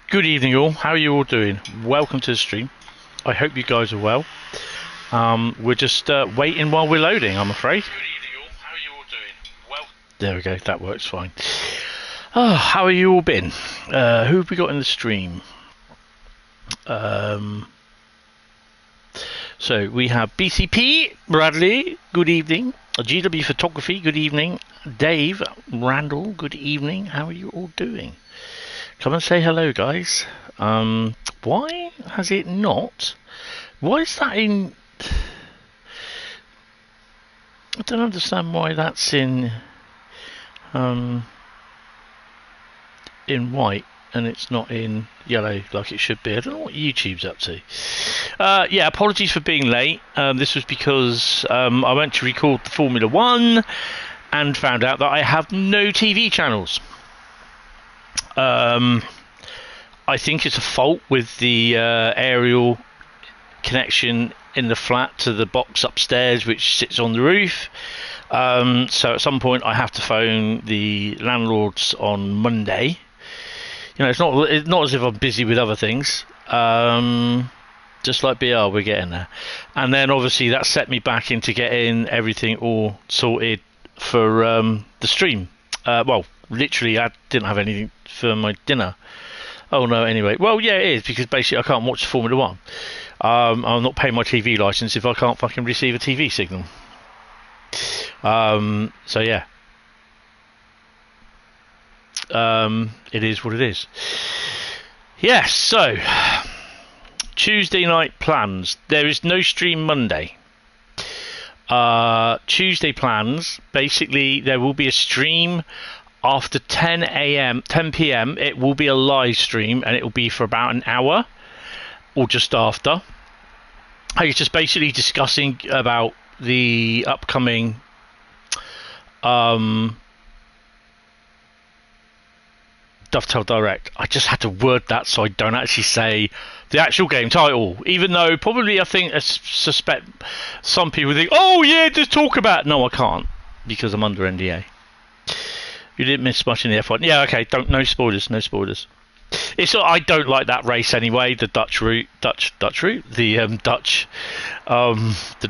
Good evening all, how are you all doing? Welcome to the stream. I hope you guys are well. We're just waiting while we're loading, I'm afraid. Good evening all, how are you all doing? There we go, that works fine. Oh, how have you all been? Who have we got in the stream? So we have BCP, Bradley, good evening. GW Photography, good evening. Dave, Randall, good evening. How are you all doing? Come and say hello, guys. Why has it not? Why is that in... I don't understand why that's in white and it's not in yellow like it should be. I don't know what YouTube's up to. Yeah, apologies for being late. This was because I went to record the Formula 1 and found out that I have no TV channels. I think it's a fault with the aerial connection in the flat to the box upstairs which sits on the roof. So at some point I have to phone the landlords on Monday. You know, it's not as if I'm busy with other things. Just like BR, we're getting there. And then obviously that set me back into getting everything all sorted for the stream. Well, literally I didn't have anything for my dinner. Oh no, anyway. Well, yeah, it is, because basically I can't watch Formula 1. I'm not paying my TV license if I can't fucking receive a TV signal. So yeah. It is what it is. Yes, so Tuesday night plans. There is no stream Monday. Tuesday plans, basically there will be a stream after 10 p.m. It will be a live stream and it will be for about an hour or just after. It's just basically discussing about the upcoming Dovetail Direct. I just had to word that so I don't actually say the actual game title, even though probably I suspect some people think, oh yeah, just talk about it. No, I can't, because I'm under NDA. You didn't miss much in the F1. Yeah, okay, no spoilers, no spoilers. I don't like that race anyway, the Dutch route, the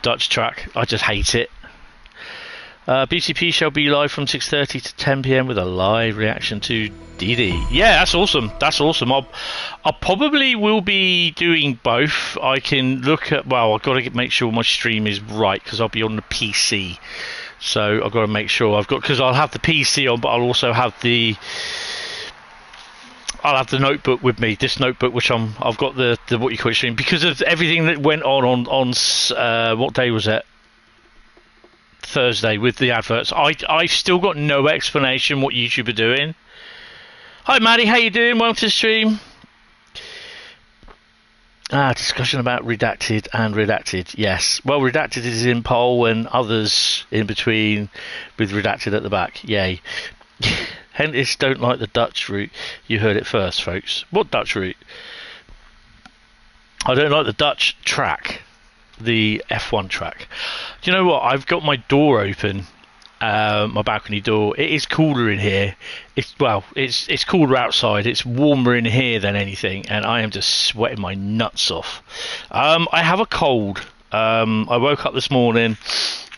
Dutch track. I just hate it. BCP shall be live from 6:30 to 10 p.m. with a live reaction to DD. Yeah, that's awesome. That's awesome. I probably will be doing both. I can look at... Well, I've got to make sure my stream is right, because I'll be on the PC. So I've got to make sure I've got... Because I'll have the PC on, but I'll also have the... I'll have the notebook with me. This notebook, which I've got the what you call it stream, because of everything that went on what day was it? Thursday with the adverts. I've still got no explanation what YouTube are doing. Hi Maddie, how you doing? Welcome to the stream. Discussion about redacted and redacted. Yes. Well, redacted is in poll and others in between with redacted at the back. Yay. Hentis don't like the Dutch route. You heard it first, folks. What Dutch route? I don't like the Dutch track. The F1 track. Do you know what? I've got my door open, my balcony door. It is cooler in here. It's cooler outside. It's warmer in here than anything, and I am just sweating my nuts off. I have a cold. I woke up this morning.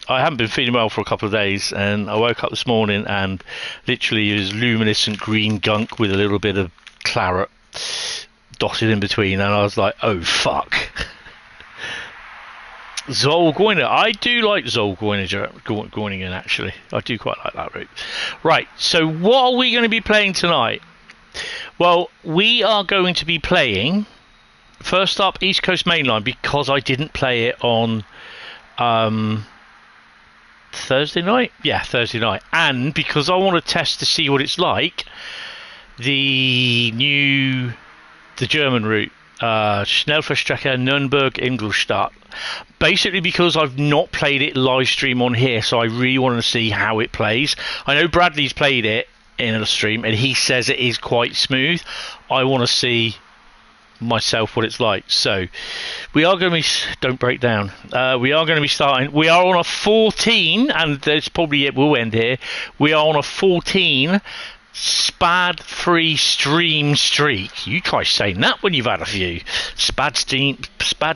I haven't been feeling well for a couple of days, and I woke up this morning and literally it was luminescent green gunk with a little bit of claret dotted in between, and I was like, oh fuck. Zollgroningen. I do like Zollgroningen, actually. I do quite like that route. Right, so what are we going to be playing tonight? Well, we are going to be playing, first up, Eastcoast Mainline, because I didn't play it on Thursday night? Yeah, Thursday night. And because I want to test to see what it's like, the German route. Schnellverstrecker Nürnberg Ingolstadt. Basically because I've not played it live stream on here, so I really want to see how it plays. I know Bradley's played it in a stream and he says it is quite smooth. I want to see myself what it's like. So we are going to be... Don't break down. We are going to be starting... We are on a 14, and there's probably it will end here. We are on a 14 spad-free stream streak. You try saying that when you've had a few. Spad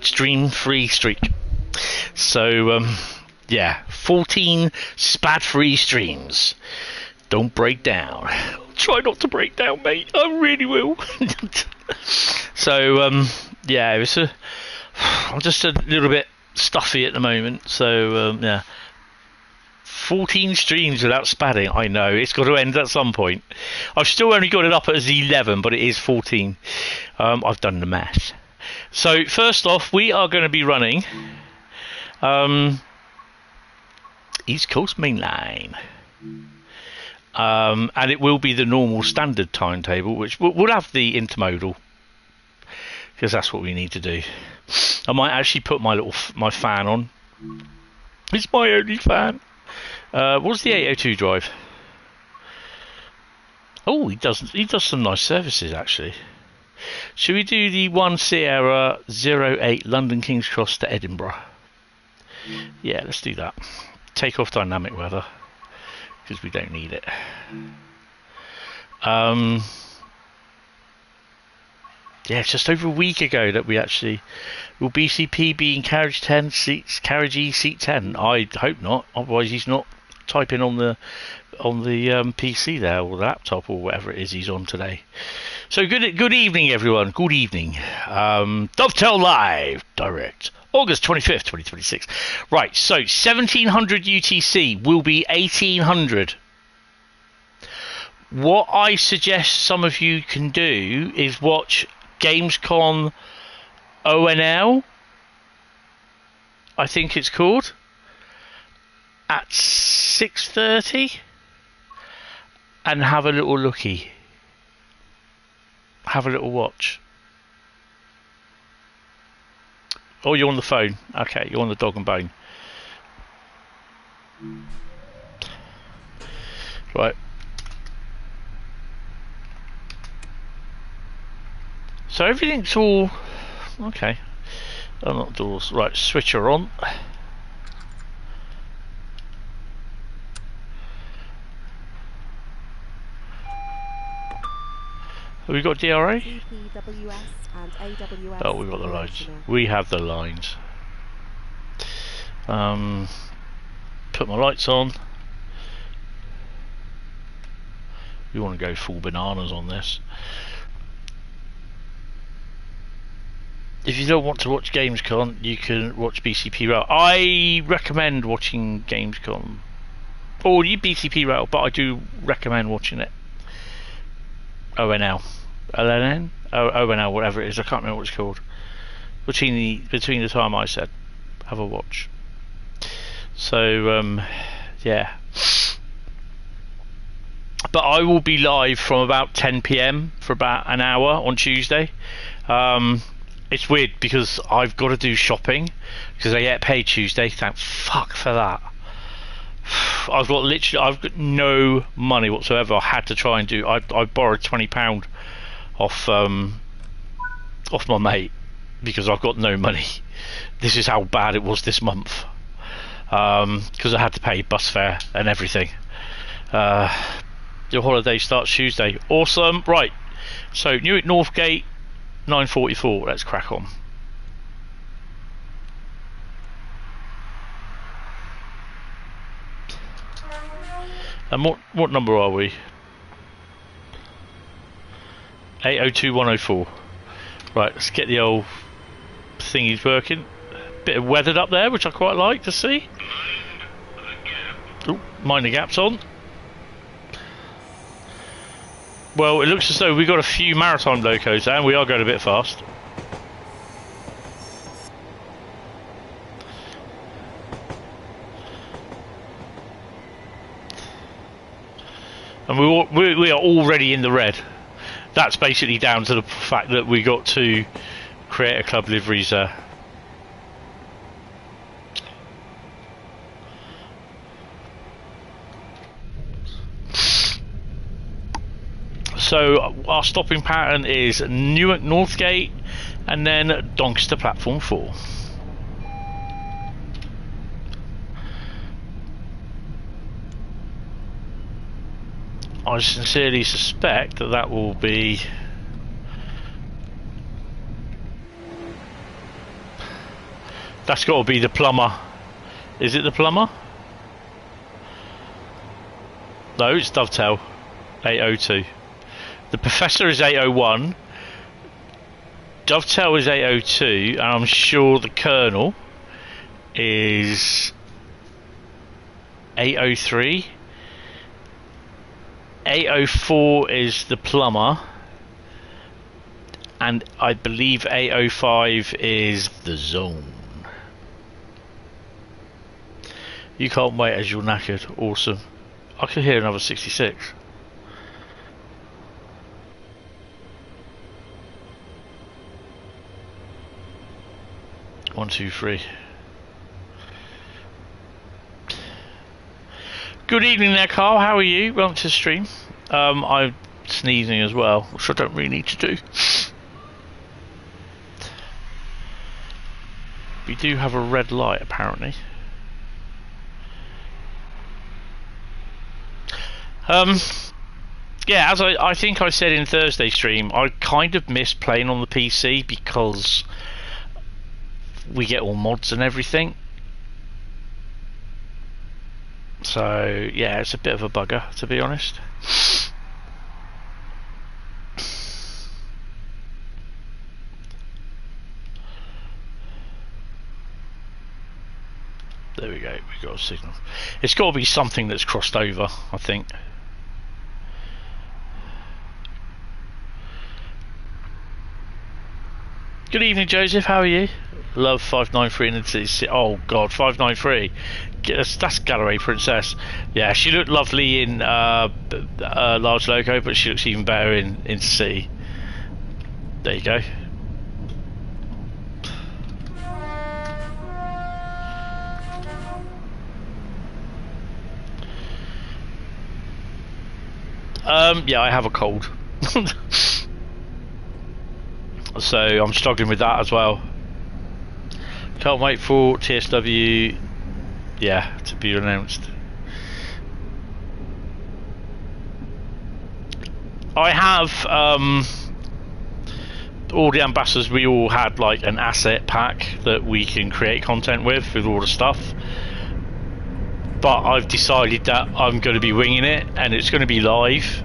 stream free streak. So yeah, 14 spad-free streams. Don't break down. Try not to break down, mate. I really will. So yeah, I'm just a little bit stuffy at the moment. So yeah. 14 streams without spadding. I know, it's got to end at some point. I've still only got it up as 11, but it is 14. I've done the math. So, first off, we are going to be running Eastcoast Mainline. And it will be the normal standard timetable, which we'll have the intermodal, because that's what we need to do. I might actually put my fan on. It's my only fan. What's the 802 drive? Oh, he does some nice services actually. Should we do the 1 Sierra 08 London King's Cross to Edinburgh? Yeah, let's do that. Take off dynamic weather because we don't need it. Yeah, it's just over a week ago that we actually... Will BCP be in carriage 10 seats, carriage E seat 10? I hope not. Otherwise, he's not typing on the PC there, or the laptop, or whatever it is he's on today. So good evening, everyone. Good evening. Dovetail Live, direct. August 25th, 2026. Right, so 1700 UTC will be 1800. What I suggest some of you can do is watch Gamescom ONL, I think it's called, at 6:30, and have a little looky. Have a little watch. Oh, you're on the phone. Okay, you're on the dog and bone. Right. So everything's all okay. Unlock doors. Right, switcher on. Have we got DRA? Oh, we've got the lines. We have the lines. Put my lights on. We want to go full bananas on this. If you don't want to watch Gamescom, you can watch BCP Rail. I recommend watching Gamescom or BCP Rail, but I do recommend watching it. ONL, LNN, ONL, whatever it is. I can't remember what it's called. Between the time I said, have a watch. So yeah. But I will be live from about 10 PM for about an hour on Tuesday. It's weird because I've got to do shopping because I get paid Tuesday. Thank fuck for that. I've got no money whatsoever. I had to try and do. I borrowed £20 off my mate because I've got no money. This is how bad it was this month because I had to pay bus fare and everything. Your holiday starts Tuesday. Awesome. Right. So Newark Northgate. 9:44. Let's crack on. And what number are we? 802-104. Right, let's get the old thingies working. Bit of weathered up there, which I quite like to see. Oh, mind the gaps on. Well, it looks as though we've got a few maritime locos and we are going a bit fast. And we are already in the red. That's basically down to the fact that we got to create a club liveries there. So our stopping pattern is Newark Northgate and then Doncaster Platform 4. I sincerely suspect that that will be... That's got to be the plumber. Is it the plumber? No, it's Dovetail. 802. The Professor is 801. Dovetail is 802, and I'm sure the Colonel is 803. 804 is the plumber, and I believe 805 is the zone. You can't wait as you're knackered. Awesome. I could hear another 66. One, two, three. Good evening there, Carl. How are you? Welcome to the stream. I'm sneezing as well, which I don't really need to do. We do have a red light, apparently. Yeah, as I think I said in Thursday's stream, I kind of miss playing on the PC because we get all mods and everything. So yeah, it's a bit of a bugger, to be honest. There we go, we got a signal. It's got to be something that's crossed over, I think. Good evening, Joseph. How are you? Love 593 and it's oh god, 593. That's Gallery Princess. Yeah, she looked lovely in Large Loco, but she looks even better in City. There you go. Yeah, I have a cold. So I'm struggling with that as well. Can't wait for TSW, yeah, to be announced. I have all the ambassadors. We all had like an asset pack that we can create content with all the stuff. But I've decided that I'm going to be winging it, and it's going to be live.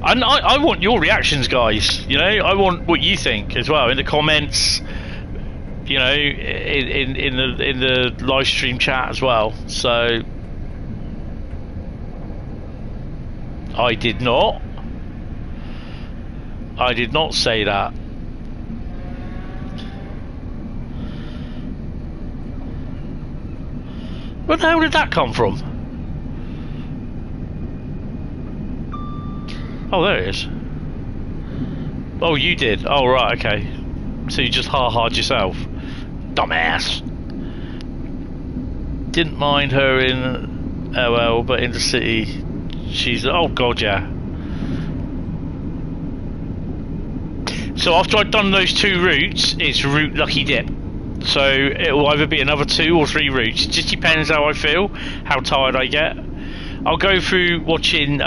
And I want your reactions, guys. You know, I want what you think as well in the comments. You know, in the live stream chat as well. So I did not say that. Where the hell did that come from? Oh, there it is. Oh, you did. Oh, right, okay. So you just ha-ha'd yourself. Dumbass. Didn't mind her in OL, but in the city, she's... Oh, God, yeah. So after I've done those 2 routes, it's route lucky dip. So it will either be another 2 or 3 routes. It just depends how I feel, how tired I get. I'll go through watching...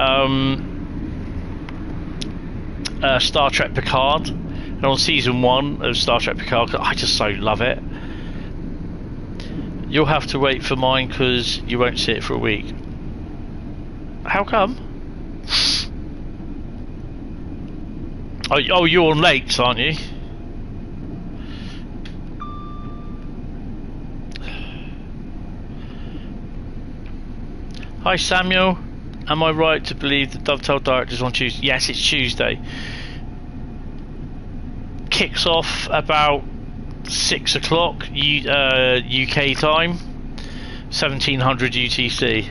Star Trek Picard, and on season 1 of Star Trek Picard, I just so love it. You'll have to wait for mine because you won't see it for a week. How come? Oh, you're on late, aren't you? Hi Samuel. Am I right to believe the Dovetail Direct is on Tuesday? Yes, it's Tuesday. Kicks off about 6 o'clock UK time, 1700 UTC.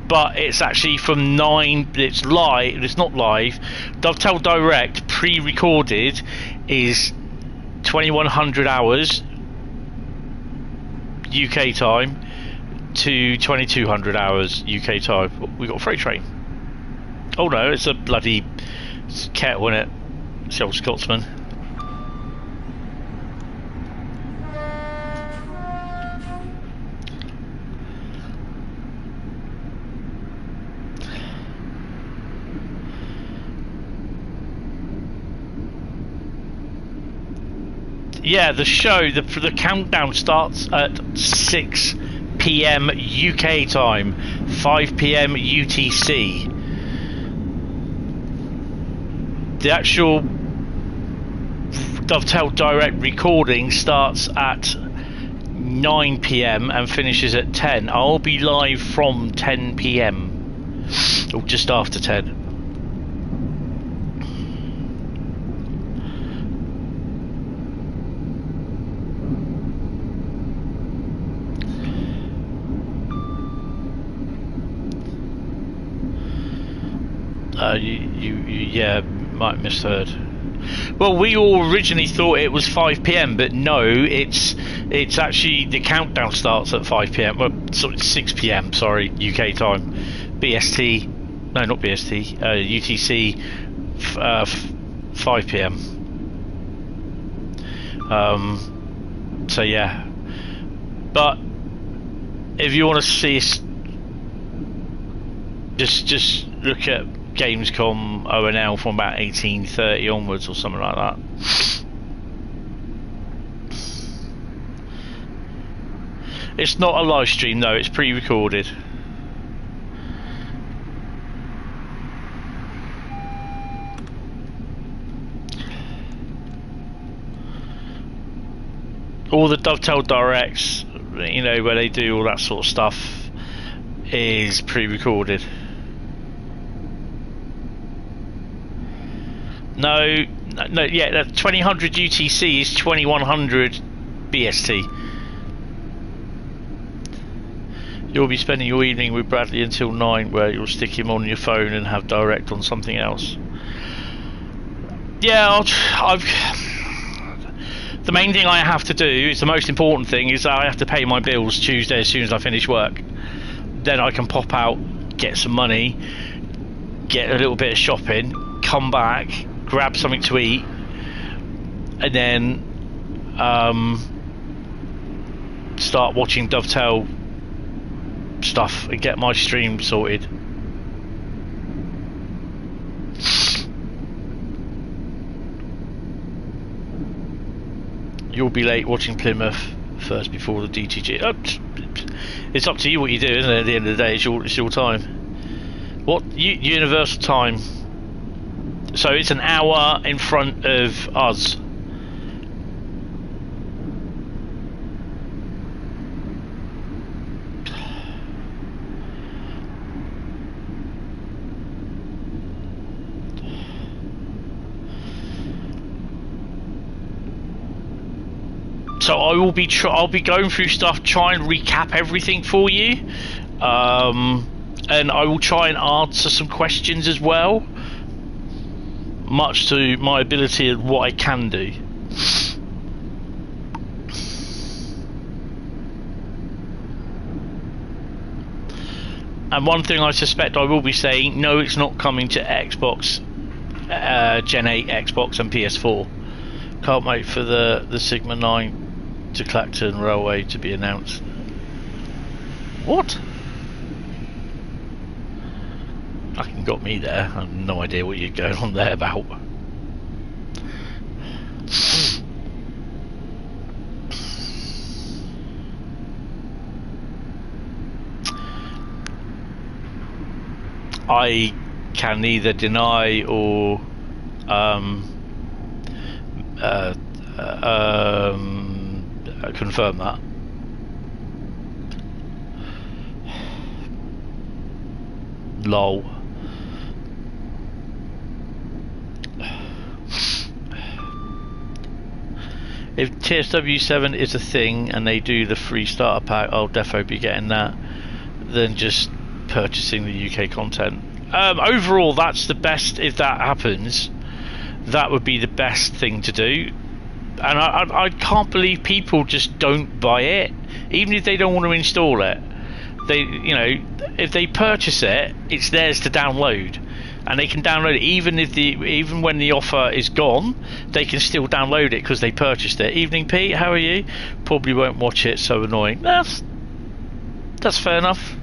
But it's actually from 9. It's live. It's not live. Dovetail Direct pre-recorded is 2100 hours UK time to 2200 hours UK time. We got a freight train. Oh no, it's a bloody kettle, isn't it? It's the old Scotsman. Yeah, the show, the countdown starts at 6 p.m. UK time, 5 p.m. UTC. The actual Dovetail Direct recording starts at 9 p.m. and finishes at 10. I'll be live from 10 p.m. or just after 10. You might have misheard. Well, we all originally thought it was 5 p.m, but no, it's actually the countdown starts at 5 p.m. Well, sorry, 6 p.m. Sorry, UK time. BST, no, not BST. UTC, 5 p.m. So yeah, but if you want to see, just look at Gamescom ONL from about 1830 onwards or something like that. It's not a live stream though, it's pre-recorded. All the Dovetail Directs, you know, where they do all that sort of stuff, is pre-recorded. No, yeah, 2000 UTC is 2100 BST. You'll be spending your evening with Bradley until 9, where you'll stick him on your phone and have direct on something else. Yeah, the main thing I have to do, is the most important thing, is I have to pay my bills Tuesday as soon as I finish work. Then I can pop out, get some money, get a little bit of shopping, come back, grab something to eat, and then start watching Dovetail stuff and get my stream sorted. You'll be late watching Plymouth first before the DTG. It's up to you what you do, isn't it? At the end of the day, it's your time. What universal time? So it's an hour in front of us. So I'll be going through stuff, try and recap everything for you, and I will try and answer some questions as well, much to my ability and what I can do. And one thing I suspect I will be saying, no, it's not coming to Xbox, Gen 8, Xbox and PS4. Can't wait for the Sigma 9 to Clacton Railway to be announced. What? Fucking got me there. I have no idea what you're going on there about. I can neither deny or confirm that. Lol. If TSW7 is a thing and they do the free starter pack, I'll definitely be getting that, than just purchasing the UK content. Overall, that's the best. If that happens, that would be the best thing to do. And I can't believe people just don't buy it, even if they don't want to install it. They, you know, if they purchase it, it's theirs to download, and they can download it even when the offer is gone. They can still download it because they purchased it. Evening Pete, how are you? Probably won't watch it, so annoying. That's fair enough.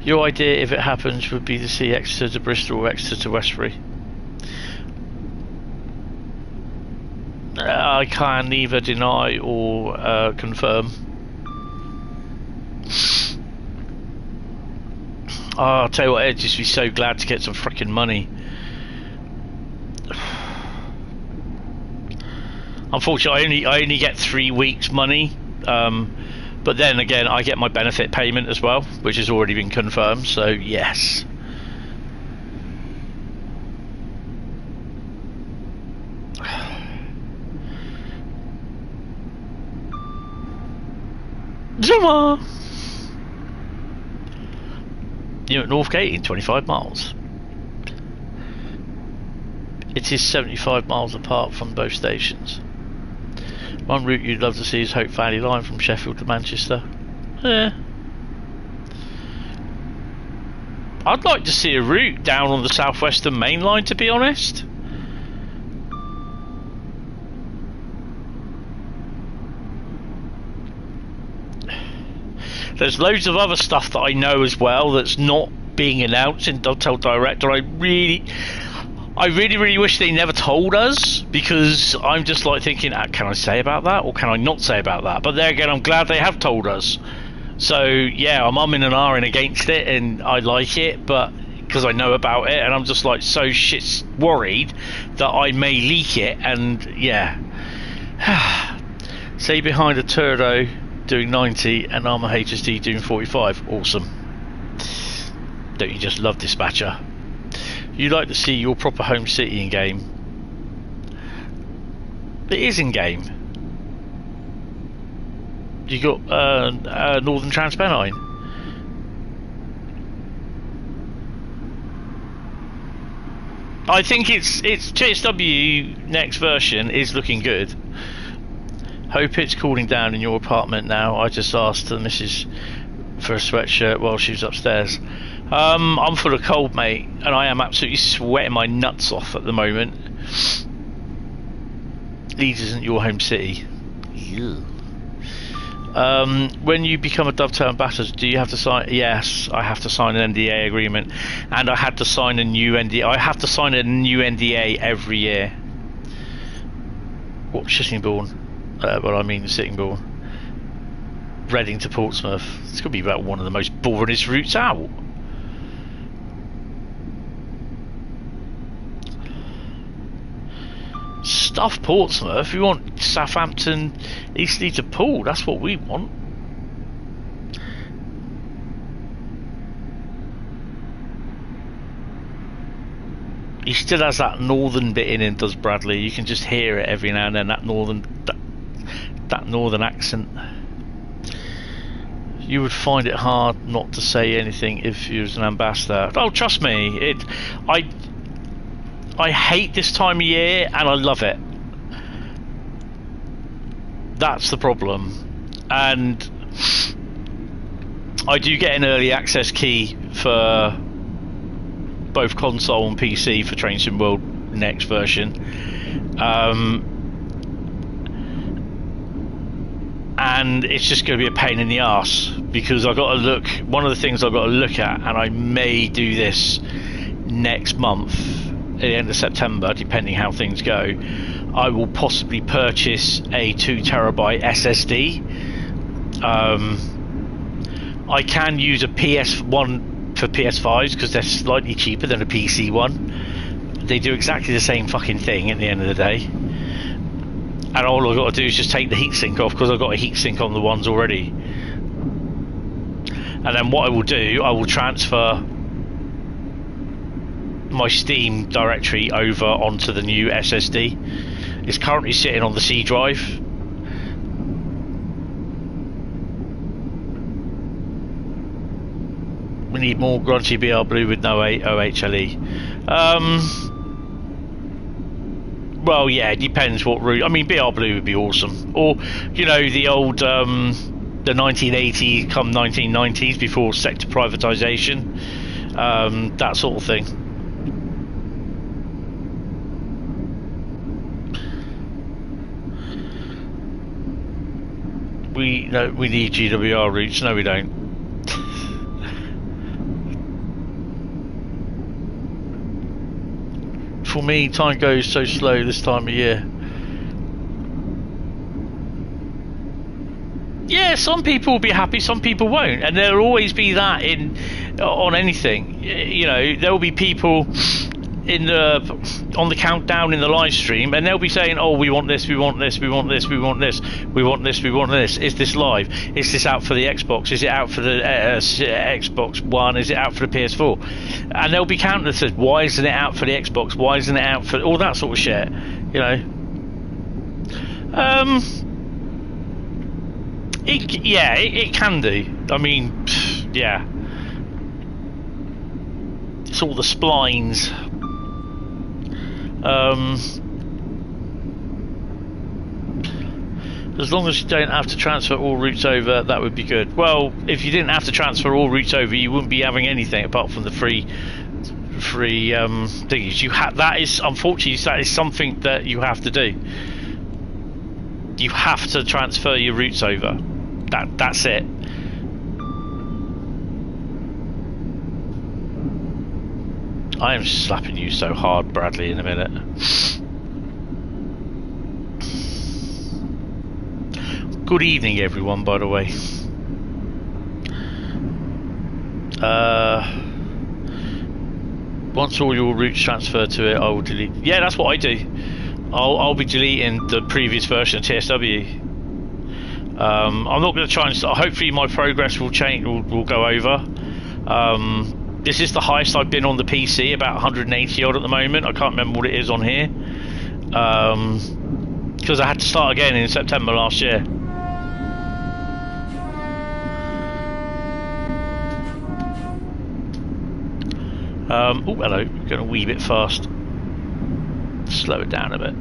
Your idea, if it happens, would be to see Exeter to Bristol or Exeter to Westbury. I can neither deny or confirm. Oh, I'll tell you what, I'd just be so glad to get some freaking money. Unfortunately, I only get 3 weeks money, but then again, I get my benefit payment as well, which has already been confirmed. So yes. Zuma. You're at Northgate in 25 miles. It is 75 miles apart from both stations. One route you'd love to see is Hope Valley Line from Sheffield to Manchester. Yeah. I'd like to see a route down on the Southwestern Mainline, to be honest. There's loads of other stuff that I know as well that's not being announced in Dovetail Direct, and I really wish they never told us, because I'm just like thinking, can I say about that or can I not say about that? But there again, I'm glad they have told us. So yeah, I'm umming and ahhing against it, and I like it, but because I know about it, and I'm just like so shit worried that I may leak it. And yeah, say behind a Turdo doing 90 and Armour HSD doing 45. Awesome. Don't you just love Dispatcher? You like to see your proper home city in game. It is in game. You got Northern Transpennine. I think it's GSW next version is looking good. Hope it's cooling down in your apartment now. I just asked the missus for a sweatshirt while she was upstairs. I'm full of cold, mate, and I am absolutely sweating my nuts off at the moment. Leeds isn't your home city. Ew. When you become a Dovetail ambassador, do you have to sign? Yes, I have to sign an NDA agreement, and I had to sign a new NDA. I have to sign a new NDA every year. What, Sittingbourne? Well, I mean Sittingbourne. Reading to Portsmouth. It's going to be about one of the most boringest routes out. Stuff Portsmouth. We want Southampton, Eastleigh to Poole. That's what we want. He still has that northern bit in him, does Bradley? You can just hear it every now and then. That northern accent. You would find it hard not to say anything if you was an ambassador. Oh, trust me, I hate this time of year and I love it. That's the problem. And I do get an early access key for both console and PC for Train Sim World next version. And it's just going to be a pain in the arse, because I've got to look. One of the things I've got to look at, and I may do this next month at the end of September, depending how things go, I will possibly purchase a 2 terabyte SSD. I can use a PS1 for PS5s because they're slightly cheaper than a PC one. They do exactly the same fucking thing at the end of the day. And all I've got to do is just take the heatsink off, because I've got a heatsink on the ones already. And then what I will do, I will transfer my Steam directory over onto the new SSD. It's currently sitting on the C drive. We need more grungy BR Blue with no OHLE. Well, yeah, it depends what route. I mean, BR Blue would be awesome. Or, you know, the old, the 1980s come 1990s before sector privatisation. That sort of thing. We need GWR routes. No, we don't. For me, time goes so slow this time of year. Yeah, some people will be happy, some people won't, and there'll always be that on anything. You know, there will be people on the countdown in the live stream, and they'll be saying, "Oh, we want this, we want this, we want this, we want this, we want this, we want this. Is this live? Is this out for the Xbox? Is it out for the Xbox One? Is it out for the PS4?" And there'll be counting that says, "Why isn't it out for the Xbox? Why isn't it out for all that sort of shit?" You know. It can do. I mean, yeah. It's all the splines. As long as you don't have to transfer all routes over, that would be good. Well, if you didn't have to transfer all routes over, you wouldn't be having anything apart from the free thingies. That is, unfortunately, that is something that you have to do. You have to transfer your routes over. That's it. I am slapping you so hard, Bradley, in a minute. Good evening, everyone, by the way. Once all your routes transfer to it, I will delete. Yeah, that's what I do. I'll be deleting the previous version of TSW. I'm not going to try and start. Hopefully my progress will change, will go over. This is the highest I've been on the PC, about 180 odd at the moment. I can't remember what it is on here, because I had to start again in September last year. Oh, hello. Going a wee bit fast. Slow it down a bit.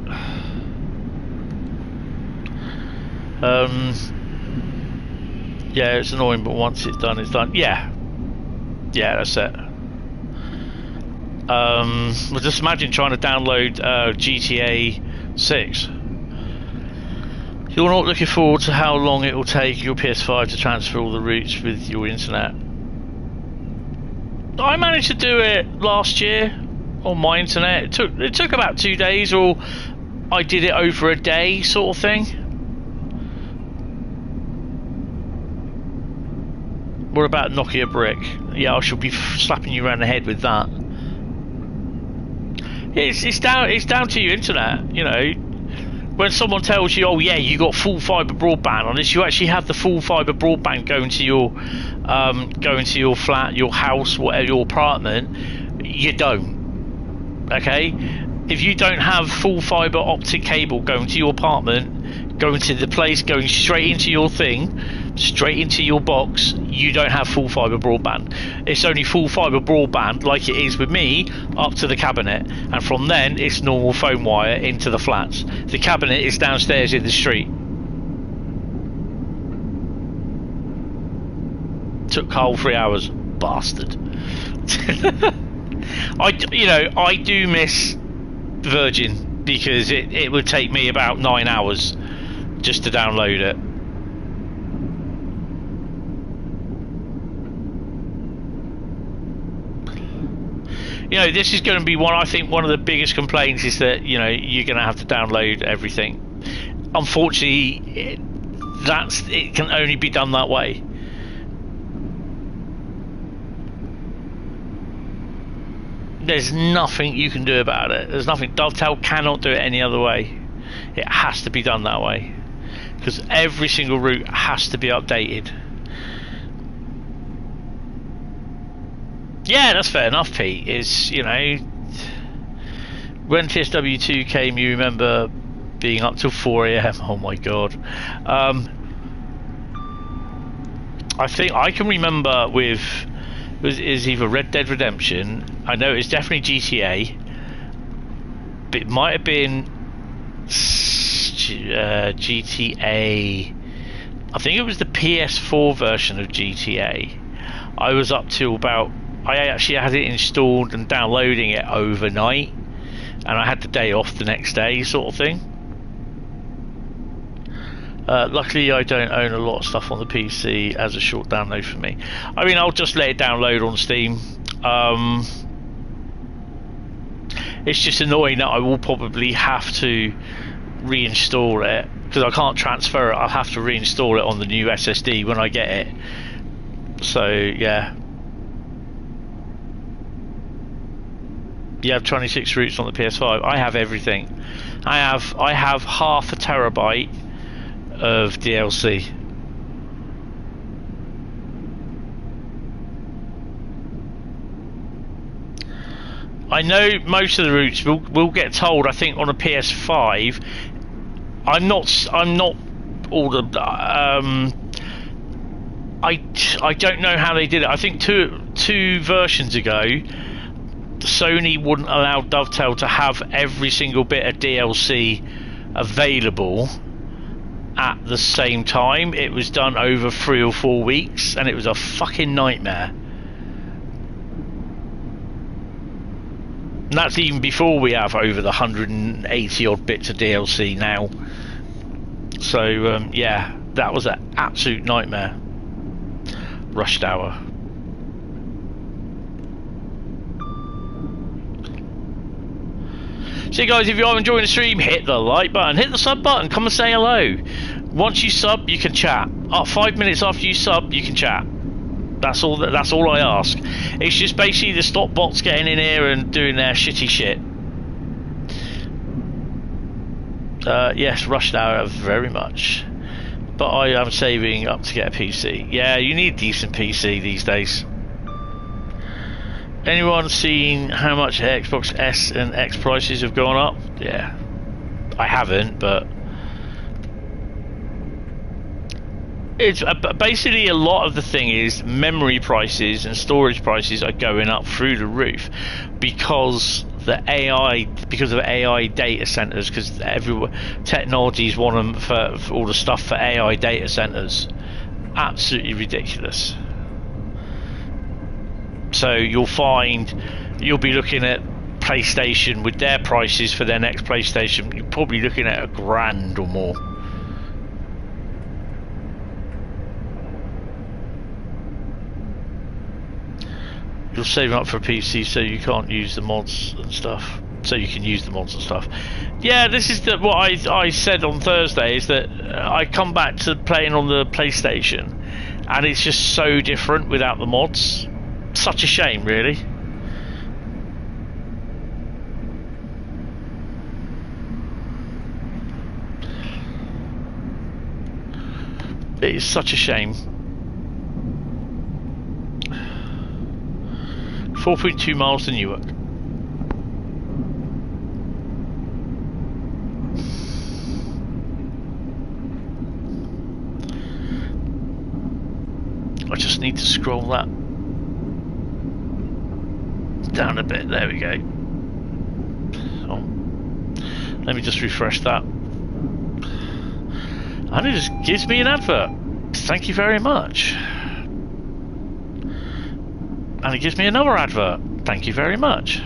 Yeah, it's annoying, but once it's done, it's done. Yeah, that's it. Well, just imagine trying to download GTA 6. You're not looking forward to how long it will take your PS5 to transfer all the routes with your internet. I managed to do it last year on my internet. It took about 2 days, or I did it over a day, sort of thing. What about Nokia brick? Yeah, I shall be slapping you around the head with that. It's down to your internet, you know. When someone tells you, "Oh yeah, you got full fibre broadband," unless you actually have the full fibre broadband going to your flat, your house, whatever, your apartment, you don't. Okay, if you don't have full fibre optic cable going to your apartment, going to the place, going straight into your thing, straight into your box, you don't have full fibre broadband. It's only full fibre broadband, like it is with me, up to the cabinet, and from then it's normal phone wire into the flats. The cabinet is downstairs in the street. Took Carl 3 hours, bastard. I do miss Virgin, because it would take me about 9 hours just to download it. You know, this is going to be one of the biggest complaints is that, you know, you're going to have to download everything. Unfortunately, it can only be done that way. There's nothing you can do about it. There's nothing. Dovetail cannot do it any other way. It has to be done that way, because every single route has to be updated. Yeah, that's fair enough, Pete. Is, you know, when TSW2 came, you remember being up till 4 AM. Oh my god. I think I can remember with is either Red Dead Redemption. I know it's definitely GTA, but it might have been GTA. I think it was the PS4 version of GTA. I was up till about. I actually had it installed and downloading it overnight, and I had the day off the next day, sort of thing. Luckily, I don't own a lot of stuff on the PC as a short download for me. I mean, I'll just let it download on Steam. It's just annoying that I will probably have to reinstall it, because I can't transfer it. I'll have to reinstall it on the new SSD when I get it. So yeah, you have 26 routes on the PS5. I have everything. I have half a terabyte of DLC. I know most of the routes will get told. I think on a PS5, I'm not all the I don't know how they did it. I think two versions ago, Sony wouldn't allow Dovetail to have every single bit of DLC available at the same time. It was done over 3 or 4 weeks, and it was a fucking nightmare. And that's even before we have over the 180 odd bits of DLC now. So yeah, that was an absolute nightmare. Rush hour. So guys, if you are enjoying the stream, hit the like button, hit the sub button, come and say hello. Once you sub, you can chat. 5 minutes after you sub, you can chat. That's all I ask. It's just basically to stop bots getting in here and doing their shitty shit. Yes, rushed hour very much. But I am saving up to get a PC. Yeah, you need a decent PC these days. Anyone seen how much Xbox S and X prices have gone up? Yeah, I haven't, but it's basically a lot of the thing is memory prices and storage prices are going up through the roof because of AI data centers, because technologies want them for all the stuff for AI data centers. Absolutely ridiculous. So you'll be looking at PlayStation with their prices for their next PlayStation. You're probably looking at $1,000 or more. You're saving up for a PC so you can't use the mods and stuff. So you can use the mods and stuff. Yeah, this is what I said on Thursday, is that I come back to playing on the PlayStation and it's just so different without the mods. Such a shame, really. It is such a shame. 4.2 miles to Newark. I just need to scroll that down a bit. There we go. Oh. Let me just refresh that. And it just gives me an advert. Thank you very much. And it gives me another advert. Thank you very much.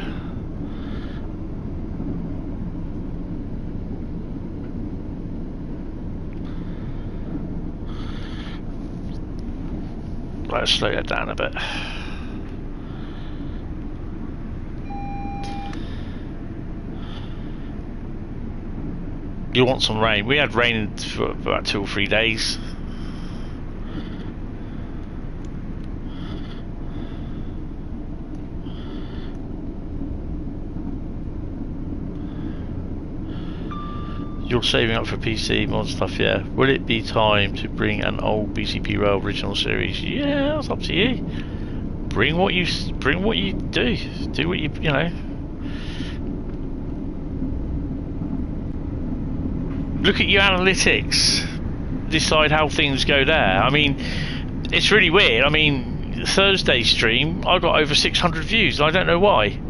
Let's slow that down a bit. You want some rain? We had rain for about 2 or 3 days. You're saving up for PC mod stuff, yeah. Will it be time to bring an old BCP Rail original series? Yeah, that's up to you. Bring what you do. Do what you know. Look at your analytics. Decide how things go there. I mean, it's really weird. I mean, Thursday stream, I got over 600 views. I don't know why.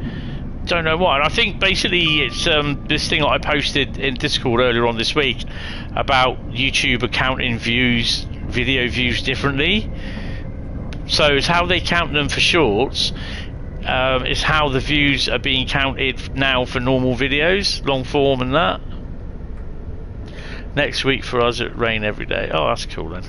Don't know why. And I think basically it's this thing that I posted in Discord earlier on this week about YouTube accounting views, video views differently. So it's how they count them for shorts. It's how the views are being counted now for normal videos, long form and that. Next week for us it rain every day. Oh, that's cool then.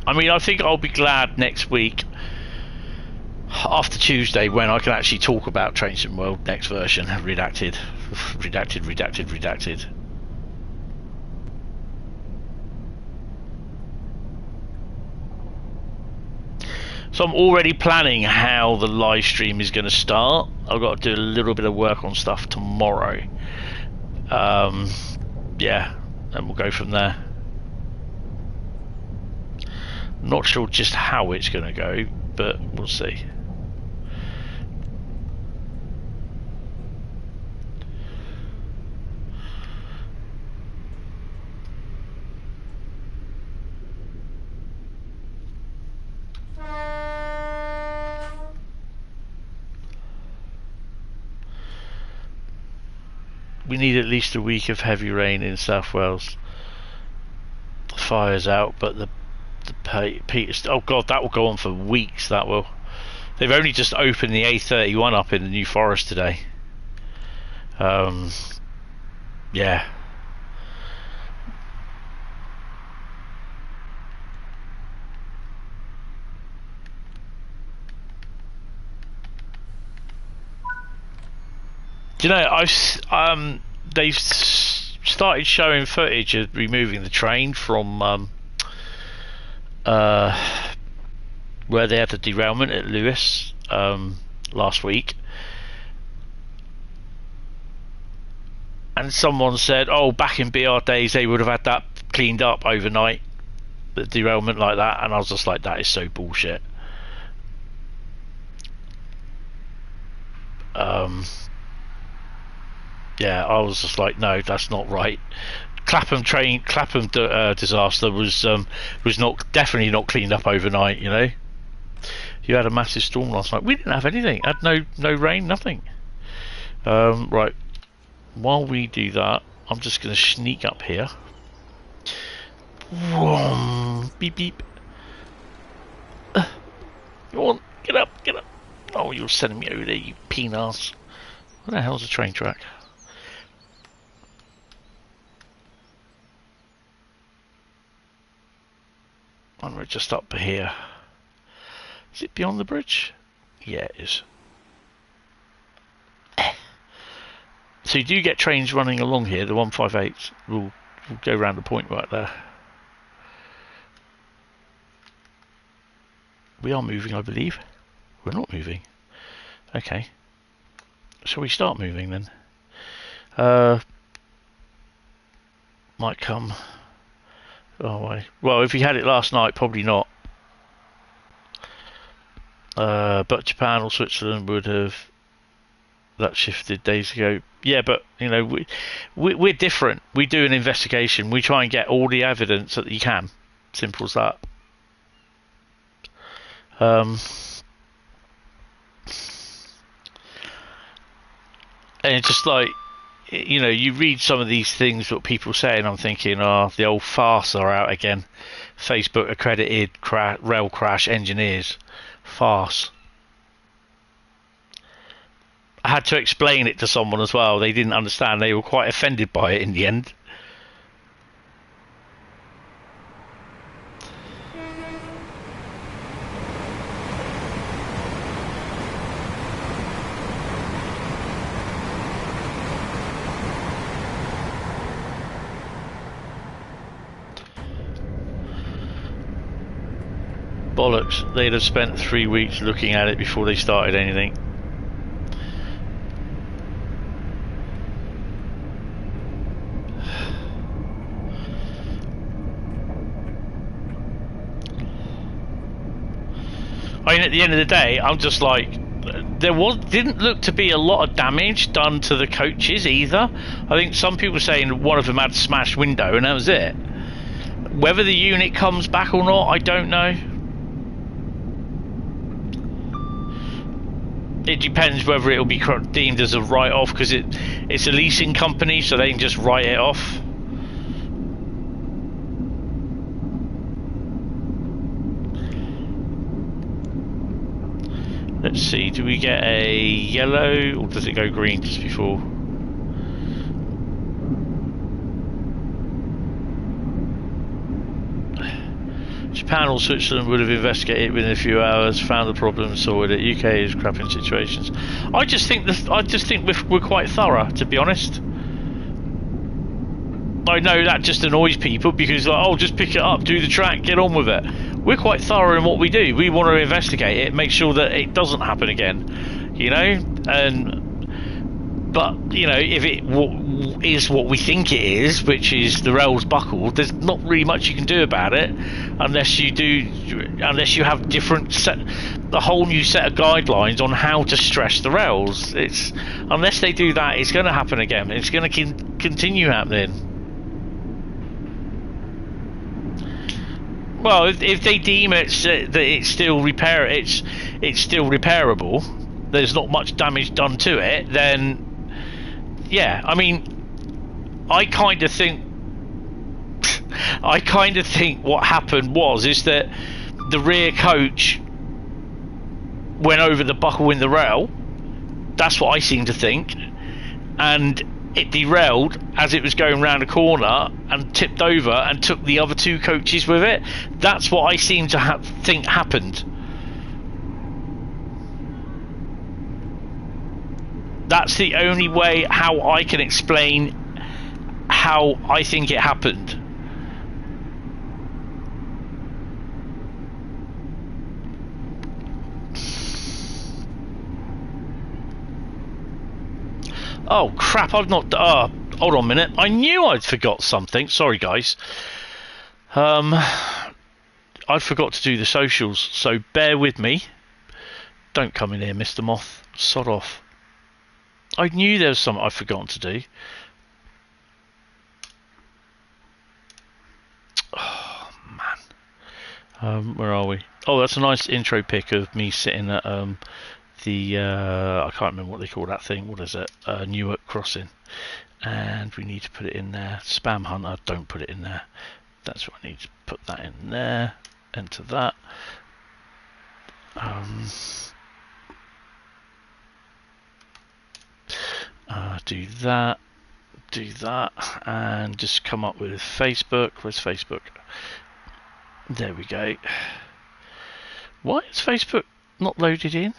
I mean, I think I'll be glad next week, after Tuesday, when I can actually talk about Train Sim World next version. Redacted. So I'm already planning how the live stream is going to start. I've got to do a little bit of work on stuff tomorrow. Yeah, and we'll go from there. Not sure just how it's going to go, but we'll see. We need at least a week of heavy rain in South Wales. The fire's out, but the Peter. Oh God, that will go on for weeks. That will. They've only just opened the A31 up in the New Forest today. Yeah. Do you know, they've started showing footage of removing the train from where they had the derailment at Lewis last week, and someone said, "Oh, back in BR days, they would have had that cleaned up overnight, the derailment like that." And I was just like, "That is so bullshit." Yeah, I was just like, no, that's not right. Clapham disaster was definitely not cleaned up overnight. You know, you had a massive storm last night. We didn't have anything. Had no rain, nothing. Right. While we do that, I'm just going to sneak up here. Vroom, beep beep. Come on, get up. Oh, you're sending me over there, you peen-ass. Where the hell's the train track? And we're just up here. Is it beyond the bridge? Yeah, it is. So you do get trains running along here. The 158s will go around the point right there. We are moving, I believe. We're not moving. Okay. Shall we start moving then? Might come. Oh, well, if he had it last night, probably not. But Japan or Switzerland would have that shifted days ago. Yeah, but you know, we're different. We do an investigation. We try and get all the evidence that you can. Simple as that. And it's just like, you know, you read some of these things what people say, and I'm thinking, oh, the old farce are out again. Facebook accredited rail crash engineers. Farce. I had to explain it to someone as well. They didn't understand. They were quite offended by it in the end. Bollocks, they'd have spent 3 weeks looking at it before they started anything. I mean, at the end of the day, I'm just like, didn't look to be a lot of damage done to the coaches either. I think some people were saying one of them had a smashed window and that was it. Whether the unit comes back or not, I don't know. It depends whether it'll be deemed as a write-off, because it's a leasing company, so they can just write it off. Let's see, do we get a yellow, or does it go green just before? Japan or Switzerland would have investigated within a few hours, found the problem, sorted it. UK is crap in situations. I just think we're quite thorough, to be honest. I know that just annoys people because, like, oh, just pick it up, do the track, get on with it. We're quite thorough in what we do. We want to investigate it, make sure that it doesn't happen again, you know. But you know, if it is what we think it is, which is the rails buckled, there's not really much you can do about it unless you have a whole new set of guidelines on how to stress the rails. Unless they do that, it's going to happen again. It's going to continue happening. Well, if they deem it that it's still repairable, there's not much damage done to it, then yeah. I mean, I kind of think what happened is that the rear coach went over the buckle in the rail. That's what I seem to think, and it derailed as it was going round a corner and tipped over and took the other two coaches with it. That's what I seem to think happened. That's the only way how I can explain how I think it happened. Oh crap, I've not... hold on a minute. I knew I'd forgot something. Sorry, guys. I forgot to do the socials, so bear with me. Don't come in here, Mr. Moth. Sod off. I knew there was something I'd forgotten to do. Oh, man. Where are we? Oh, that's a nice intro pic of me sitting at... I can't remember what they call that thing. What is it? Newark Crossing. And we need to put it in there. Spam Hunter, don't put it in there. That's what I need to put that in there. Enter that. Do that, and just come up with Facebook. Where's Facebook? There we go. Why is Facebook not loaded in?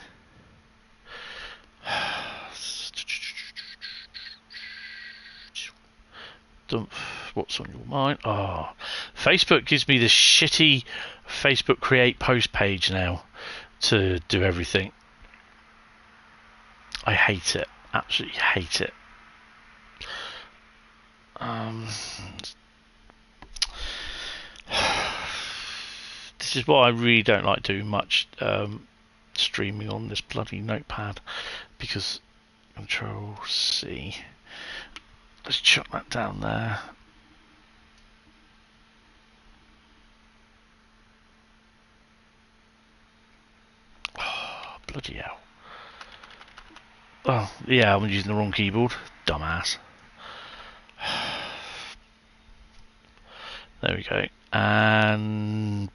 What's on your mind? Oh, Facebook gives me this shitty Facebook create post page now to do everything. I hate it. Absolutely hate it. This is why I really don't like doing much streaming on this bloody notepad, because Control C. Let's chuck that down there. Oh, bloody hell. Oh, yeah, I'm using the wrong keyboard. Dumbass. There we go. And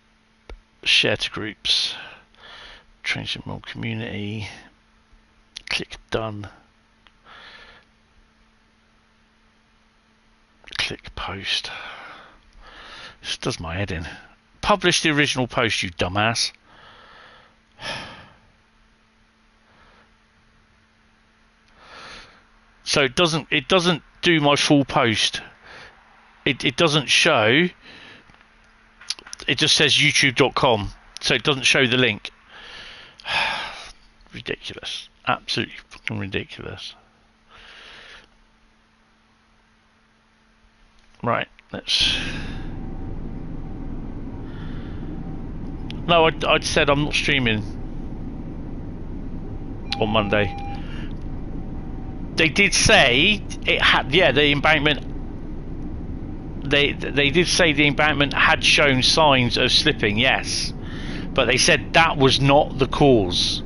share to groups. Trent Mod community. Click done. Click post. This does my head in. Publish the original post, you dumbass. So it doesn't do my full post. It doesn't show. It just says youtube.com, so it doesn't show the link. Ridiculous. Absolutely fucking ridiculous. Right, let's... No, I'd said I'm not streaming on Monday. They did say it had, yeah, the embankment. They did say the embankment had shown signs of slipping, yes, but they said that was not the cause.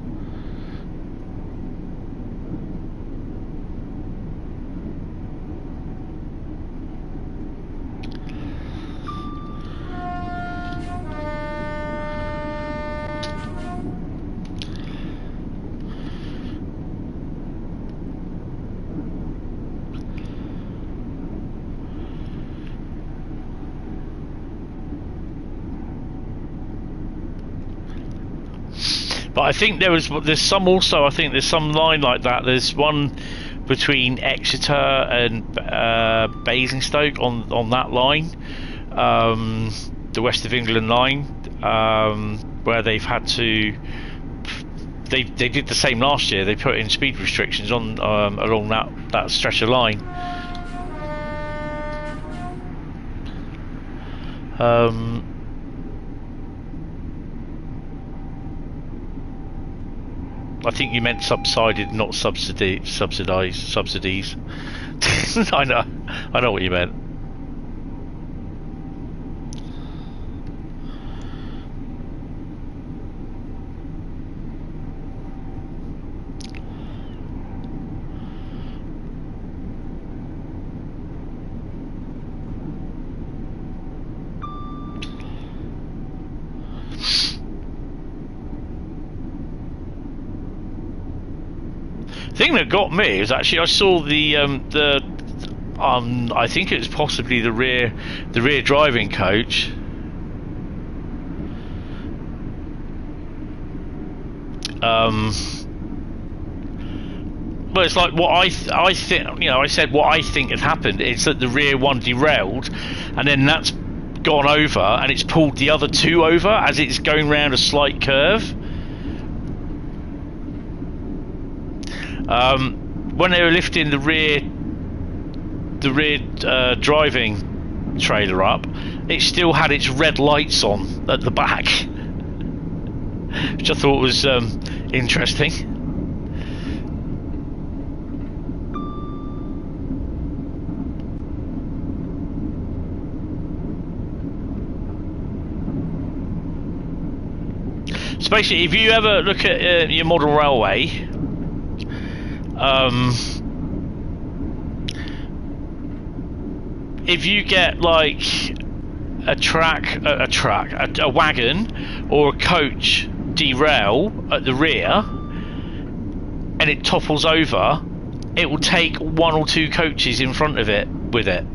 But I think there's some also. I think there's some line like that. There's one between Exeter and Basingstoke on that line, the West of England line, where they've had to. They did the same last year. They put in speed restrictions on along that stretch of line. I think you meant subsided, not subsidies. I know what you meant. The thing that got me is actually I saw the I think it was possibly the rear driving coach. But it's like what I think. You know, I said what I think had happened. It's that the rear one derailed, and then that's gone over, and it's pulled the other two over as it's going round a slight curve. When they were lifting the rear driving trailer up, it still had its red lights on at the back, which I thought was interesting. So basically, if you ever look at your model railway, if you get like a wagon or a coach derail at the rear and it topples over, it will take one or two coaches in front of it with it.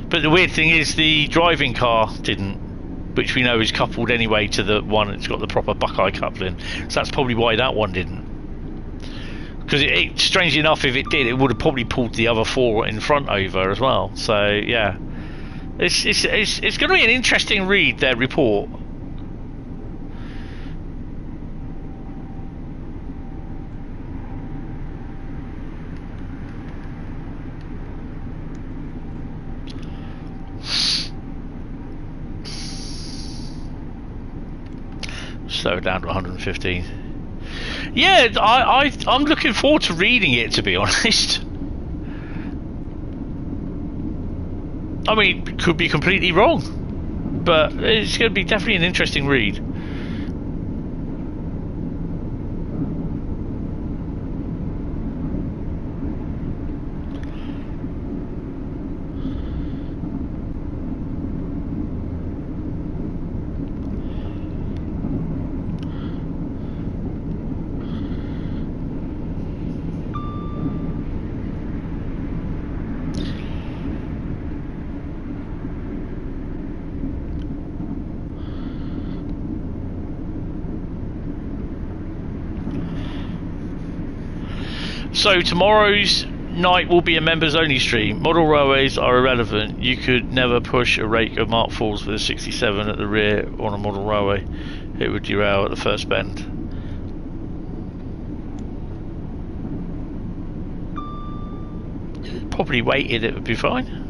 But the weird thing is the driving car didn't, which we know is coupled anyway to the one that's got the proper Buckeye coupling. So that's probably why that one didn't. Because strangely enough, if it did, it would have probably pulled the other four in front over as well. So yeah, it's going to be an interesting read, their report. Slow down to 115. Yeah, I'm looking forward to reading it, to be honest. I mean, could be completely wrong, but it's going to be definitely an interesting read. So tomorrow's night will be a members only stream. Model railways are irrelevant. You could never push a rake of Mark IVs with a 67 at the rear on a model railway. It would derail at the first bend. Probably weighted, it would be fine.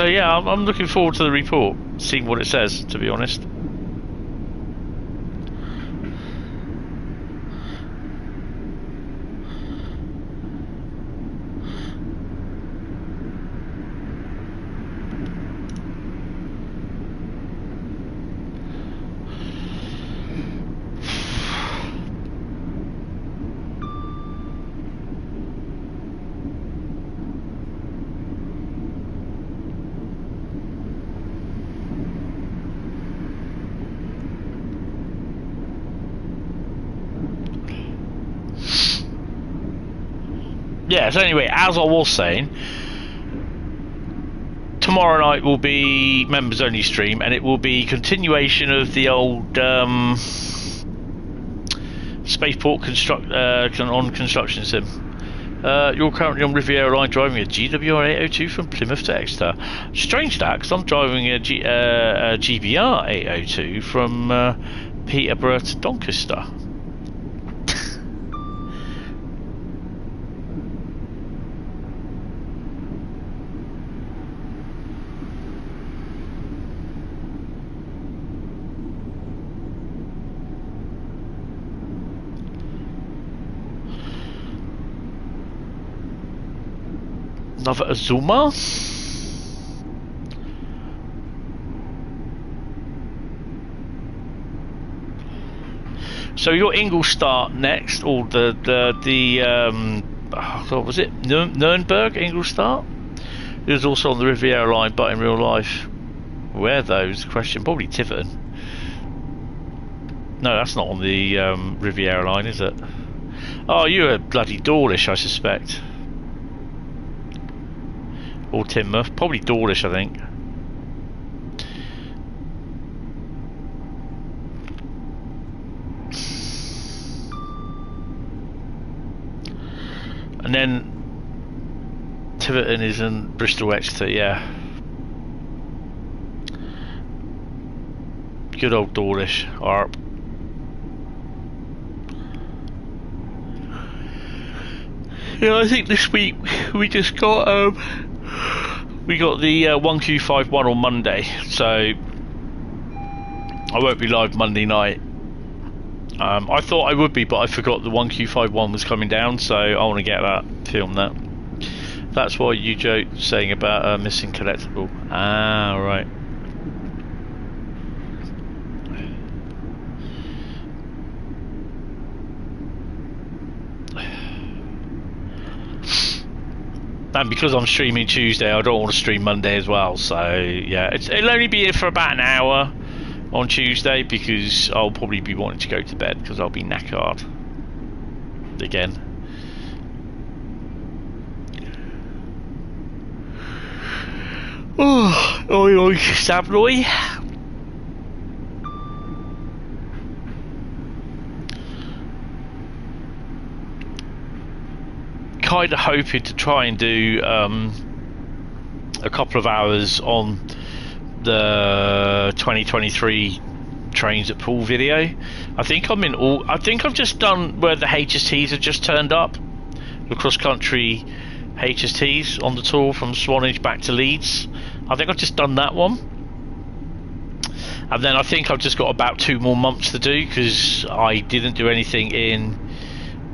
So yeah, I'm looking forward to the report, seeing what it says, to be honest. Yeah, so anyway, as I was saying, tomorrow night will be members only stream, and it will be continuation of the old spaceport on construction sim. You're currently on Riviera Line driving a GWR 802 from Plymouth to Exeter. Strange that, because I'm driving a GBR 802 from Peterborough to Doncaster. Another Azuma. So your Ingolstadt next, or what was it? Nuremberg, Ingolstadt. It was also on the Riviera line, but in real life, where those? Question. Probably Tiverton. No, that's not on the Riviera line, is it? Oh, you're bloody Dawlish, I suspect. Or Teignmouth, probably Dawlish, I think. And then Tiverton is in Bristol Exeter, yeah. Good old Dawlish, ARP. Yeah, I think this week we just got we got the 1Q51 on Monday, so I won't be live Monday night. I thought I would be, but I forgot the 1Q51 was coming down, so I want to get that, film that. That's why you joke saying about missing collectible. Ah, right. And because I'm streaming Tuesday, I don't want to stream Monday as well. So yeah, it'll only be here for about an hour on Tuesday, because I'll probably be wanting to go to bed because I'll be knackered again. Oh, oi, oi, Sabloy. Kind of hoping to try and do a couple of hours on the 2023 trains at Poole video. I think I'm in all. I think I've just done where the HSTs have just turned up, the cross country HSTs on the tour from Swanage back to Leeds. I think I've just done that one, and then I think I've just got about 2 more months to do, because I didn't do anything in.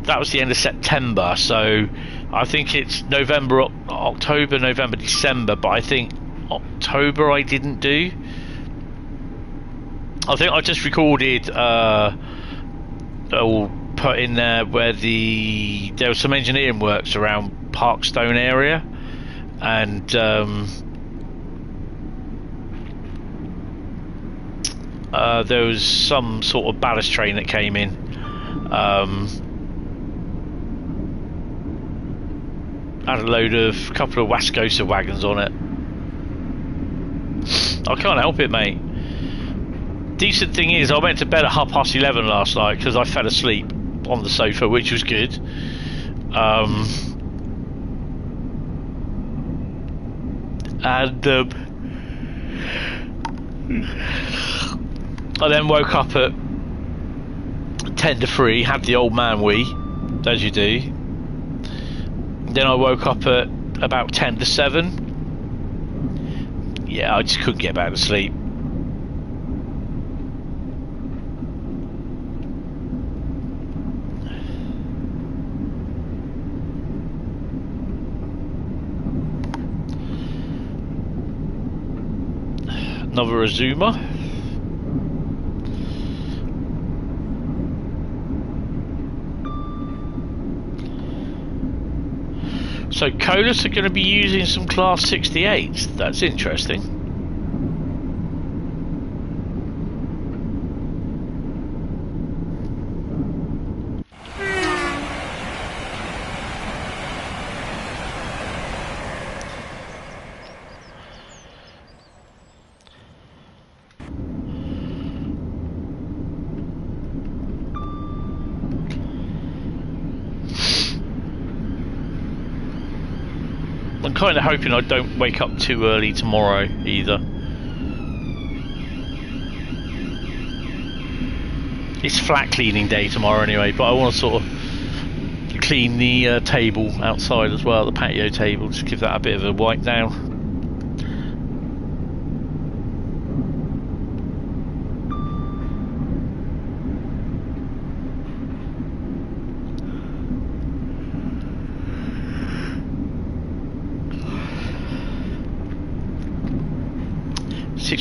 That was the end of September, so I think it's October, November, December, but I think October I didn't do. I think I just recorded or put in there where there was some engineering works around Parkstone area, and there was some sort of ballast train that came in. Had a couple of Wascosa wagons on it. I can't help it, mate. Decent thing is, I went to bed at 11:30 last night because I fell asleep on the sofa, which was good. And I then woke up at 10 to 3, had the old man wee, as you do. Then I woke up at about 10 to 7. yeah, I just couldn't get back to sleep. Another Azuma. So Colas are going to be using some Class 68s. That's interesting. I'm kind of hoping I don't wake up too early tomorrow either. It's flat cleaning day tomorrow anyway, but I want to sort of clean the table outside as well, the patio table, just give that a bit of a wipe down.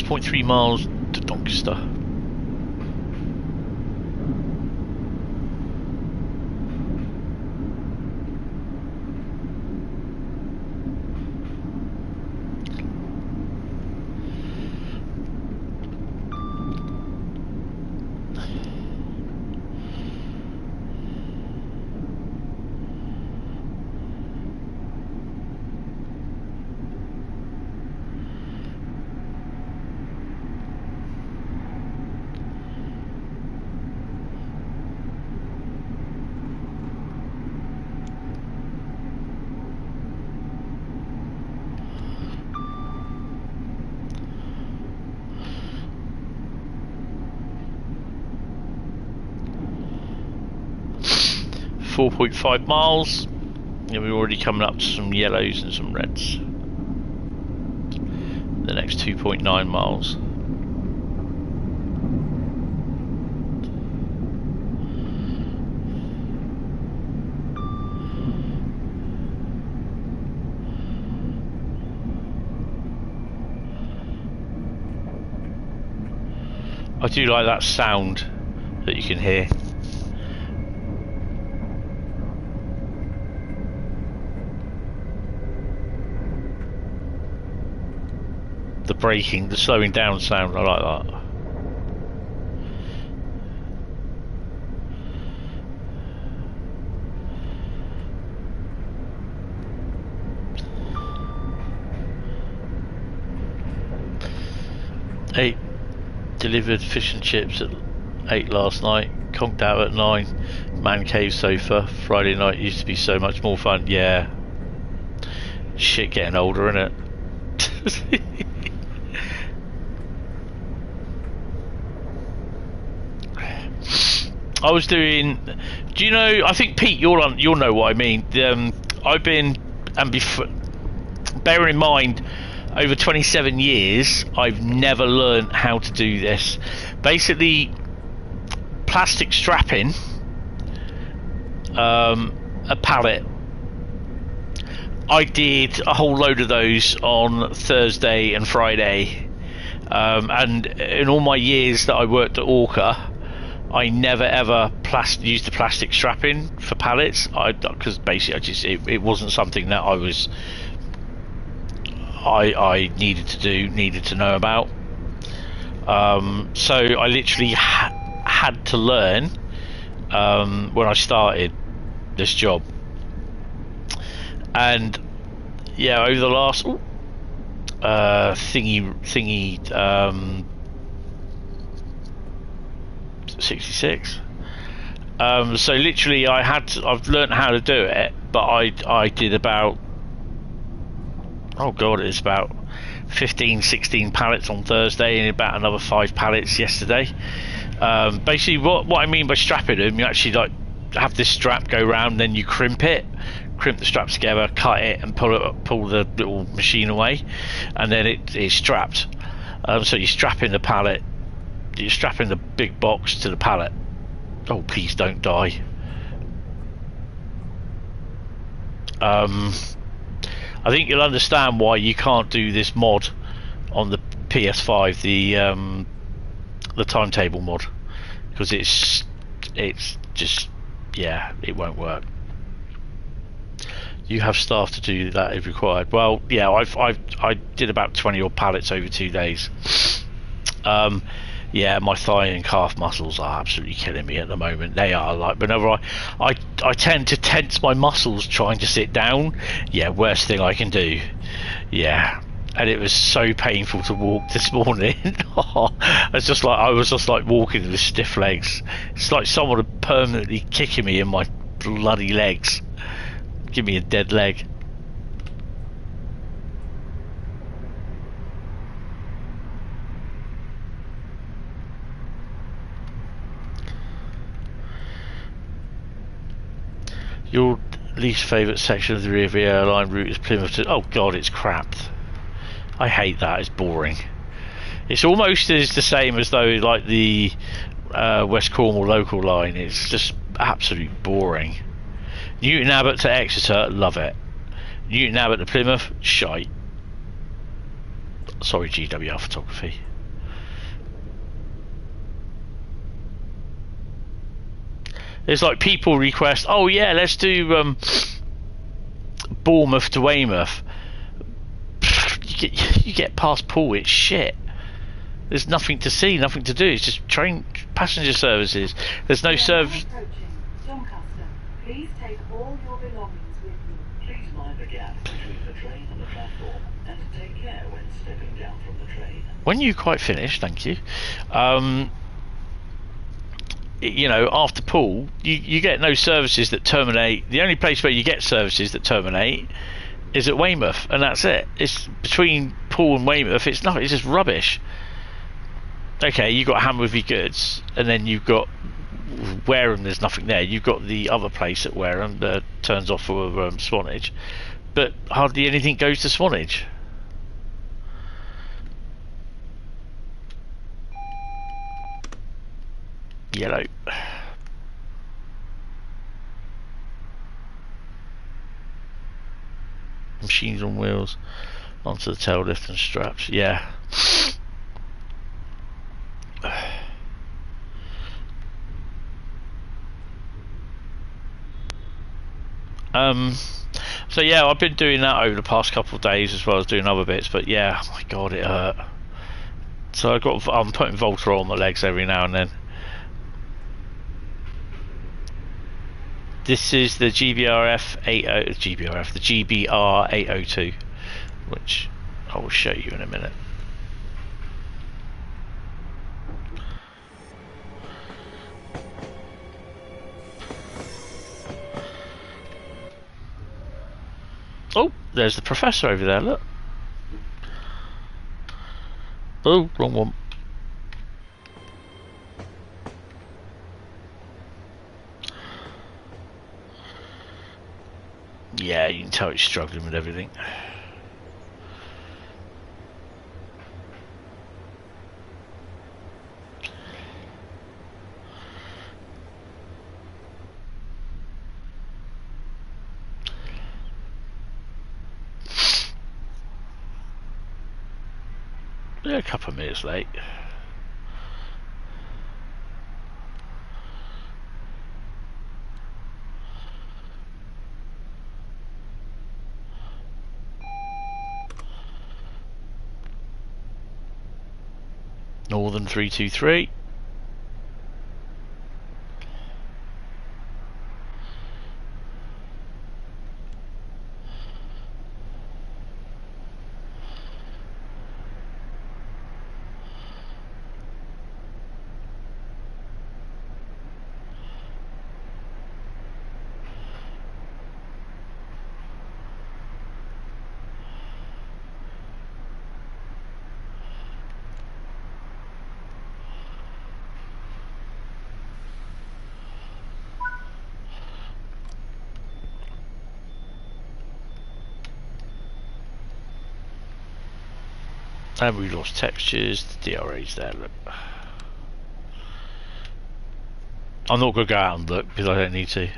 .3 miles to Doncaster. .5 miles, and we're already coming up to some yellows and some reds. The next 2.9 miles. I do like that sound that you can hear. The braking, the slowing down sound, I like that. 8 delivered fish and chips at 8 last night, conked out at 9, man cave sofa. Friday night used to be so much more fun. Yeah, shit getting older, innit? I was doing, do you know, I think Pete, you'll know what I mean. I've been, and before, bearing in mind, over 27 years, I've never learned how to do this. Basically, plastic strapping a pallet. I did a whole load of those on Thursday and Friday, and in all my years that I worked at Orca, I never ever used the plastic strapping for pallets, because basically it wasn't something that I needed to do, needed to know about. So I literally had to learn when I started this job. And yeah, over the last thingy 66. So literally, I've learned how to do it, but I did about, oh god, it's about 15-16 pallets on Thursday and about another 5 pallets yesterday. Basically, what I mean by strapping them, you actually like have this strap go round, then you crimp it crimp the straps together, cut it, and pull the little machine away, and then it's strapped. So you're strapping the pallet, you're strapping the big box to the pallet. Oh, please don't die. I think you'll understand why you can't do this mod on the PS5, the timetable mod, because it's just, yeah, it won't work. You have staff to do that if required. Well, yeah, I did about 20 odd pallets over 2 days. Yeah, my thigh and calf muscles are absolutely killing me at the moment. They are, like, whenever I tend to tense my muscles trying to sit down. Yeah, worst thing I can do. Yeah, and it was so painful to walk this morning. I was just like walking with stiff legs. It's like someone permanently kicking me in my bloody legs. Give me a dead leg. Your least favourite section of the rear of the airline route is Plymouth to... Oh god, it's crap. I hate that, it's boring. It's almost as the same as though, like, the West Cornwall local line. It's just absolutely boring. Newton Abbot to Exeter, love it. Newton Abbot to Plymouth, shite. Sorry, GWR Photography. There's like people request, oh yeah, let's do Bournemouth to Weymouth. You get past Poole, it's shit. There's nothing to see, nothing to do. It's just train passenger services. There's no service. Doncaster, please take all your belongings with you. Please mind the gap between the train and the platform, and take care when stepping down from the train. When you quite finished, thank you. You know, after Poole, you get no services that terminate. The only place where you get services that terminate is at Weymouth, and that's it. It's between Poole and Weymouth. It's nothing. It's just rubbish. Okay, you've got Hamworthy Goods, and then you've got Wareham. There's nothing there. You've got the other place at Wareham that turns off for Swanage, but hardly anything goes to Swanage. Yellow. Machines on wheels onto the tail lift and straps. Yeah. So yeah, I've been doing that over the past couple of days as well as doing other bits, but yeah, oh my god, it hurt. So I'm putting Volta on my legs every now and then. This is the the GBR 802, which I will show you in a minute. Oh, there's the professor over there, look. Oh, wrong one. Yeah, you can tell he's struggling with everything. Yeah, a couple of minutes late. Northern 323. And we lost textures. The DRA's there. Look. I'm not going to go out and look because I don't need to.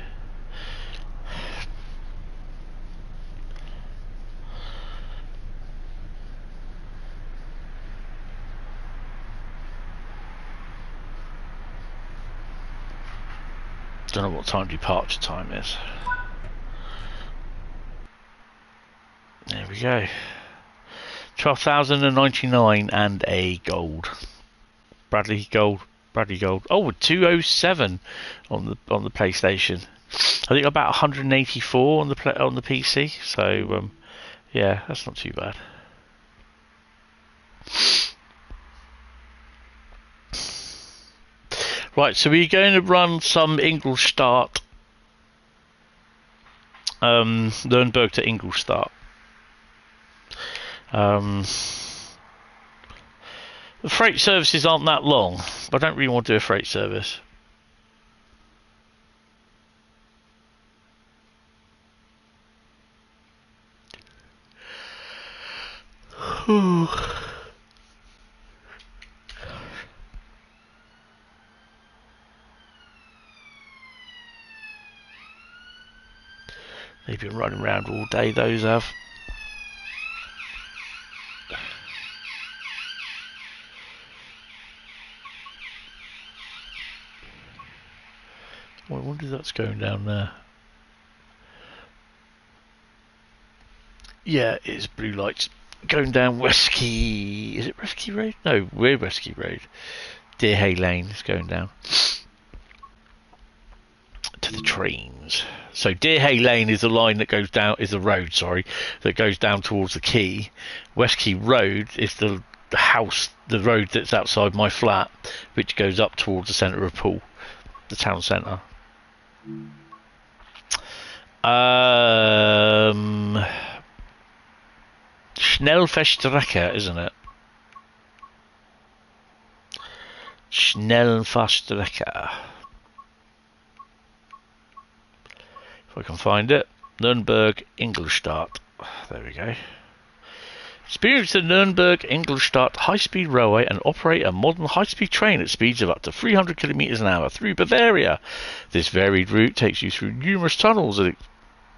Don't know what time departure time is. There we go. 12,099 and a gold. Bradley gold. Oh, 207 on the PlayStation. I think about 184 on the PC. So yeah, that's not too bad. Right, so we're going to run some Ingolstadt, Nuremberg to Ingolstadt. The freight services aren't that long. I don't really want to do a freight service. They've been running around all day, those have. Well, I wonder if that's going down there. Yeah, it's blue lights going down Westkey. Is it Westkey Road? No, we're Westkey Road. Deerhay Lane is going down to the trains. So Deerhay Lane is the line that goes down, is the road, sorry, that goes down towards the quay. Westkey Road is the house, the road that's outside my flat, which goes up towards the centre of Poole, the town centre. Schnellfahrstrecke, isn't it? Schnellfahrstrecke. If I can find it. Nuremberg, Ingolstadt. There we go. Experience the Nuremberg Ingolstadt high-speed railway and operate a modern high-speed train at speeds of up to 300 kilometers an hour through Bavaria. This varied route takes you through numerous tunnels and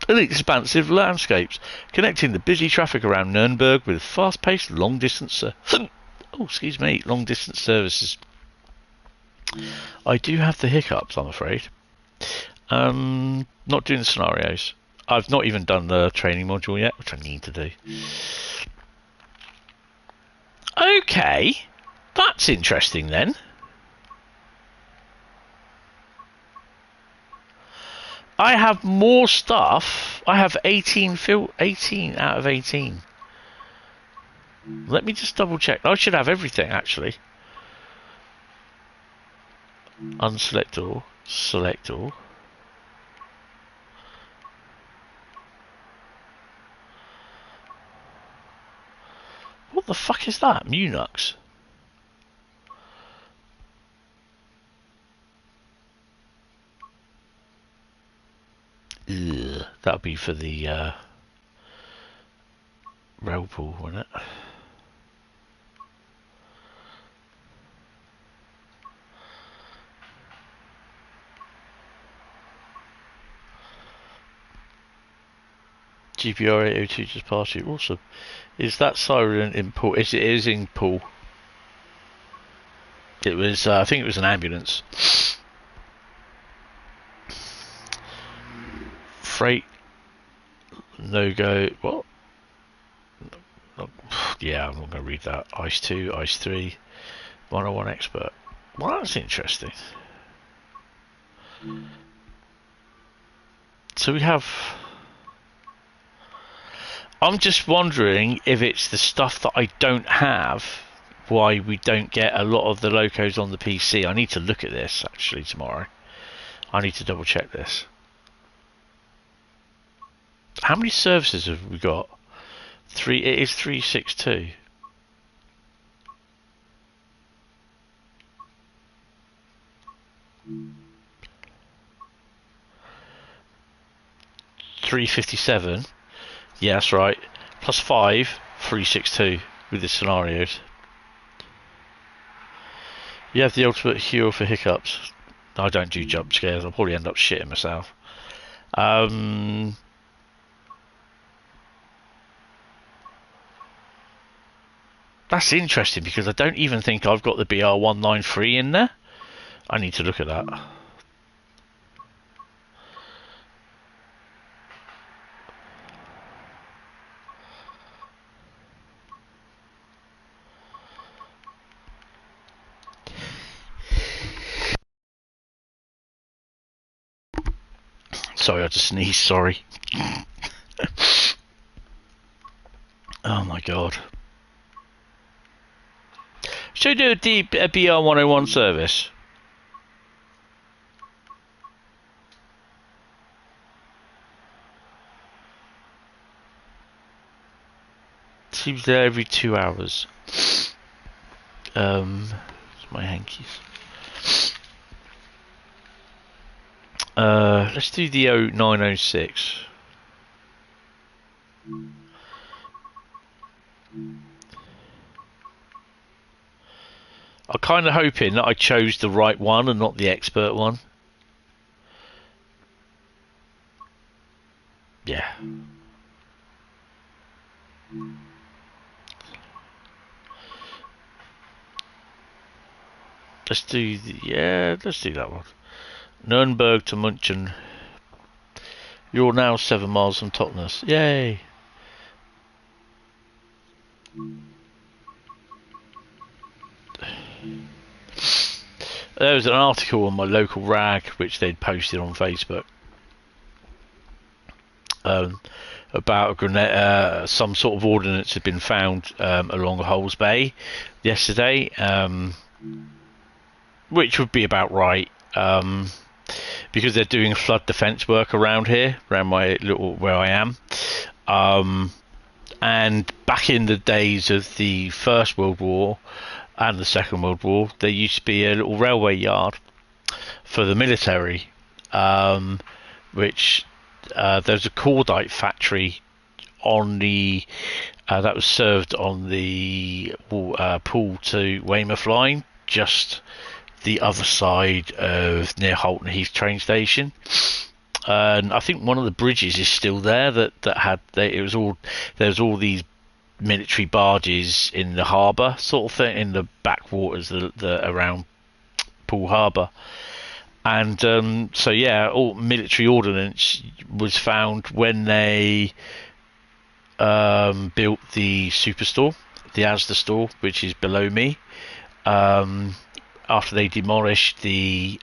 expansive landscapes, connecting the busy traffic around Nuremberg with fast-paced long-distance services. I do have the hiccups, I'm afraid. Not doing the scenarios. I've not even done the training module yet, which I need to do. Okay, that's interesting then. I have more stuff. I have 18 out of 18. Let me just double check. I should have everything actually. Unselect all. Select all. What the fuck is that? Munux. Ugh, that'll be for the rail pool, won't it? GPR 802 just passed you. Awesome. Is that siren in pool? It is in pool. It was. I think it was an ambulance. Freight. No go. What? Yeah, I'm not going to read that. Ice 2, Ice 3, 101 expert. Well, that's interesting. So we have. I'm just wondering if it's the stuff that I don't have, why we don't get a lot of the locos on the PC. I need to look at this actually tomorrow. I need to double check this. How many services have we got? 3. It is 362. $357. Yeah, that's right. Plus 5, 362. with the scenarios. You have the ultimate cure for hiccups. I don't do jump scares. I'll probably end up shitting myself. That's interesting because I don't even think I've got the BR193 in there. I need to look at that. Sorry, I just sneezed, sorry. Oh my god. Should we do a BR101 service? Seems there every 2 hours. It's my hankies. Let's do the 0906. I'm kind of hoping that I chose the right one and not the expert one. Yeah. Let's do let's do that one. Nuremberg to Munchen. You're now 7 miles from Totnes. Yay! There was an article on my local rag which they'd posted on Facebook about a grenade, some sort of ordnance had been found along Holes Bay yesterday, which would be about right, because they're doing flood defence work around here, around my little where I am. And back in the days of the First World War and the Second World War, there used to be a little railway yard for the military, which there's a cordite factory on the that was served on the Poole to Weymouth line, just the other side of near Holton Heath train station. And I think one of the bridges is still there. There's all these military barges in the harbour, sort of thing, in the backwaters around Poole Harbour. And so yeah, all military ordnance was found when they built the superstore, the Asda store, which is below me. After they demolished the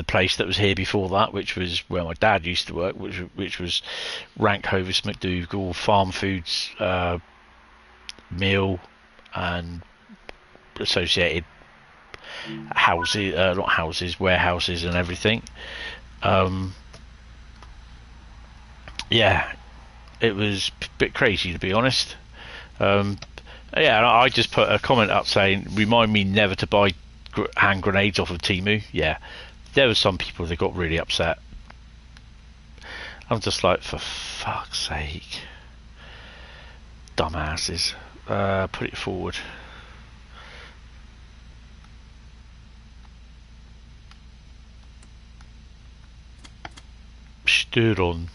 place that was here before that, which was where my dad used to work, which was Rank Hovis McDougall Farm Foods Mill and associated houses, not houses, warehouses and everything. Yeah, it was a bit crazy, to be honest. Yeah, I just put a comment up saying, remind me never to buy hand grenades off of Temu. Yeah, there were some people that got really upset. I'm just like, for fuck's sake, dumbasses. Put it forward. Stören.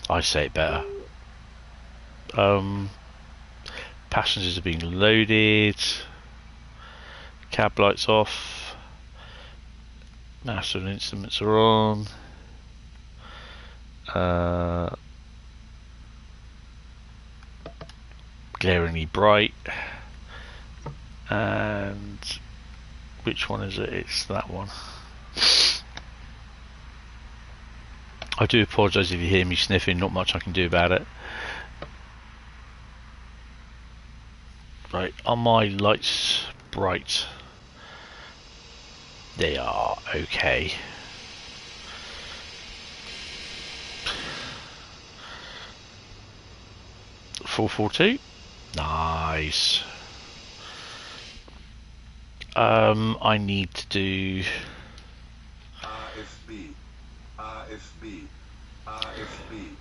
I say it better. Passengers are being loaded. Cab lights off. Master and instruments are on. Glaringly bright. And which one is it? It's that one. I do apologise if you hear me sniffing, not much I can do about it. Right, are my lights bright? They are okay. $442. Nice. I need to do RFB. AFB.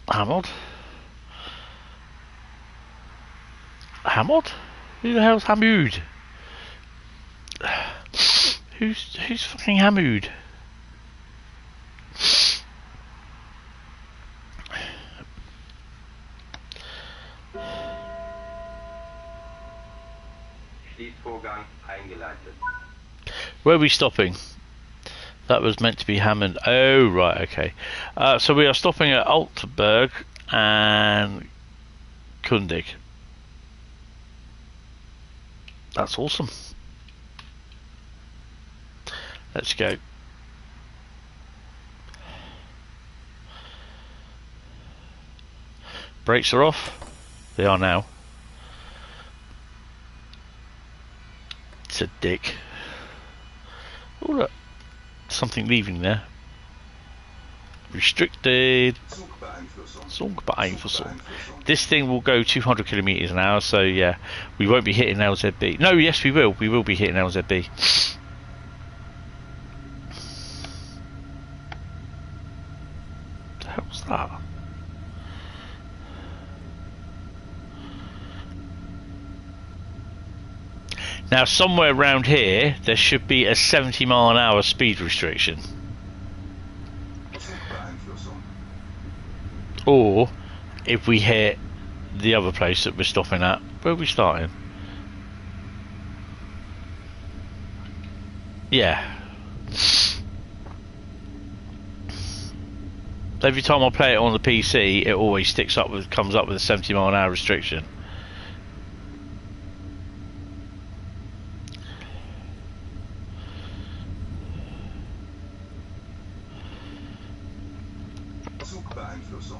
Hammond? Hammond? Who the hell's Hamoud? Who's fucking Hamoud? Schließvorgang eingeleitet. Where are we stopping? That was meant to be Hammond. Oh, right, okay. So we are stopping at Altenburg and Kundig. That's awesome. Let's go. Brakes are off. They are now. It's a dick. Oh, look. Something leaving there. Restricted. Zugbeeinflussung. This thing will go 200 kilometers an hour, so yeah, we won't be hitting LZB. No, yes, we will. We will be hitting LZB. What the hell was that? Now, somewhere around here, there should be a 70 mile an hour speed restriction. Or, if we hit the other place that we're stopping at, where are we starting? Yeah. Every time I play it on the PC, it always comes up with a 70 mile an hour restriction.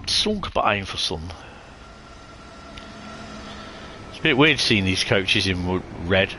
Zugbeeinflussung. It's a bit weird seeing these coaches in red.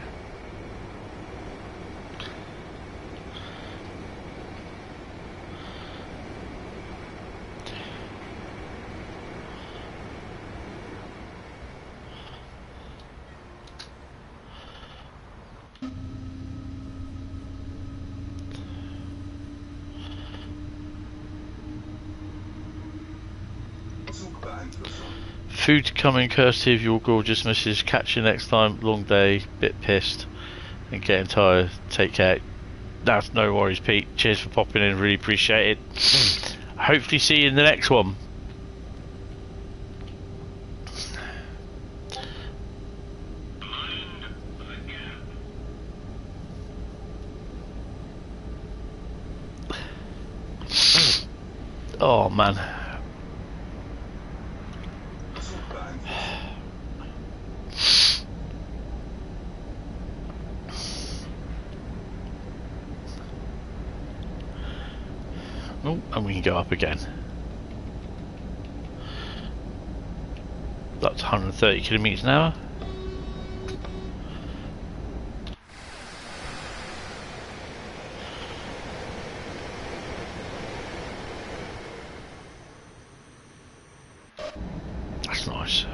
Food coming courtesy of your gorgeous missus. Catch you next time. Long day, bit pissed and getting tired. Take care. That's no worries, Pete. Cheers for popping in, really appreciate it. Hopefully see you in the next one. Oh man. Oh, and we can go up again. That's 130 kilometers an hour. That's nice.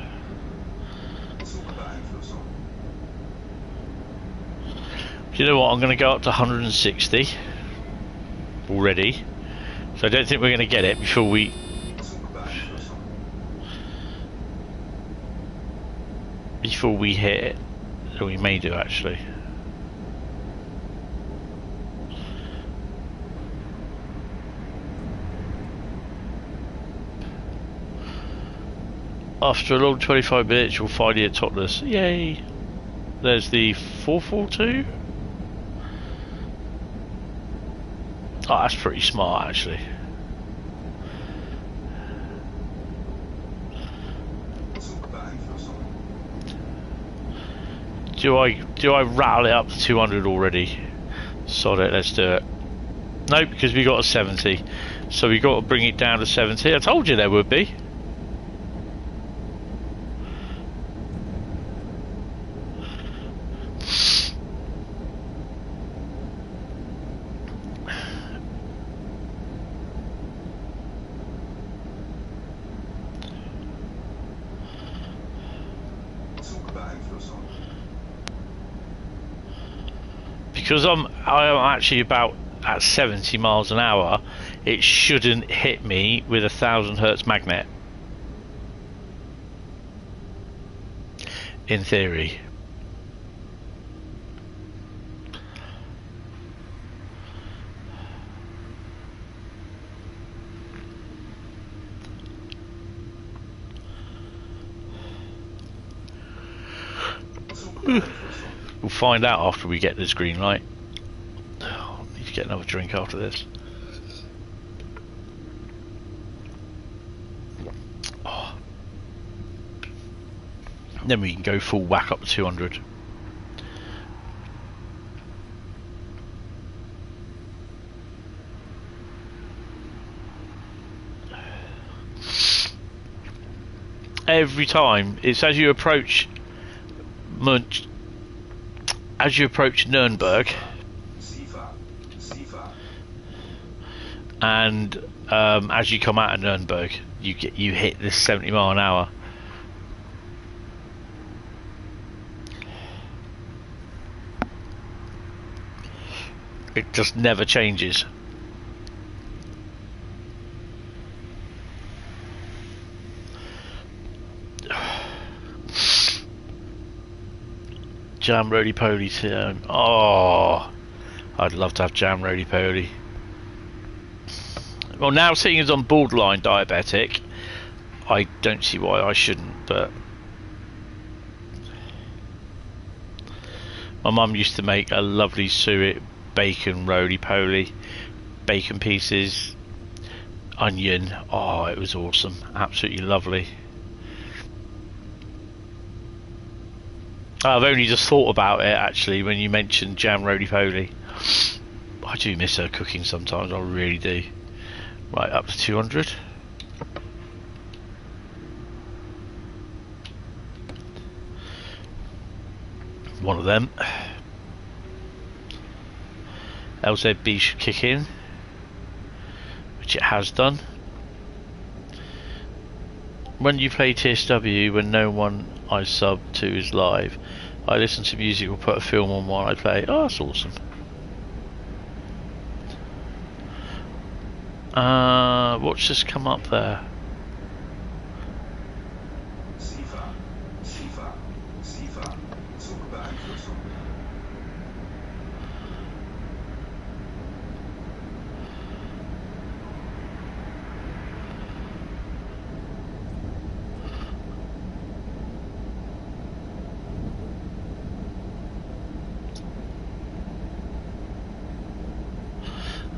Do you know what? I'm going to go up to 160 already. So I don't think we're going to get it before we... hit it. So we may do actually. After a long 25 minutes you'll find it topless. Yay! There's the 442. Oh, that's pretty smart actually. Do I rattle it up to 200 already? Sod it, let's do it. No, because we got a 70. So we got to bring it down to 70. I told you there would be. because I am actually about at 70 miles an hour, it shouldn't hit me with 1,000 hertz magnet. In theory. We'll find out after we get this green light. Oh, I need to get another drink after this. Oh. Then we can go full whack up to 200. Every time, it's as you approach Nuremberg, and as you come out of Nuremberg, you hit this 70 mile an hour. It just never changes. Jam roly-poly. Oh, I'd love to have jam roly-poly. Well, now seeing as I'm borderline diabetic, I don't see why I shouldn't, but my mum used to make a lovely suet bacon roly-poly, bacon pieces, onion. Oh, it was awesome, absolutely lovely. I've only just thought about it actually when you mentioned jam roly-poly. I do miss her cooking sometimes, I really do. Right, up to 200. One of them. LZB should kick in, which it has done. When you play TSW, when no one I sub to is live, I listen to music or put a film on while I play. Oh, that's awesome. What's just come up there?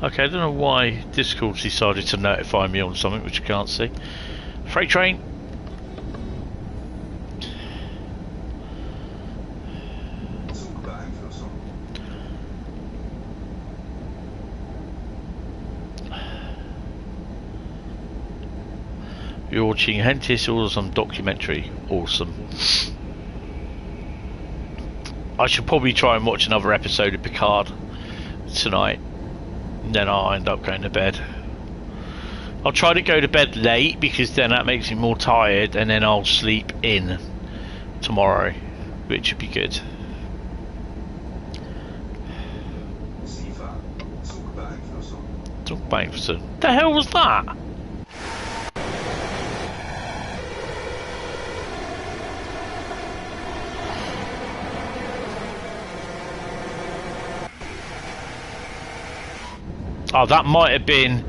Okay, I don't know why Discord's decided to notify me on something which I can't see. Freight train! You're watching Hentis or some documentary. Awesome. I should probably try and watch another episode of Picard tonight. Then I'll end up going to bed. I'll try to go to bed late because then that makes me more tired, and then I'll sleep in tomorrow, which would be good. What the hell was that? Oh, that might have been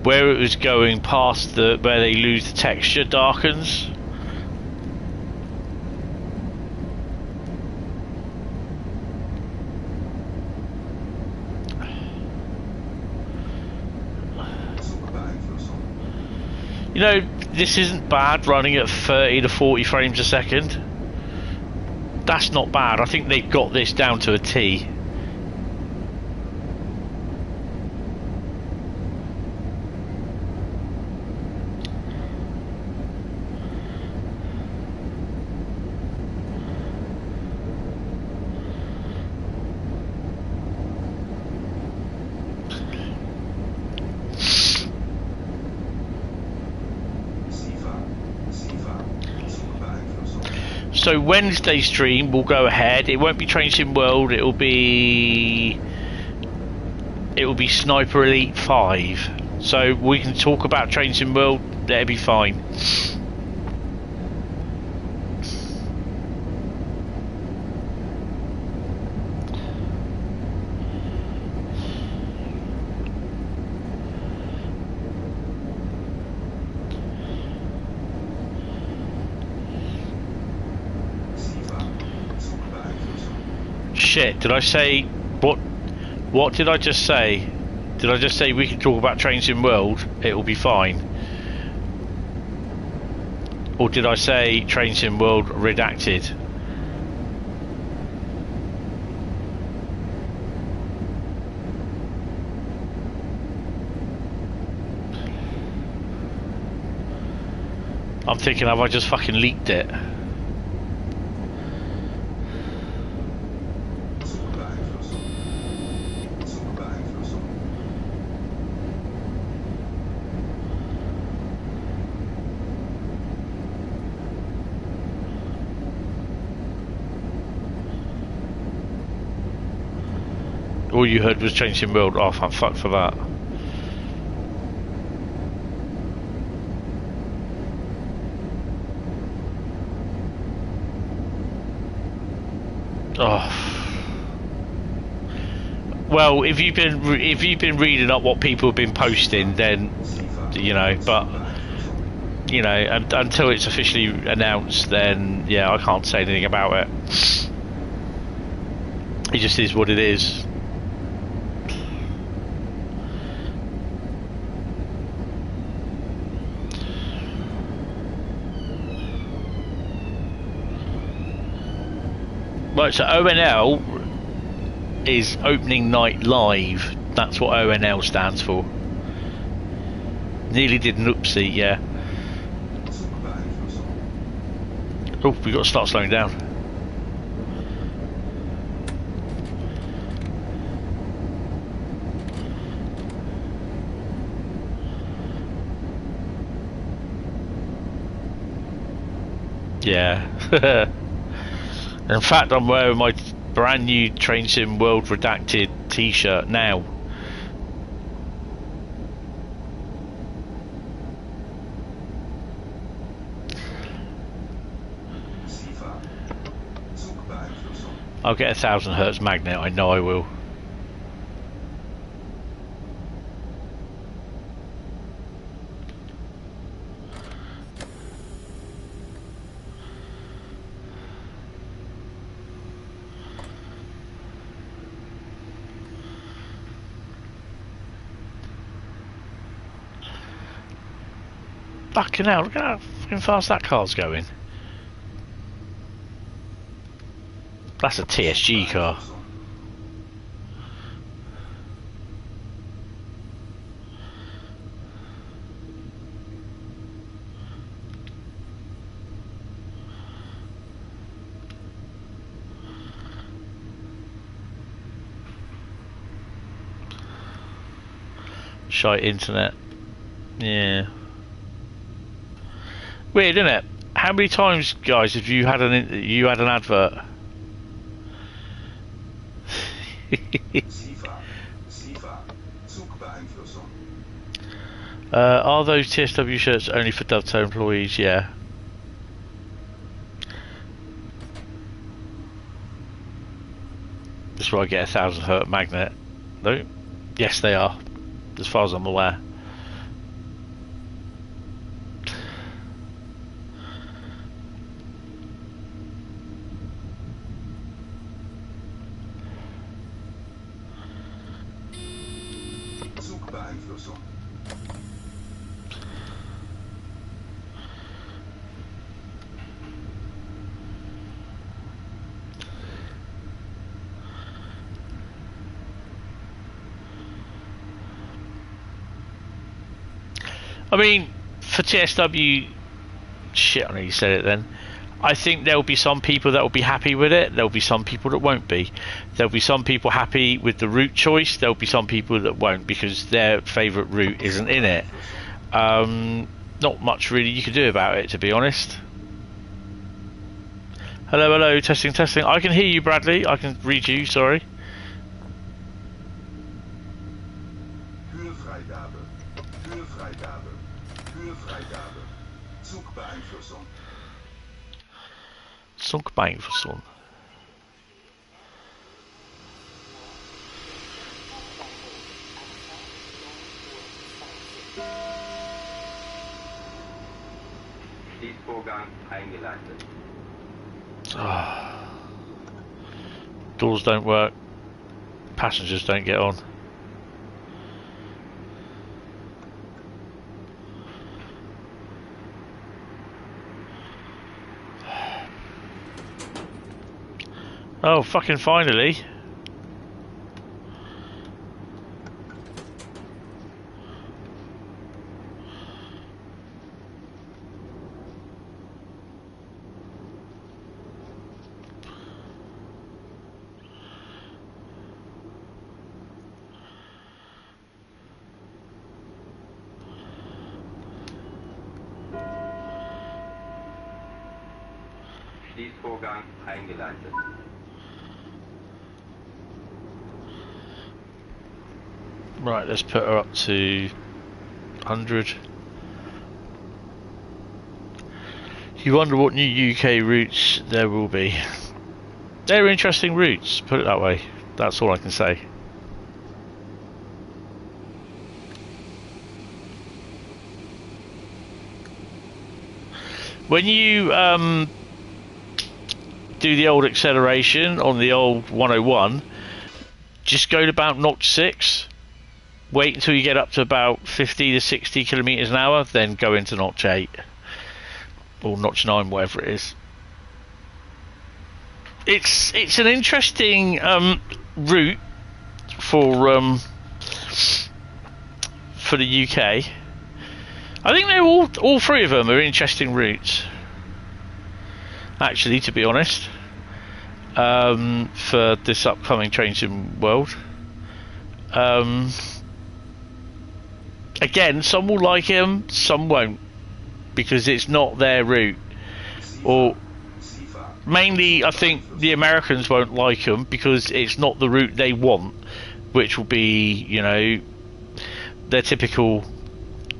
where it was going past where they lose the texture darkens. You know, this isn't bad running at 30 to 40 frames a second. That's not bad. I think they've got this down to a T. So So Wednesday stream will go ahead. It won't be Train Sim World. It will be Sniper Elite 5. So we can talk about Train Sim World. That'll be fine. Shit, did I say what did I just say? Did I just say we can talk about Train Sim World? It will be fine. Or did I say Train Sim World redacted? I'm thinking, have I just fucking leaked it? All you heard was Train Sim World. Oh, I'm fucked for that. Oh. Well, if you've been reading up what people have been posting, then you know. But you know, until it's officially announced, then yeah, I can't say anything about it. It just is what it is. Right, so ONL is Opening Night Live. That's what ONL stands for. Nearly did an oopsie, yeah. Oh, we've got to start slowing down. Yeah. In fact, I'm wearing my brand new Train Sim World Redacted t-shirt now. I'll get a 1000 hertz magnet, I know I will. Fucking hell, look at how fucking fast that car's going. That's a TSG car. Shite internet. Yeah. Weird, isn't it? How many times, guys, have you had an advert? Are those TSW shirts only for Dovetail employees? Yeah. That's where I get a 1000 hertz magnet. No? Yes, they are. As far as I'm aware. I mean, for TSW, shit, I know you said it then. I think there'll be some people that will be happy with it. There'll be some people that won't be. There'll be some people happy with the route choice. There'll be some people that won't because their favourite route isn't in it. Not much really you can do about it, to be honest. Hello, hello, testing, testing. I can hear you, Bradley. I can read you, sorry. Höhenfreigabe. Höhenfreigabe. Höhenfreigabe. Zugbeeinflussung. Zugbeeinflussung. Schließvorgang eingeleitet. Doors don't work. Passengers don't get on. Oh, fucking finally. Schließvorgang eingeleitet. Right, let's put her up to 100. You wonder what new UK routes there will be. They're interesting routes, put it that way. That's all I can say. When you do the old acceleration on the old 101, just go to about notch 6. Wait until you get up to about 50 to 60 kilometers an hour, then go into notch 8 or notch 9, whatever it is. It's an interesting route for the UK. I think they're all three of them are interesting routes. Actually, to be honest, for this upcoming Train World. Again, some will like him, some won't, because it's not their route. Or mainly, I think the Americans won't like him because it's not the route they want, which will be, you know, their typical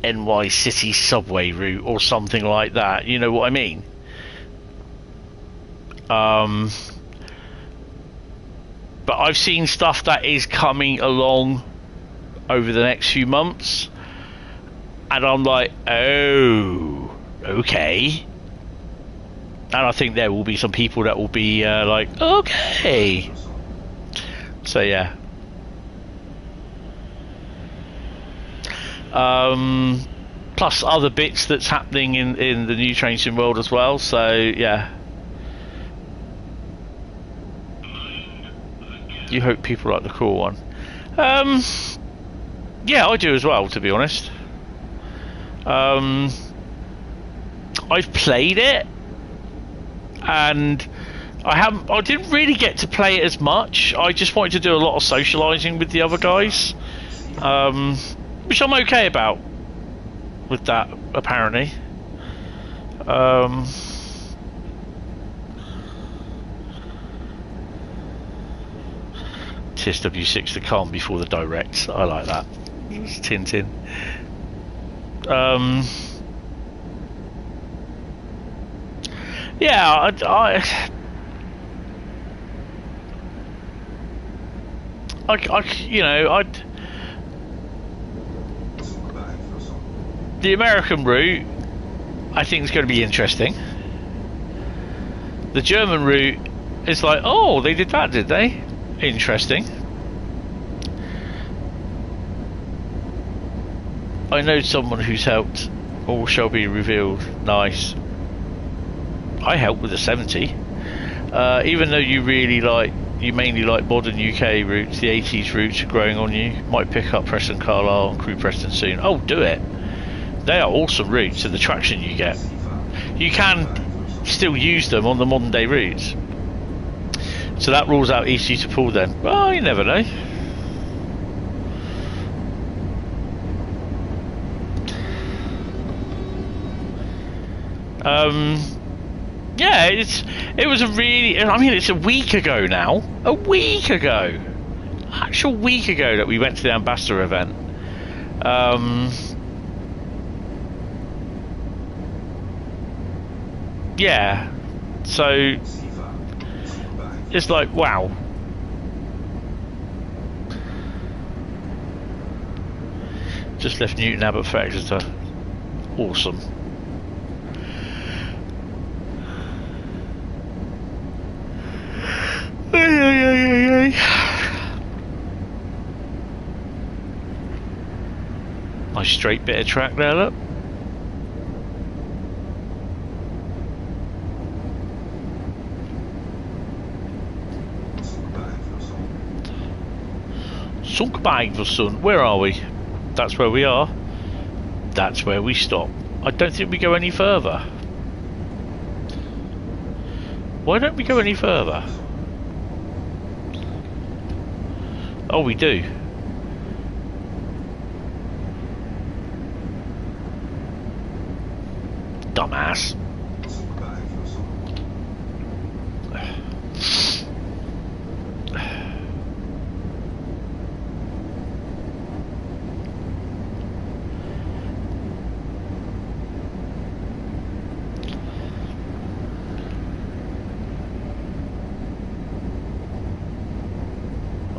NY City subway route or something like that. You know what I mean? But I've seen stuff that is coming along over the next few months, and I'm like, oh, okay. And I think there will be some people that will be like, okay. So yeah. Plus other bits that's happening in the new Train Sim world as well. So yeah. You hope people like the cool one. Yeah, I do as well, to be honest. I've played it, and I didn't really get to play it as much. I just wanted to do a lot of socialising with the other guys, which I'm okay about with that, apparently. TSW6, the calm before the direct. I like that. It's Tintin. Yeah, you know, the American route, I think is going to be interesting. The German route is like, oh, they did that, did they? Interesting. I know someone who's helped. All shall be revealed. Nice. I helped with the 70. Even though you mainly like modern UK routes, the 80s routes are growing on you. Might pick up Preston Carlisle and Crew Preston soon. Oh, do it. They are awesome routes, and the traction you get. You can still use them on the modern day routes. So that rules out easy to pull then. Well, you never know. Yeah, it was a really. I mean, it's a week ago now. A week ago, actual week ago that we went to the ambassador event. Yeah, so it's like wow. Just left Newton Abbot for Exeter. Awesome. Nice straight bit of track there, look. Sunkbergversund, where are we? That's where we are. That's where we stop. I don't think we go any further. Why don't we go any further? Oh, we do. Dumbass.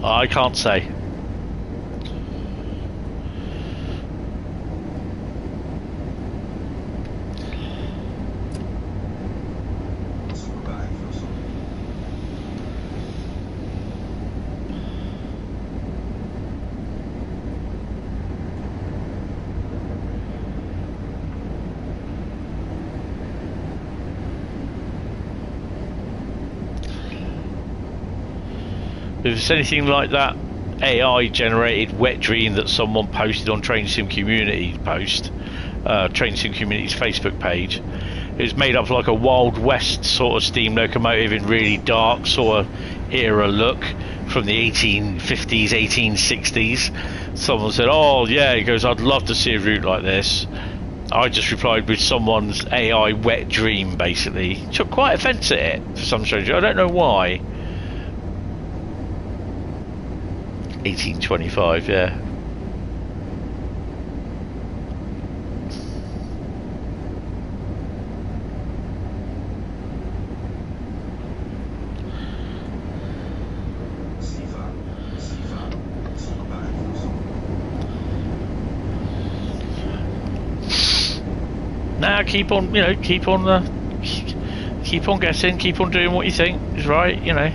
I can't say. If it's anything like that AI generated wet dream that someone posted on Train Sim Community Train Sim Community's Facebook page, it was made up like a Wild West sort of steam locomotive in really dark sort of era look from the 1850s, 1860s. Someone said, oh yeah, he goes, I'd love to see a route like this. I just replied with someone's AI wet dream, basically. Took quite offence at it for some strange reason. I don't know why. 1825, yeah. Now keep on, you know, keep on guessing, keep on doing what you think is right, you know.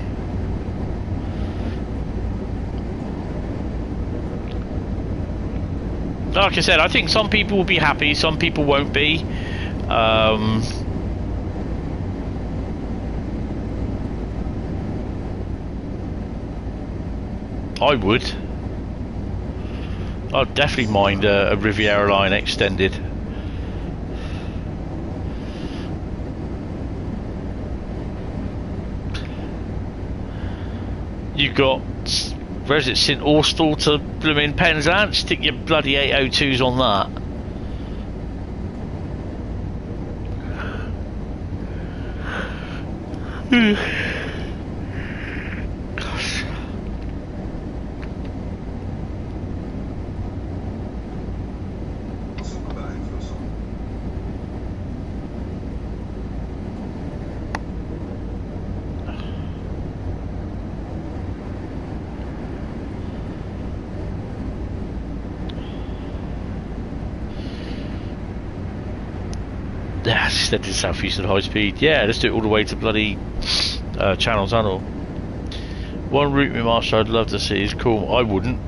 Like I said, I think some people will be happy, some people won't be. I would. I'd definitely mind a Riviera line extended. You got, where is it, St Austell to blooming Penzance? Stick your bloody 802s on that. Gosh. Yeah, extended southeastern high speed. Yeah, let's do it all the way to bloody Channel Tunnel. One route master I'd love to see is cool. I wouldn't.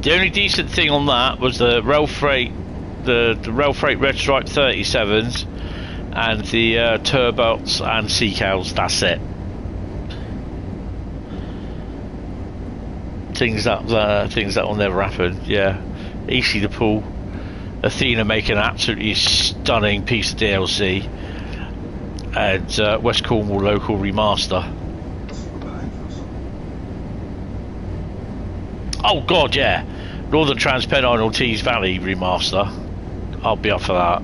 The only decent thing on that was the rail freight, the rail freight red stripe 37s, and the turbos and sea cows. That's it. Things that will never happen. Yeah, EC the Pool, Athena making an absolutely stunning piece of DLC, and West Cornwall local remaster. Oh god, yeah. Northern Transpennine Tees Valley remaster. I'll be up for that.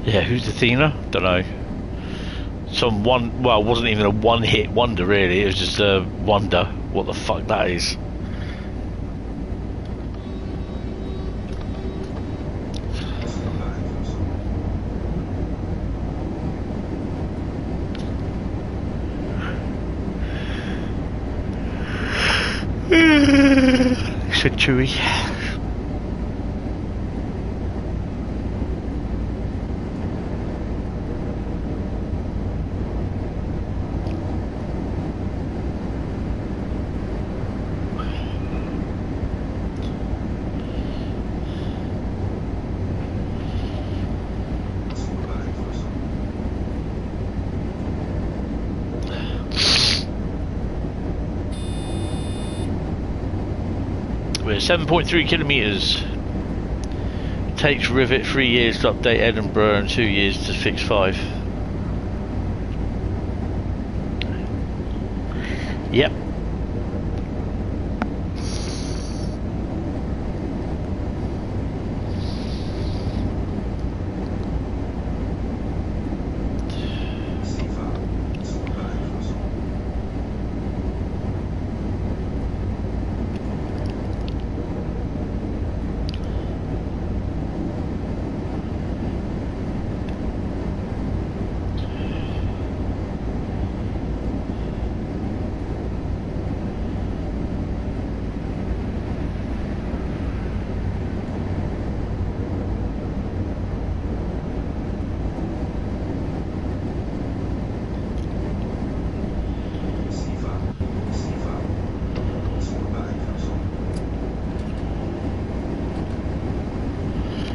Yeah, who's Athena? Don't know. Some one, well, it wasn't even a one-hit wonder really. It was just a wonder. What the fuck that is? So chewy. We're 7.3 kilometres. Takes Rivet 3 years to update Edinburgh and 2 years to fix 5. Yep.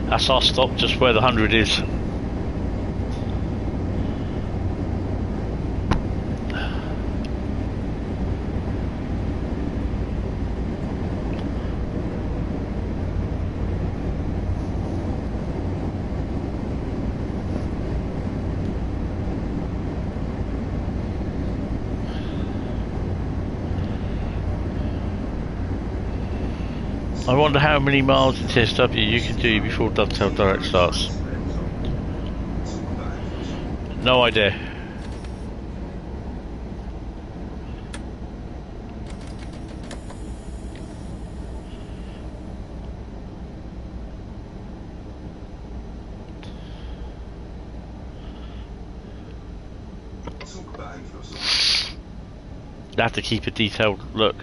That's our stop, just where the 100 is. I wonder how many miles in TSW you can do before Dovetail Direct starts. No idea. You have to keep a detailed look.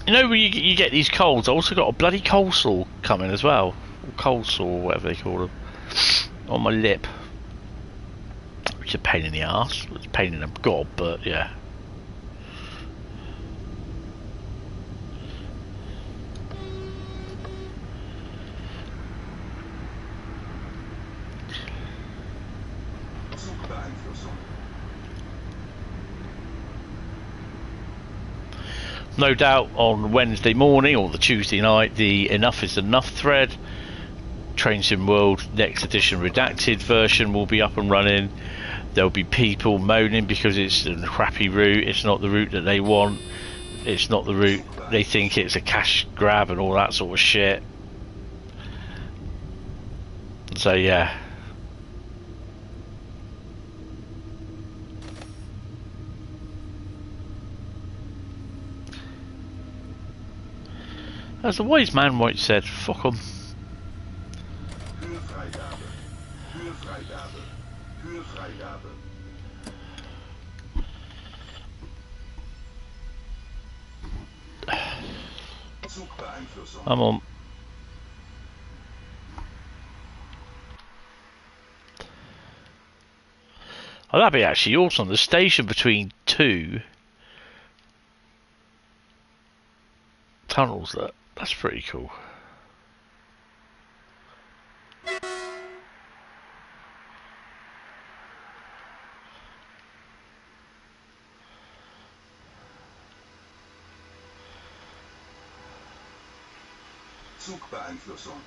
You know when you get these colds, I also got a bloody cold sore coming as well. Or cold sore, whatever they call them. On my lip. Which is a pain in the arse. It's a pain in the gob, but yeah. No doubt on Wednesday morning or the Tuesday night, the Enough is Enough thread, Train Sim World Next Edition Redacted version will be up and running. There'll be people moaning because it's a crappy route, it's not the route that they want, it's not the route, they think it's a cash grab and all that sort of shit. So yeah. As the wise man once said, fuck 'em. I'm on. Oh, that'd be actually awesome. The station between two tunnels, that's pretty cool. Zugbeeinflussung.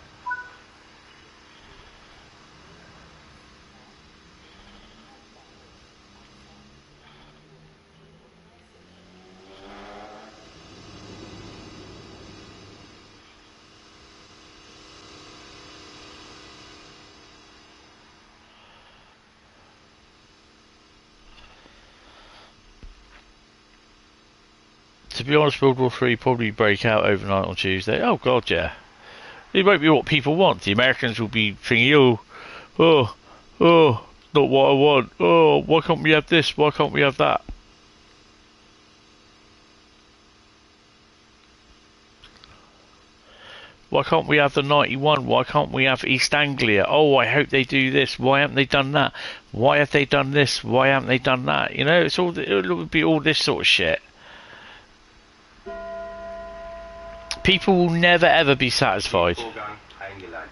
To be honest, World War III probably break out overnight on Tuesday. Oh God, yeah. It won't be what people want. The Americans will be thinking, oh, not what I want. Oh, why can't we have this? Why can't we have that? Why can't we have the 91? Why can't we have East Anglia? Oh, I hope they do this. Why haven't they done that? Why have they done this? Why haven't they done that? You know, it would be all this sort of shit. People will never ever be satisfied. Vorgang eingeleitet.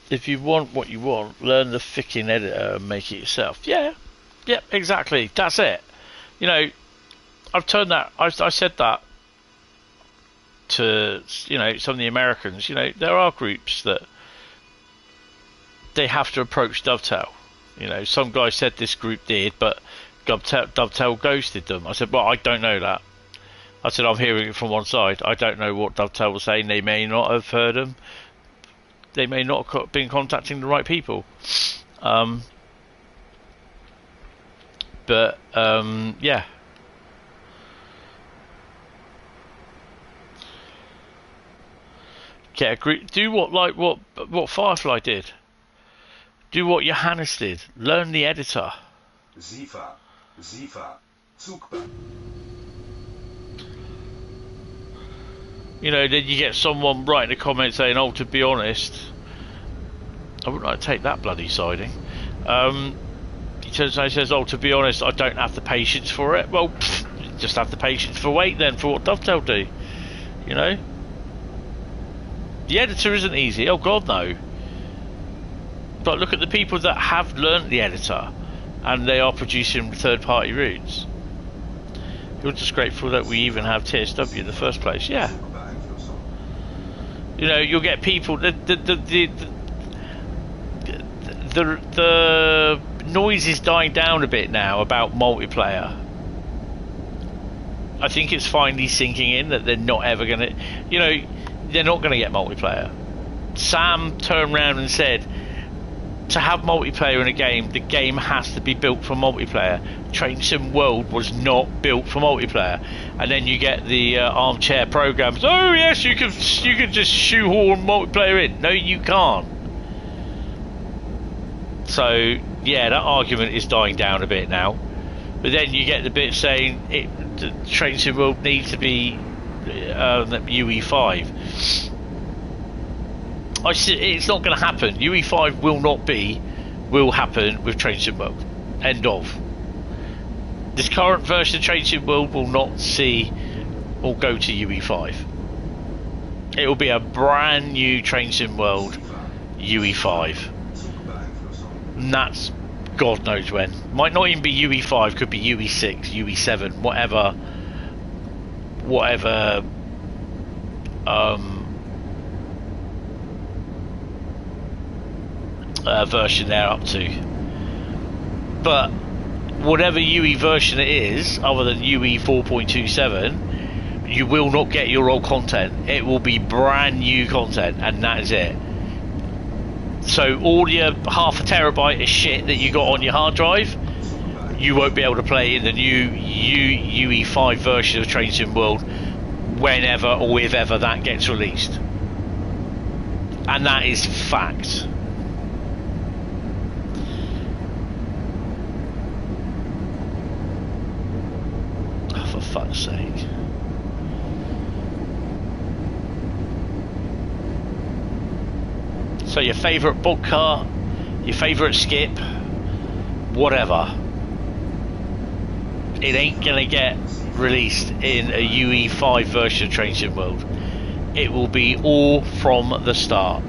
If you want what you want, learn the ficking editor and make it yourself. Yeah, exactly. That's it. You know, I've turned that. I said that to some of the Americans. You know, there are groups that they have to approach Dovetail. You know, some guy said this group did, but Dovetail ghosted them. I said, well, I don't know that. I said, I'm hearing it from one side. I don't know what Dovetail was saying. They may not have heard them. They may not have been contacting the right people. Yeah. Get a group. Do what Firefly did. Do what Johannes did. Learn the editor. Sifa, Zugbein. You know, then you get someone writing a comment saying, oh, to be honest, I wouldn't like to take that bloody siding. He says, oh, to be honest, I don't have the patience for it. Well, just have the patience for wait then, for what Dovetail do. You know? The editor isn't easy, oh God, no. But look at the people that have learnt the editor, and they are producing third-party routes. You're just grateful that we even have TSW in the first place, yeah. You know, you'll get people. The noise is dying down a bit now about multiplayer. I think it's finally sinking in that they're not ever gonna. You know, they're not gonna get multiplayer. Sam turned around and said, to have multiplayer in a game, the game has to be built for multiplayer. Train Sim World was not built for multiplayer. And then you get the armchair programs. Oh yes, you can just shoehorn multiplayer in. No, you can't. So yeah, that argument is dying down a bit now. But then you get the bit saying the Train Sim World needs to be UE5. It's not going to happen. UE5 will happen with Train Sim World. End of. This current version of Train Sim World will not see or go to UE5. It will be a brand new Train Sim World UE5. And that's God knows when. Might not even be UE5, could be UE6, UE7, whatever version they're up to. But whatever UE version it is, other than UE 4.27, you will not get your old content. It will be brand new content, and that is it. So all your half a terabyte of shit that you got on your hard drive, you won't be able to play in the new UE5 version of Train Sim World whenever or if ever that gets released. And that is fact. Oh, for fuck's sake. So your favourite bog car your favourite skip, whatever. It ain't gonna get released in a UE5 version of Train Sim World. It will be all from the start.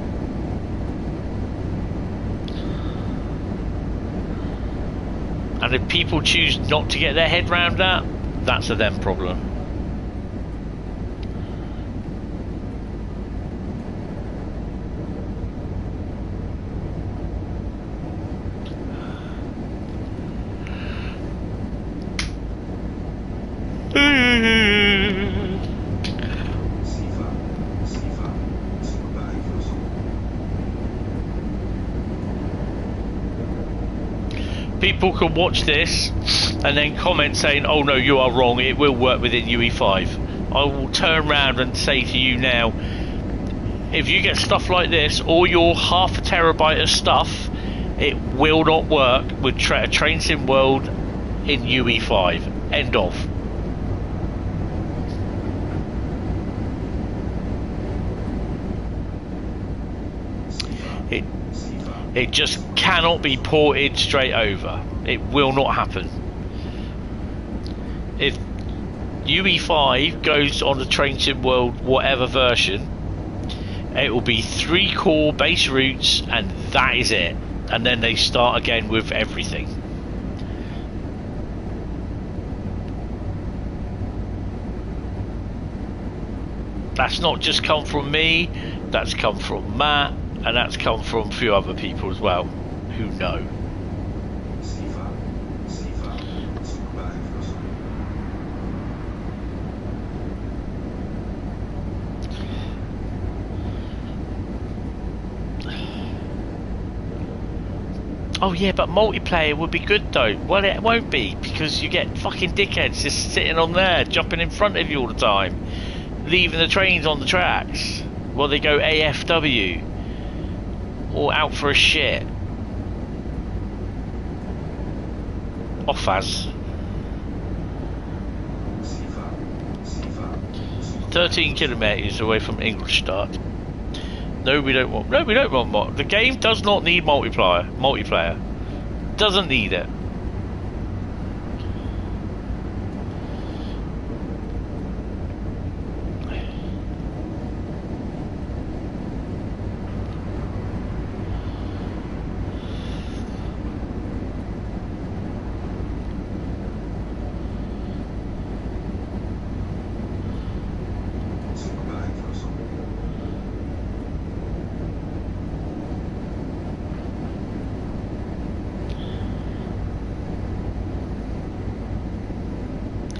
And if people choose not to get their head round that, that's a them problem. People can watch this and then comment saying, oh no, you are wrong, it will work within UE5. I will turn around and say to you now, if you get stuff like this, or your half a terabyte of stuff, it will not work with Train Sim World in UE5. End of. It just cannot be ported straight over. It will not happen. If UE5 goes on the Train Sim World whatever version, it will be 3 core base routes and that is it. And then they start again with everything. That's not just come from me, that's come from Matt, and that's come from a few other people as well who know. Oh yeah, but multiplayer would be good though. Well, it won't be, because you get fucking dickheads just sitting on there, jumping in front of you all the time, leaving the trains on the tracks while they go AFW or out for a shit. Offas. 13 kilometres away from Inglestadt. No, we don't want. No, we don't want. The game does not need multiplayer. Doesn't need it.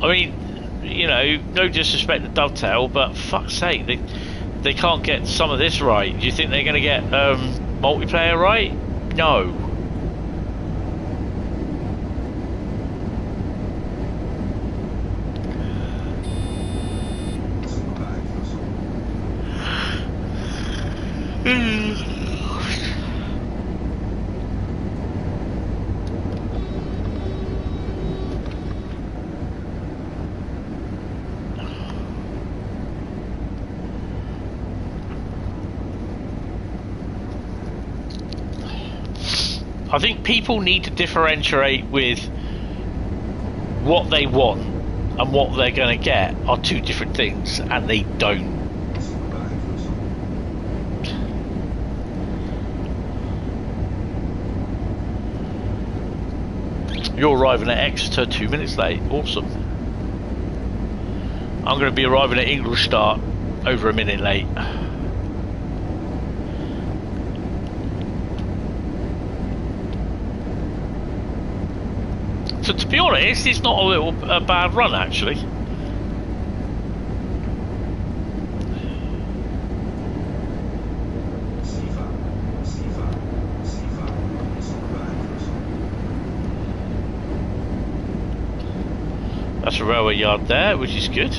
I mean, you know, no disrespect to Dovetail, but fuck's sake, they can't get some of this right. Do you think they're going to get multiplayer right? No. I think people need to differentiate with what they want and what they're going to get are two different things, and they don't. You're arriving at Exeter 2 minutes late. Awesome. I'm going to be arriving at Inglestadt over a minute late. So to be honest, it's not a bad run actually. That's a railway yard there, which is good.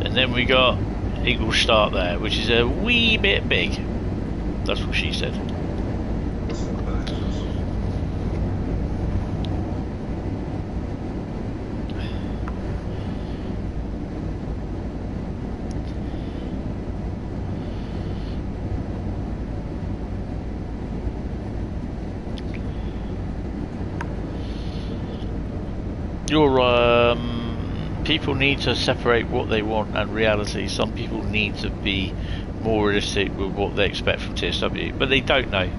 And then we got Inglestadt there, which is a wee bit big. That's what she said. People need to separate what they want and reality. Some people need to be more realistic with what they expect from TSW, but they don't know.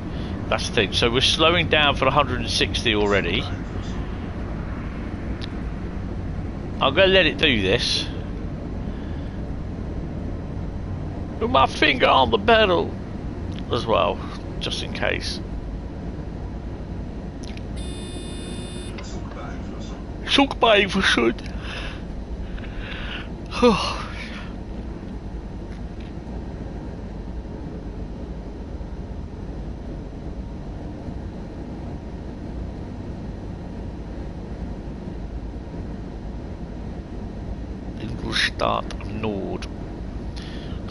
That's the thing. So we're slowing down for 160 already. I'm going to let it do this. With my finger on the pedal as well, just in case. Zugbeeinflussung. Inglestadt Nord.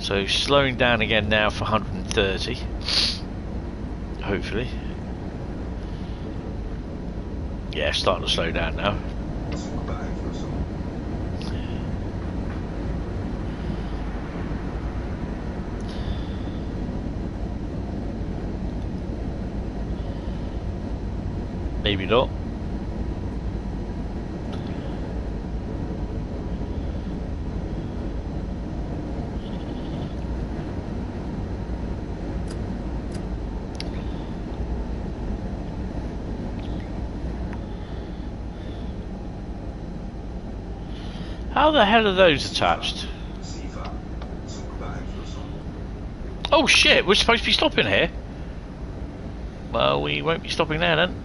So slowing down again now for 130. Hopefully. Yeah, starting to slow down now. Maybe not. How the hell are those attached? Oh shit, we're supposed to be stopping here. Well, we won't be stopping there then.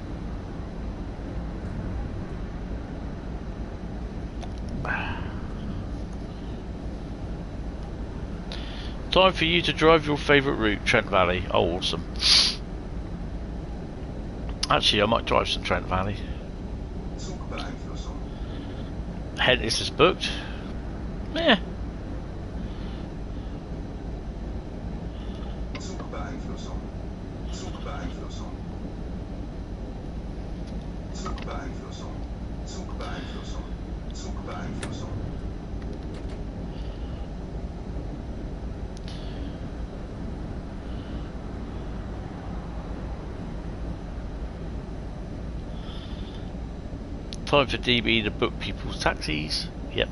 Time for you to drive your favourite route, Trent Valley. Oh, awesome. Actually, I might drive some Trent Valley. Hentis is booked. Yeah. Time for DB to book people's taxis. Yep.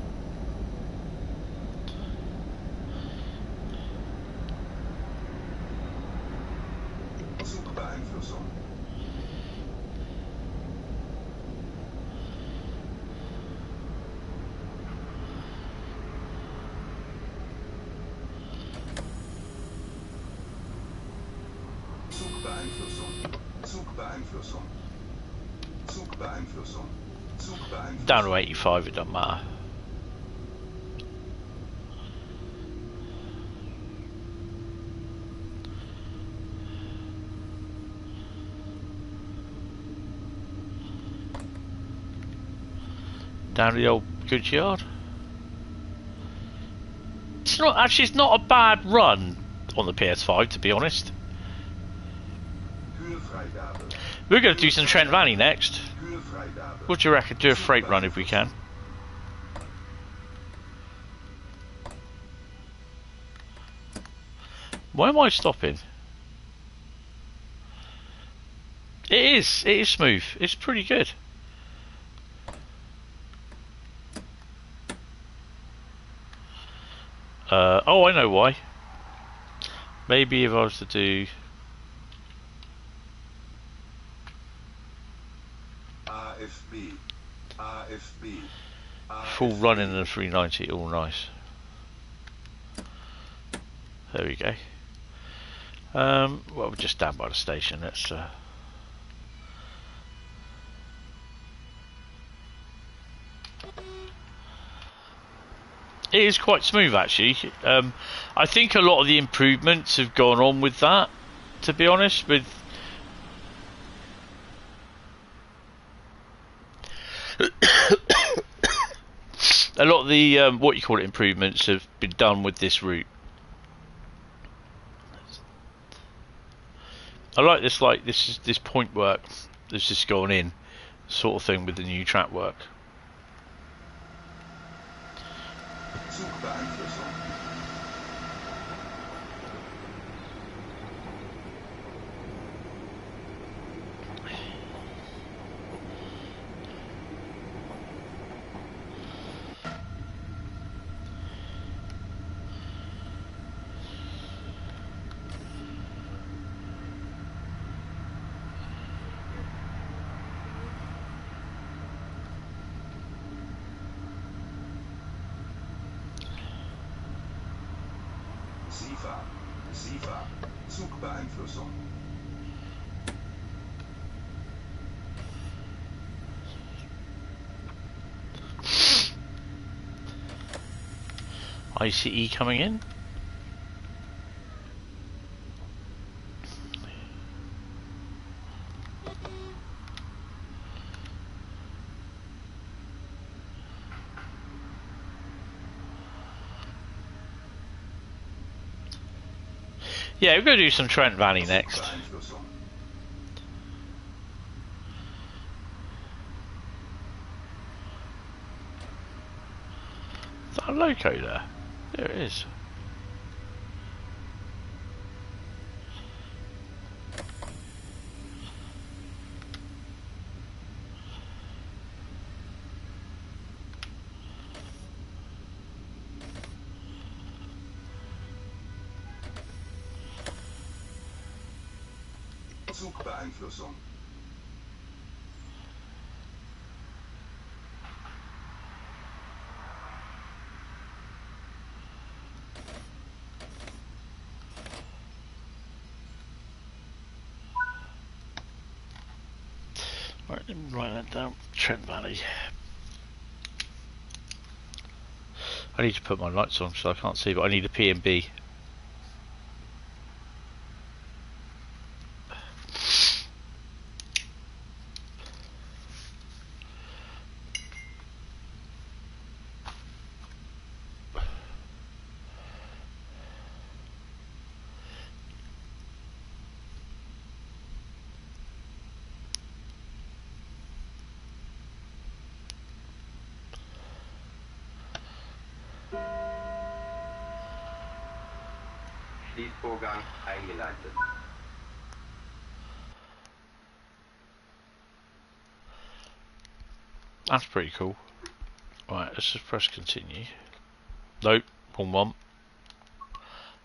Down to 85, it doesn't matter. Down to the old goods yard. It's not actually. It's not a bad run on the PS5, to be honest. We're going to do some Trent Valley next. What do you reckon? Do a freight run if we can. Why am I stopping? It is smooth. It's pretty good. Oh, I know why. Maybe if I was to do full run in the 390, all nice. There we go. Well, we're just down by the station. Let's it is quite smooth actually. I think a lot of the improvements have gone on with that, to be honest. With a lot of the what you call it improvements have been done with this route. I like this. Like this point work that's just gone in, sort of thing with the new track work. SIFA, SIFA, Zugbeeinflussung. ICE coming in. Yeah, we're going to do some Trent Valley next. Zugbeeinflussung. Is that a loco there? There it is. Zugbeeinflussung. Right, let me write that down. Trent Valley. I need to put my lights on so I can't see, but I need a P&B. Schließvorgang eingeleitet. That's pretty cool. Right, let's just press continue. Nope, wrong one.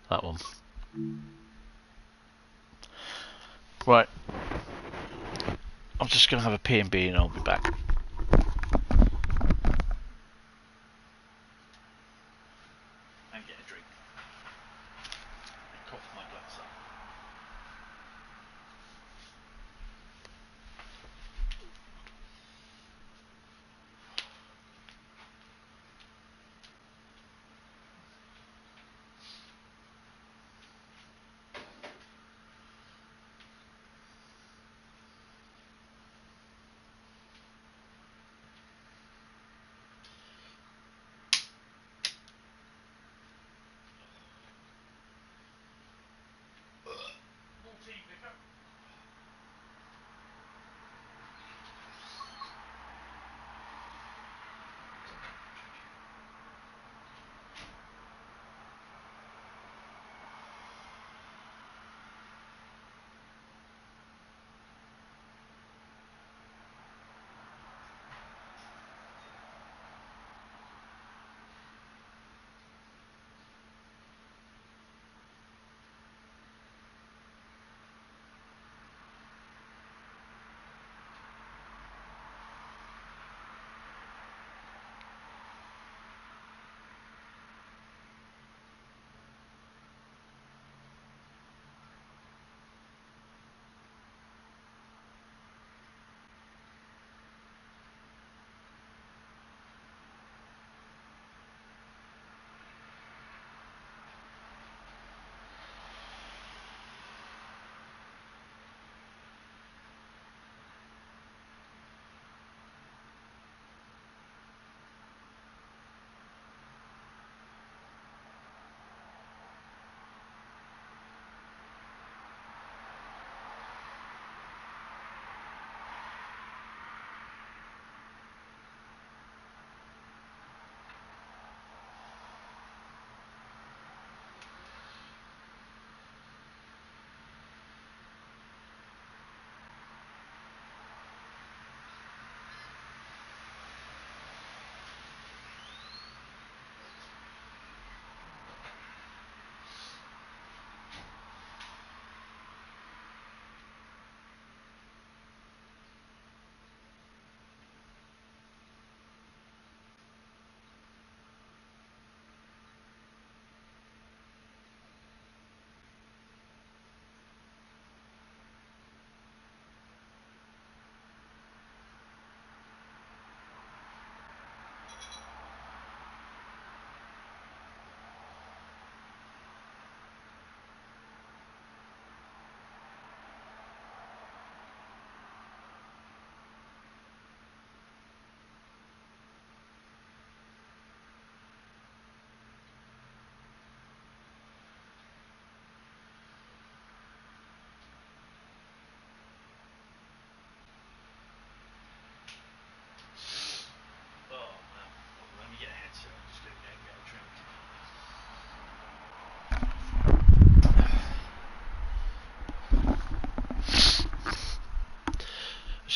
That one. Right. I'm just going to have a P&B and I'll be back. And get a drink. And cough my guts up.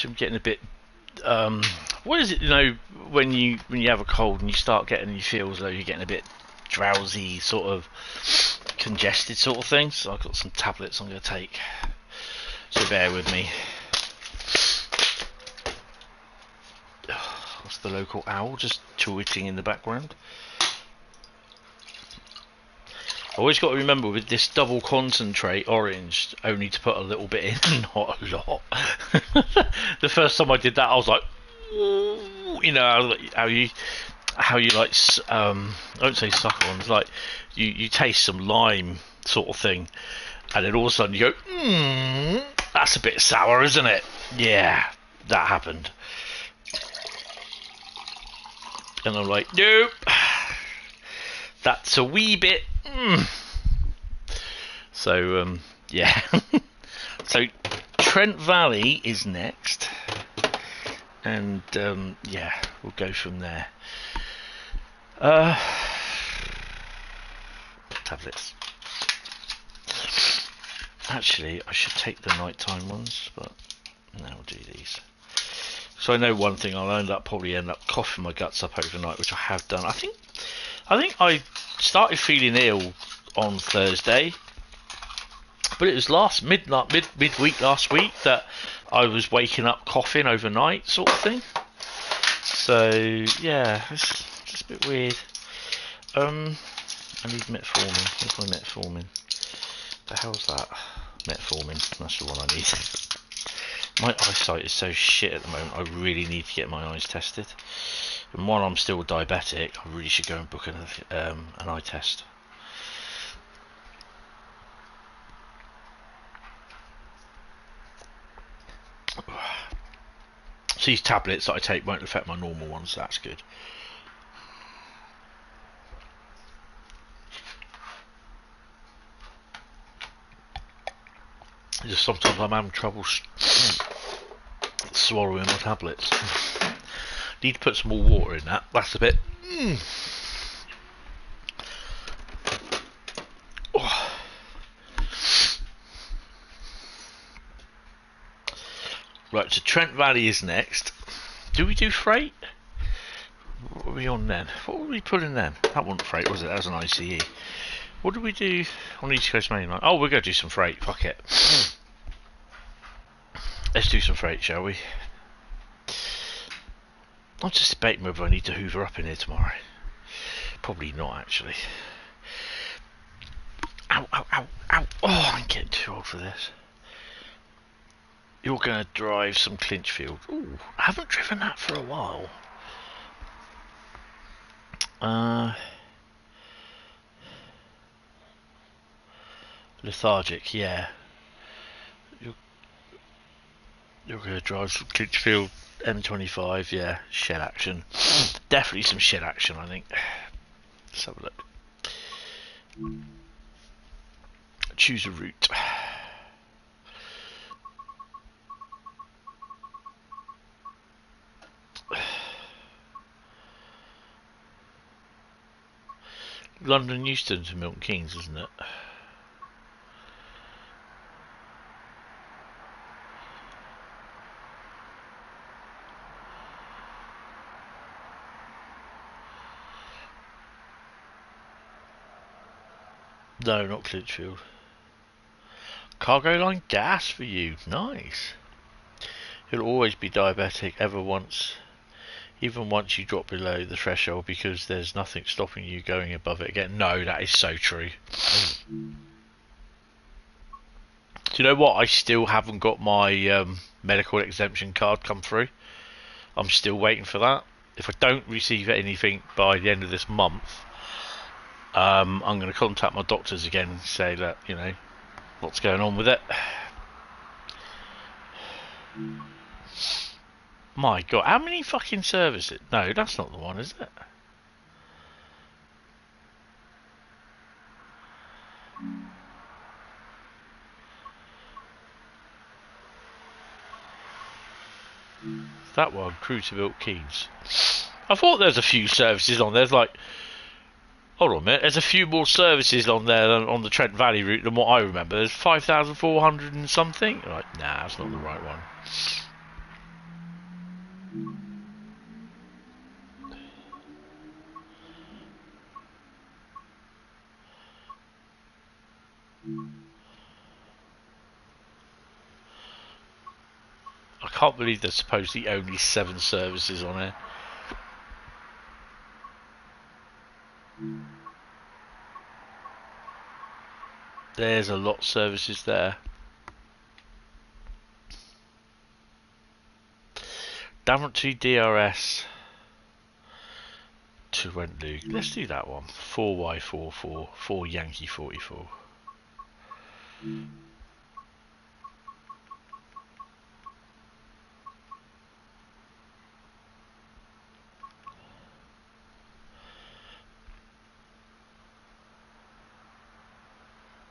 So I'm getting a bit. What is it? You know, when you have a cold and you start getting, you feel as though you're getting a bit drowsy, sort of congested, sort of thing. So I've got some tablets I'm going to take. So bear with me. What's the local owl just tweeting in the background? I always got to remember with this double concentrate orange, only to put a little bit in, not a lot. The first time I did that, I was like, ooh, you know how you like, I don't say suck on, like you taste some lime sort of thing, and then all of a sudden you go, that's a bit sour, isn't it? Yeah, that happened. And I'm like, nope, that's a wee bit. So yeah. So Trent Valley is next, and yeah, we'll go from there. Tablets. Actually, I should take the nighttime ones, but no, we'll do these. So I know one thing, I'll probably end up coughing my guts up overnight, which I have done. I think I started feeling ill on Thursday, but it was midweek last week that I was waking up coughing overnight, sort of thing. So yeah, it's just a bit weird. I need metformin. Where's my metformin? The hell's that? Metformin. That's the one I need. My eyesight is so shit at the moment. I really need to get my eyes tested. And while I'm still diabetic, I really should go and book an eye test. So these tablets that I take won't affect my normal ones, so that's good. Just sometimes I'm having trouble swallowing my tablets. Need to put some more water in that. That's a bit. Oh. Right, so Trent Valley is next. Do we do freight? What are we on then? What were we putting then? That wasn't freight, was it? That was an ICE. What do we do on Eastcoast Mainline? Oh, we're going to do some freight. Fuck it. Let's do some freight, shall we? I'm just debating whether I need to hoover up in here tomorrow. Probably not, actually. Ow, ow, ow, ow. Oh, I'm getting too old for this. You're going to drive some Clinchfield. Ooh, I haven't driven that for a while. Lethargic, yeah. You're going to drive some Clinchfield M25, yeah. Shed action. Definitely some shed action, I think. Let's have a look. Choose a route. London Euston to Milton Keynes, isn't it? No, not Clinchfield. Cargo line gas for you. Nice. He'll always be diabetic even once you drop below the threshold, because there's nothing stopping you going above it again. No, that is so true. Do you know what? I still haven't got my medical exemption card come through. I'm still waiting for that. If I don't receive anything by the end of this month, I'm going to contact my doctors again and say that, you know, what's going on with it. My God, how many fucking services? No, that's not the one, is it? That one, Crew to Milton Keynes. I thought there's a few services on there. There's like, hold on a minute, there's a few more services on there than on the Trent Valley route than what I remember. There's 5,400 and something. Like, nah, that's not the right one. can't believe there's supposedly only 7 services on here. There's a lot of services there. Daventry DRS to Wentloog. Let's do that one. 4Y44, 4 Yankee 44.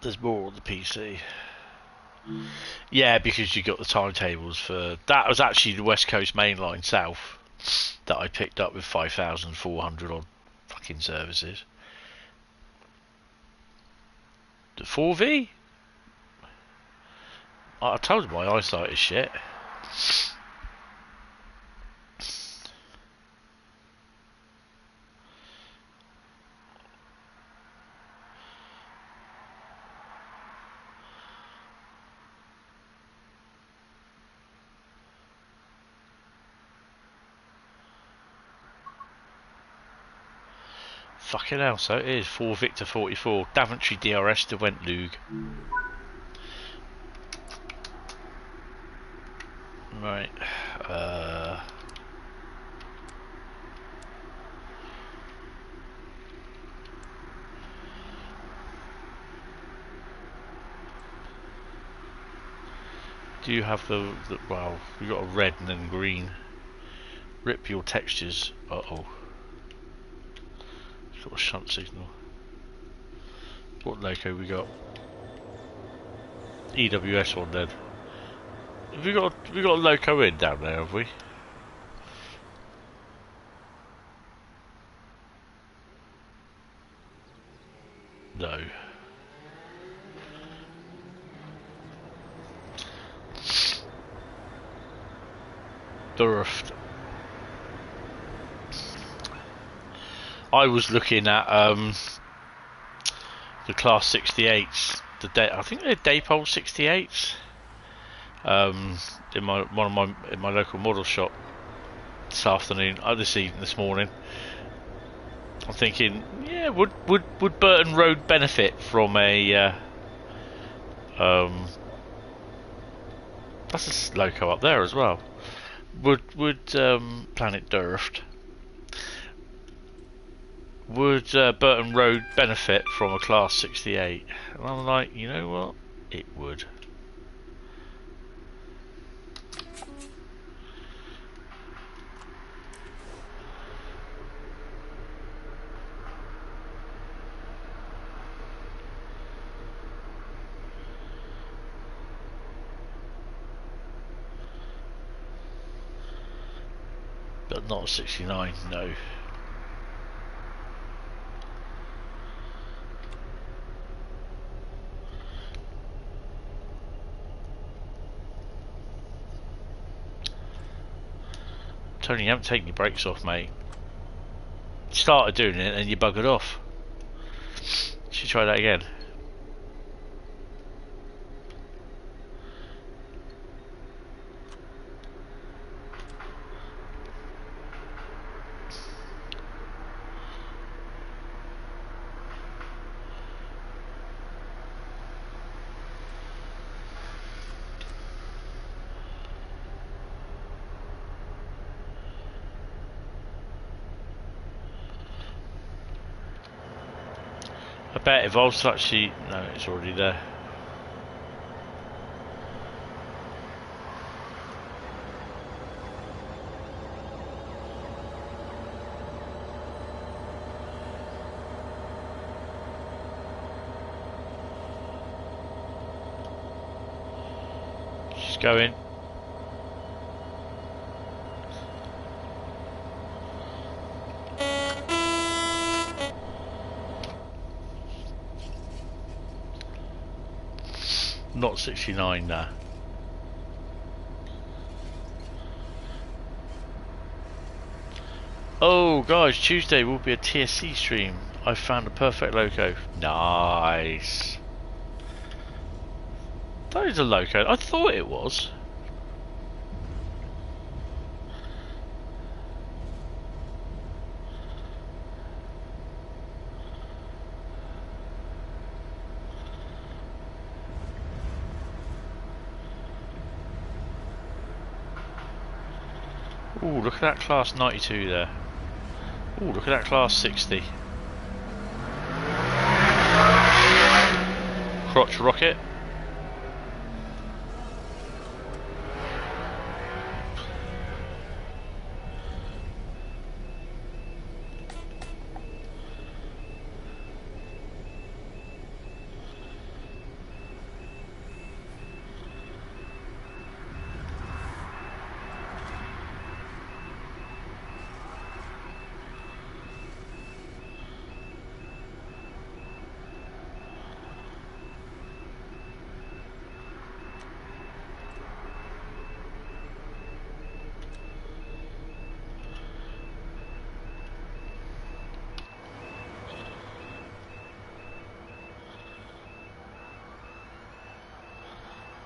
There's more on the PC. Yeah, because you got the timetables for that. Was actually the West Coast Mainline South that I picked up with 5,400 odd fucking services. The 4V? I told you my eyesight is shit. Fucking hell, so it is 4 Victor 44, Daventry DRS to Wentloog. Right, do you have the well, we got a red and then green. Rip your textures. Uh-oh. Got a shunt signal. What loco we got? EWS one then. Have we got a loco in down there, have we? No. Durft. I was looking at the Class 68s. I think they're Daypole 68s. In my local model shop this afternoon, this morning. I'm thinking, yeah, would Burton Road benefit from a that's a loco up there as well. Would Planet Durft, would Burton Road benefit from a Class 68? And I'm like, you know what? It would. But not a 69, no. Tony, you haven't taken your brakes off, mate. You started doing it and you buggered off. Should try that again. I bet if I was to actually... No, it's already there. Just go in. Not 69 now. Oh guys, Tuesday will be a TSC stream. I found a perfect loco. Nice. That is a loco. I thought it was. Ooh, look at that class 92 there. Ooh, look at that class 60. Crotch rocket.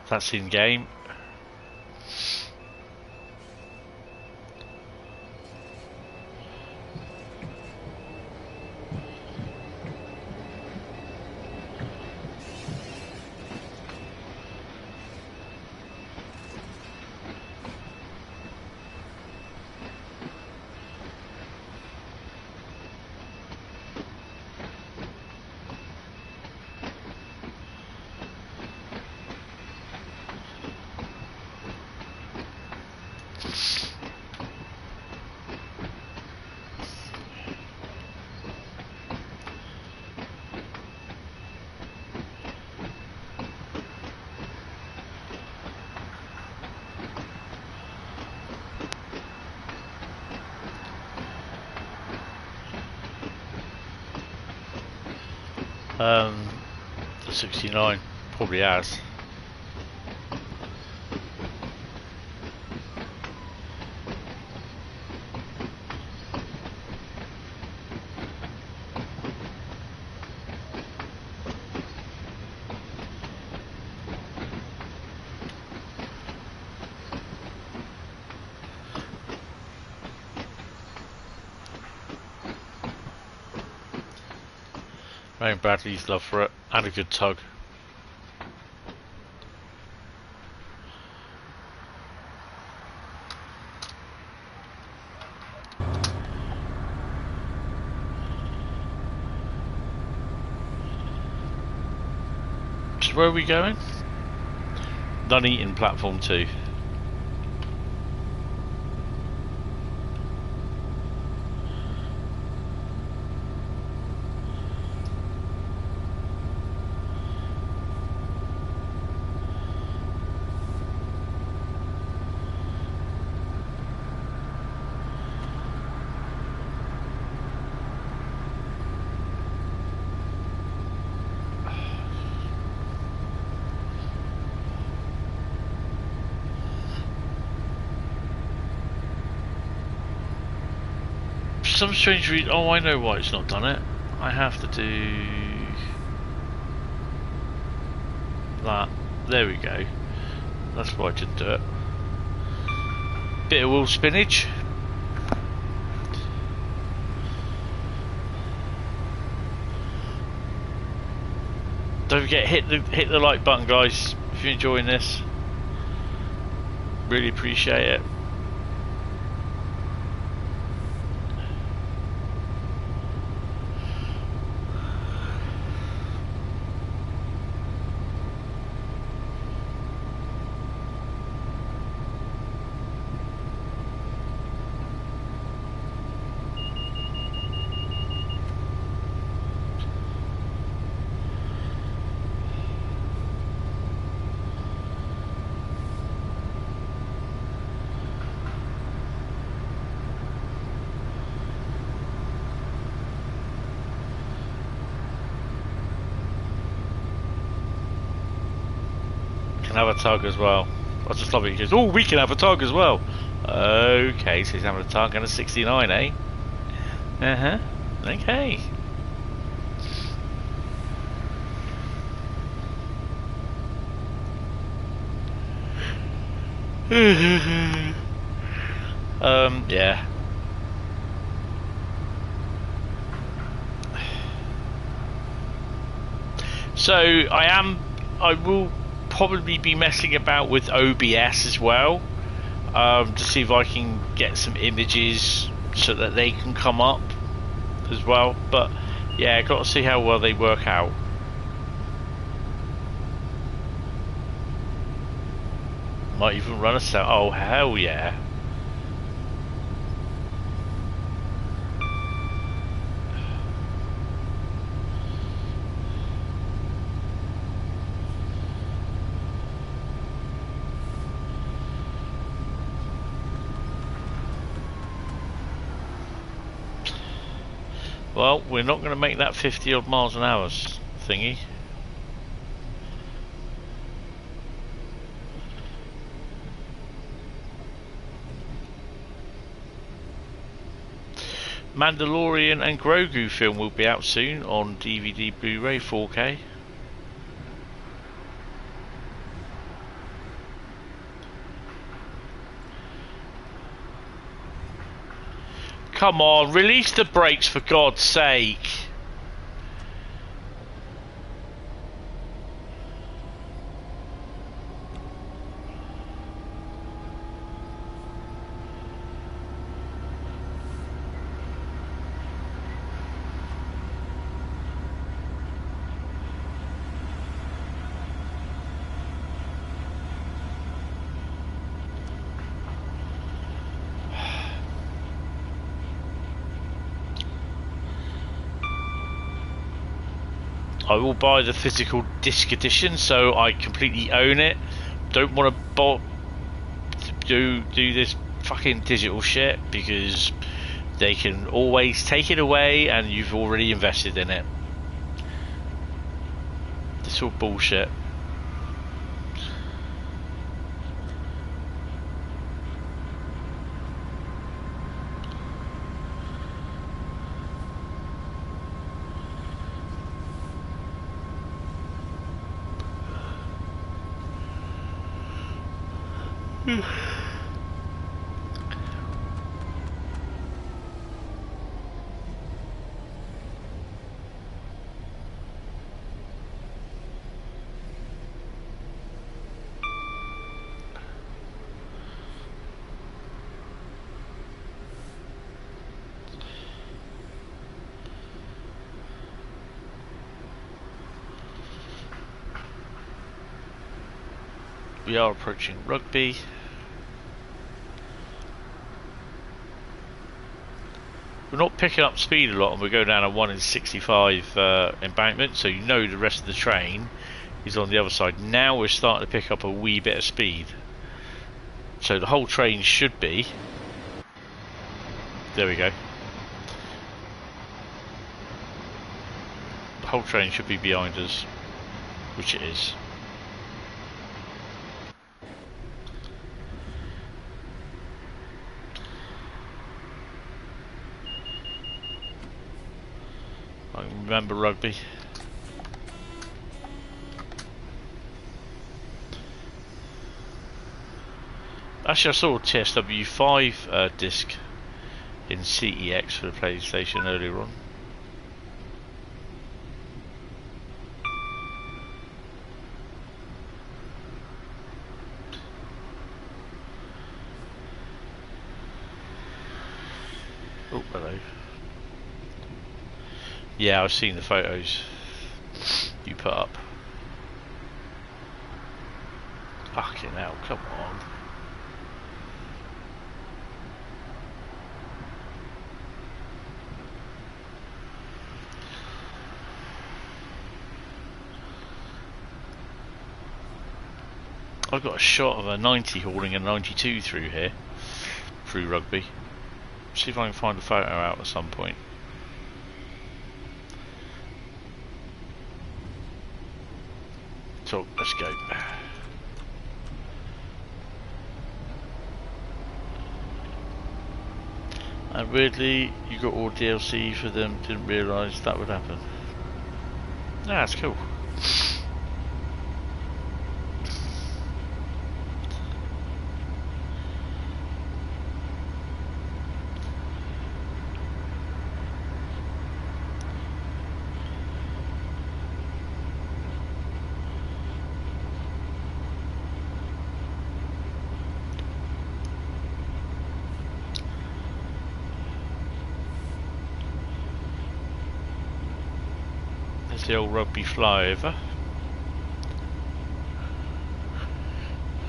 That's in game. The 69 probably has. Ryan Bradley's love for it, and a good tug. So where are we going? Nuneaton platform 2. Some strange reason. Oh, I know why it's not done it. I have to do that. There we go. That's why I didn't do it. Bit of wool spinach. Don't forget, hit the like button, guys, if you're enjoying this. Really appreciate it. Have a tug as well. I just love it. He goes, oh, we can have a tug as well. Okay, so he's having a tug and a 69, eh? Uh-huh. Okay. Yeah. So I will probably be messing about with OBS as well. to see if I can get some images so that they can come up as well. But yeah, got to see how well they work out. Might even run a sound. Oh hell yeah! Well, we're not going to make that 50 odd miles an hour thingy. Mandalorian and Grogu film will be out soon on DVD, Blu-ray, 4K. Come on, release the brakes for God's sake. I will buy the physical disc edition, so I completely own it. Don't want to do this fucking digital shit because they can always take it away and you've already invested in it. It's all bullshit. We are approaching Rugby. We're not picking up speed a lot, and we're going down a 1 in 65 embankment, so you know the rest of the train is on the other side. Now we're starting to pick up a wee bit of speed. So the whole train should be... There we go. The whole train should be behind us, which it is. I remember Rugby. Actually, I saw a TSW5 disc in CEX for the PlayStation earlier on. Oh, hello. Yeah, I've seen the photos you put up. Fucking hell, come on. I've got a shot of a 90 hauling a 92 through here, through Rugby. See if I can find a photo out at some point. So, let's go. And weirdly, you got all DLC for them, didn't realise that would happen. Ah, that's cool. the old rugby flyover.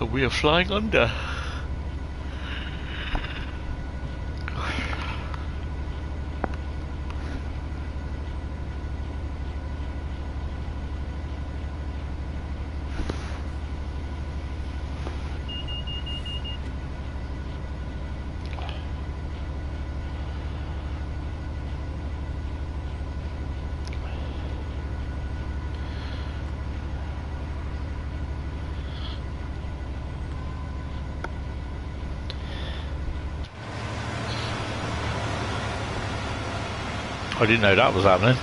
And we are flying under. I didn't know that was happening.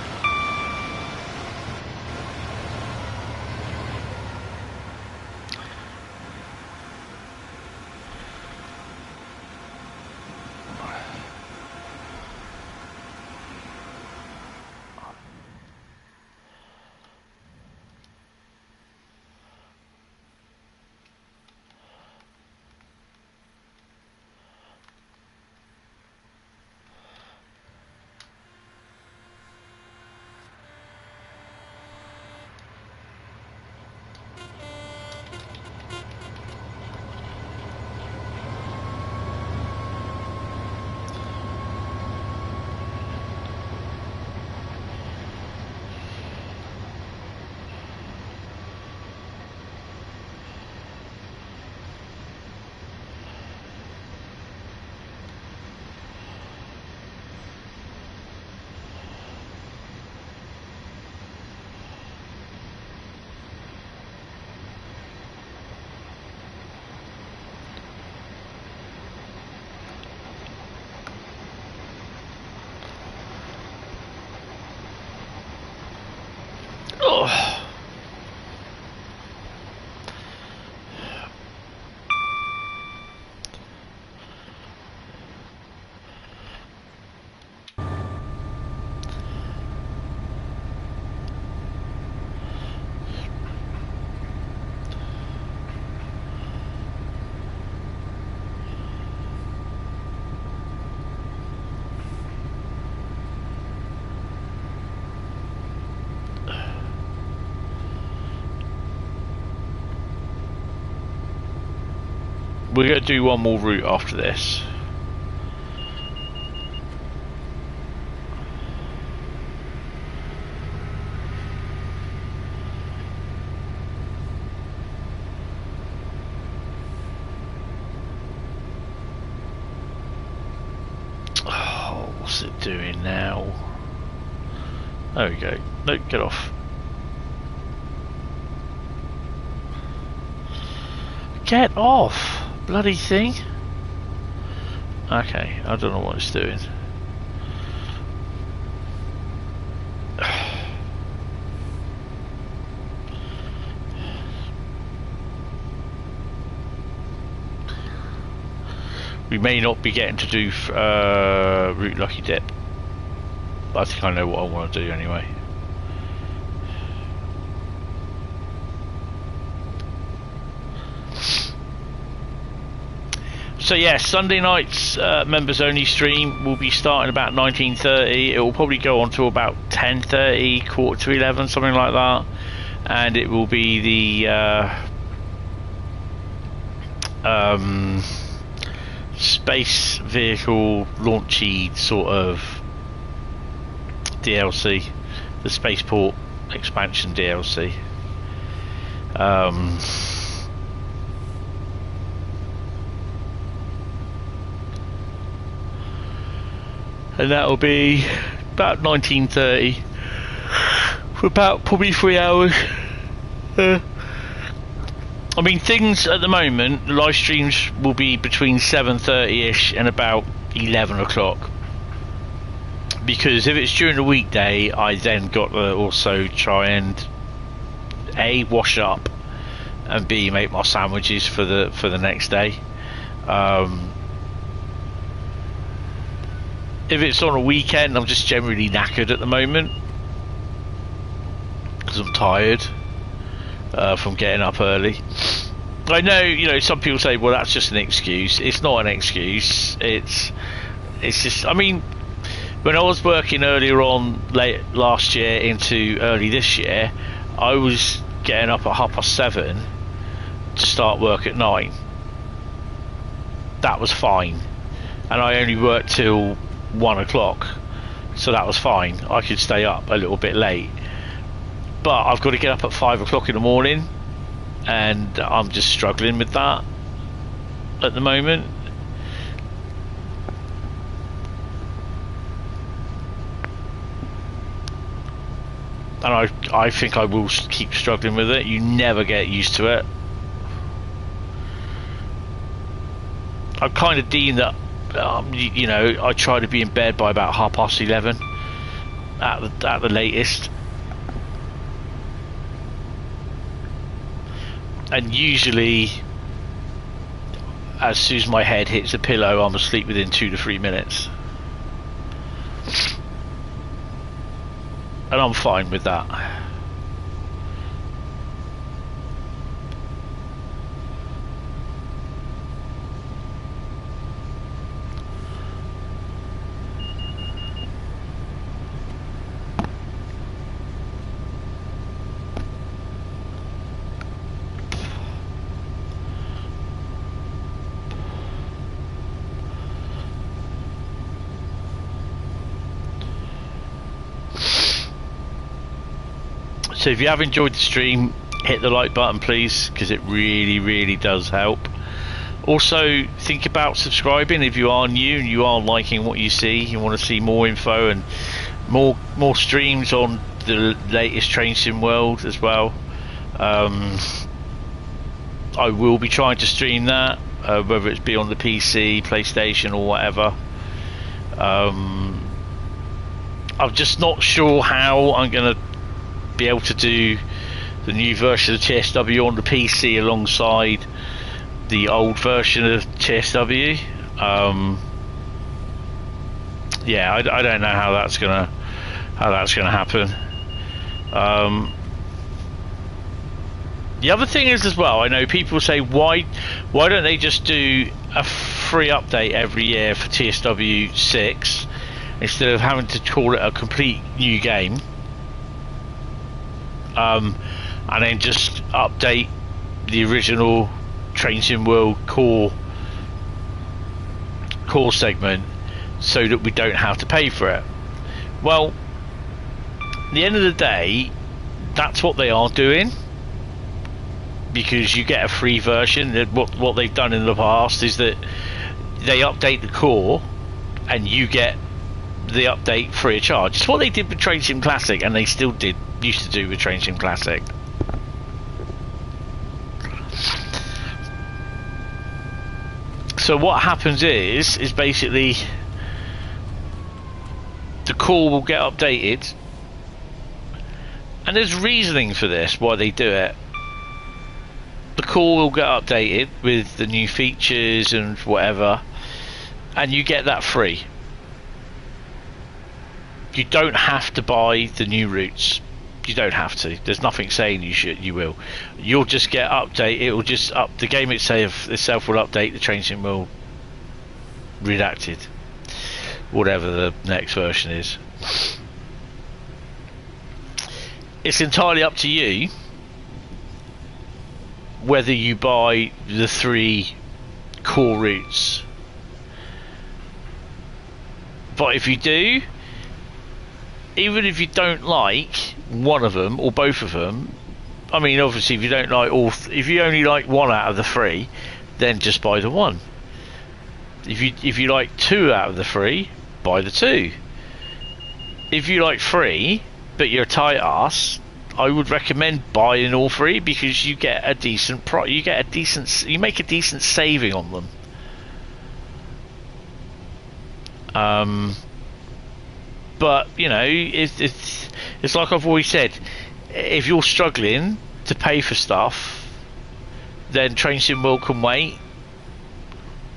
We're going to do one more route after this. Oh, what's it doing now? There we go. No, get off. Get off! Bloody thing. Okay, I don't know what it's doing. We may not be getting to do Route Lucky Dip, but I think I know what I want to do anyway. So yeah, Sunday night's members only stream will be starting about 19:30. It will probably go on to about 10:30, quarter to 11, something like that, and it will be the space vehicle launchy sort of DLC, the spaceport expansion DLC. And that'll be about 19:30 for about probably 3 hours. I mean, things at the moment, the live streams will be between 7:30ish and about 11 o'clock. Because if it's during the weekday, I then got to also try and A, wash up, and B, make my sandwiches for the next day. If it's on a weekend, I'm just generally knackered at the moment because I'm tired from getting up early. I know, you know, some people say, well, that's just an excuse. It's not an excuse. It's just, I mean, When I was working earlier on, late last year into early this year, I was getting up at 7:30 to start work at 9. That was fine, and I only worked till 1 o'clock, so that was fine. I could stay up a little bit late, but I've got to get up at 5 o'clock in the morning, and I'm just struggling with that at the moment. And I think I will keep struggling with it. You never get used to it. I'm kind of deemed that, you know, I try to be in bed by about 11:30 at the latest. And usually, as soon as my head hits the pillow, I'm asleep within 2 to 3 minutes. And I'm fine with that. So if you have enjoyed the stream, hit the like button please, because it really does help. Also think about subscribing if you are new and you are liking what you see. You want to see more info and more streams on the latest train sim world as well. I will be trying to stream that, whether it's be on the PC, PlayStation or whatever. I'm just not sure how I'm going to be able to do the new version of TSW on the PC alongside the old version of TSW. Yeah, I don't know how that's gonna happen. The other thing is as well, I know people say why don't they just do a free update every year for TSW 6 instead of having to call it a complete new game. And then just update the original Train Sim World core segment so that we don't have to pay for it. Well, at the end of the day, that's what they are doing, because you get a free version. What they've done in the past is that they update the core and you get the update free of charge. It's what they did with Train Sim Classic, and they still used to do with Train Sim Classic. So what happens is basically the core will get updated, and there's reasoning for this why they do it. The core will get updated with the new features and whatever, and you get that free. You don't have to buy the new routes. You don't have to. There's nothing saying you will. You'll just get update. It will just the game itself will update the Train Sim World redacted, whatever the next version is. It's entirely up to you whether you buy the 3 core routes. But if you do, even if you don't like one of them or both of them, I mean, obviously if you don't like if you only like one out of the 3, then just buy the 1. If you like 2 out of the 3, buy the 2. If you like 3 but you're a tight ass, I would recommend buying all 3, because you get a decent you make a decent saving on them. But you know, it's like I've always said, if you're struggling to pay for stuff, then Train Sim World can wait.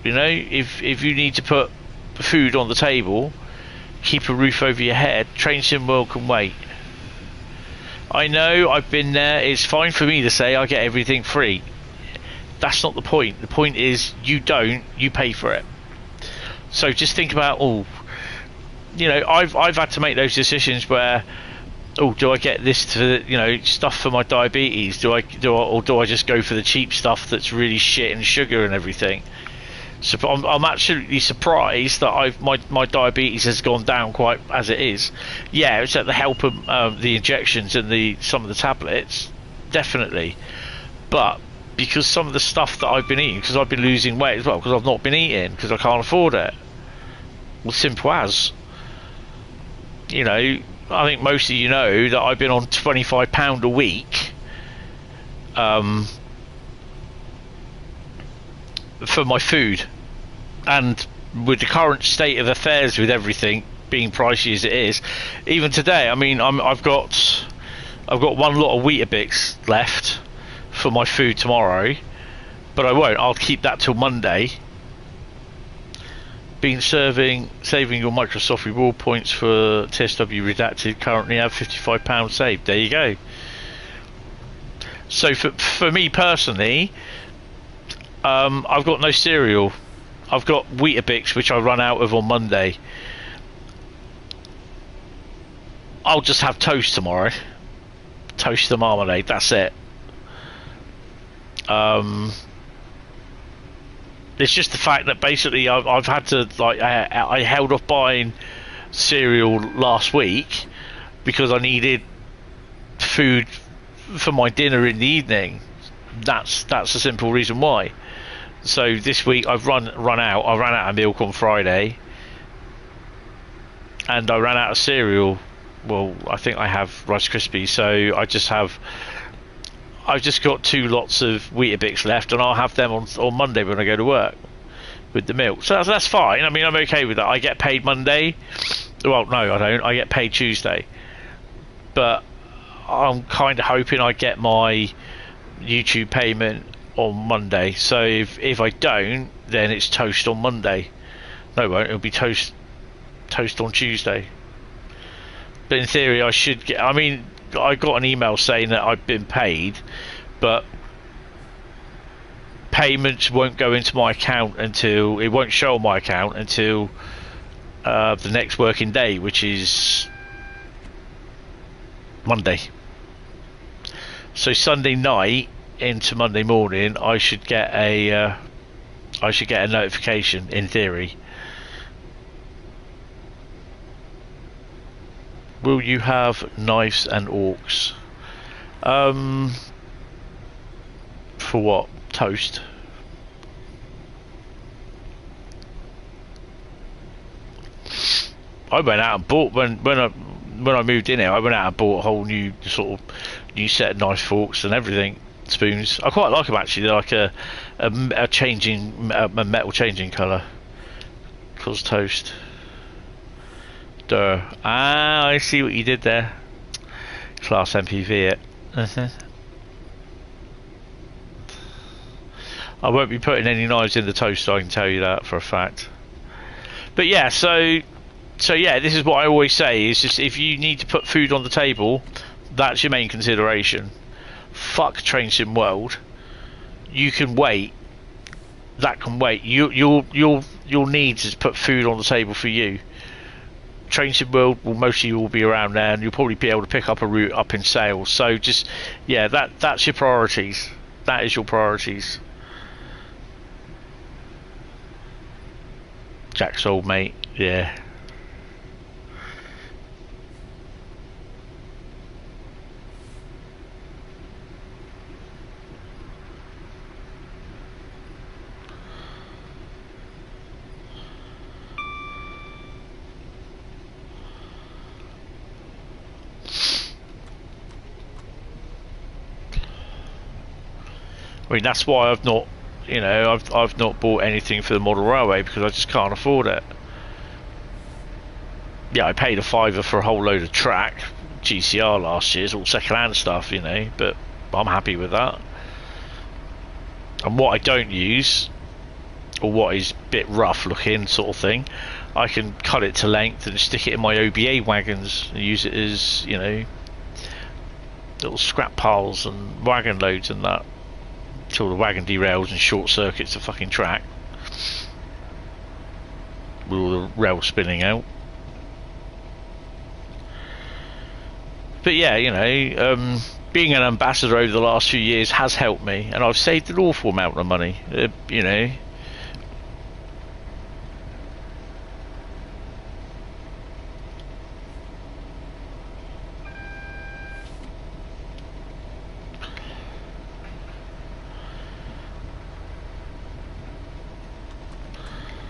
You know, if you need to put food on the table, keep a roof over your head, Train Sim World can wait. I know, I've been there. It's fine for me to say I get everything free. That's not the point. The point is you pay for it. So just think about, you know, I've had to make those decisions where, oh, do I get this to, you know, stuff for my diabetes? Or do I just go for the cheap stuff that's really shit and sugar and everything? So I'm absolutely surprised that my diabetes has gone down quite as it is. Yeah, it's at the help of the injections and some of the tablets, definitely. But because some of the stuff that I've been eating, because I've been losing weight as well, because I've not been eating, because I can't afford it. Well, simple as. You know, I think most of you know that I've been on £25 a week for my food, and with the current state of affairs with everything being pricey as it is, even today, I mean, I've got one lot of Weetabix left for my food tomorrow, but I won't. I'll keep that till Monday. Been saving your Microsoft reward points for TSW Redacted. Currently have £55 saved. There you go. So for me personally, I've got no cereal. I've got Weetabix, which I run out of on Monday. I'll just have toast tomorrow. Toast and marmalade. That's it. It's just the fact that basically I've had to, like, I held off buying cereal last week because I needed food for my dinner in the evening. That's the simple reason why. So this week I've run out. I ran out of milk on Friday, and I ran out of cereal. Well, I think I have Rice Krispies, so I've just got 2 lots of Weetabix left, and I'll have them on Monday when I go to work with the milk. So that's fine. I mean, I'm okay with that. I get paid Monday. Well, no, I don't. I get paid Tuesday. But I'm kind of hoping I get my YouTube payment on Monday. So if I don't, then it's toast on Monday. No, it won't. It'll be toast on Tuesday. But in theory, I should get... I mean, I got an email saying that I've been paid, but payments won't go into my account until... It won't show on my account until the next working day, which is Monday. So Sunday night into Monday morning, I should get a notification, in theory. Will you have knives and orcs? For what? Toast? I went out and bought when I moved in here. I went out and bought a whole new set of knife, forks, and everything. Spoons. I quite like them actually. They're like a metal changing colour. Cause toast. Duh. Ah, I see what you did there. Class MPV it. I won't be putting any knives in the toaster, I can tell you that for a fact. But yeah, so yeah, this is what I always say, is just if you need to put food on the table, that's your main consideration. Fuck Train Sim World. You can wait. That can wait. You'll need to put food on the table for you. Train Sim World will mostly all be around there, and you'll probably be able to pick up a route up in sales. So just, yeah, that's your priorities. That is your priorities. Jack's old mate, yeah. I mean, that's why I've not, you know, I've not bought anything for the model railway, because I just can't afford it. Yeah, I paid £5 for a whole load of track GCR last year. It's all second-hand stuff, you know, but I'm happy with that. And what I don't use, or what is a bit rough looking sort of thing, I can cut it to length and stick it in my OBA wagons and use it as, you know, little scrap piles and wagon loads and that, till the wagon derails and short circuits the fucking track with all the rail spinning out. But yeah, you know, being an ambassador over the last few years has helped me, and I've saved an awful amount of money. You know.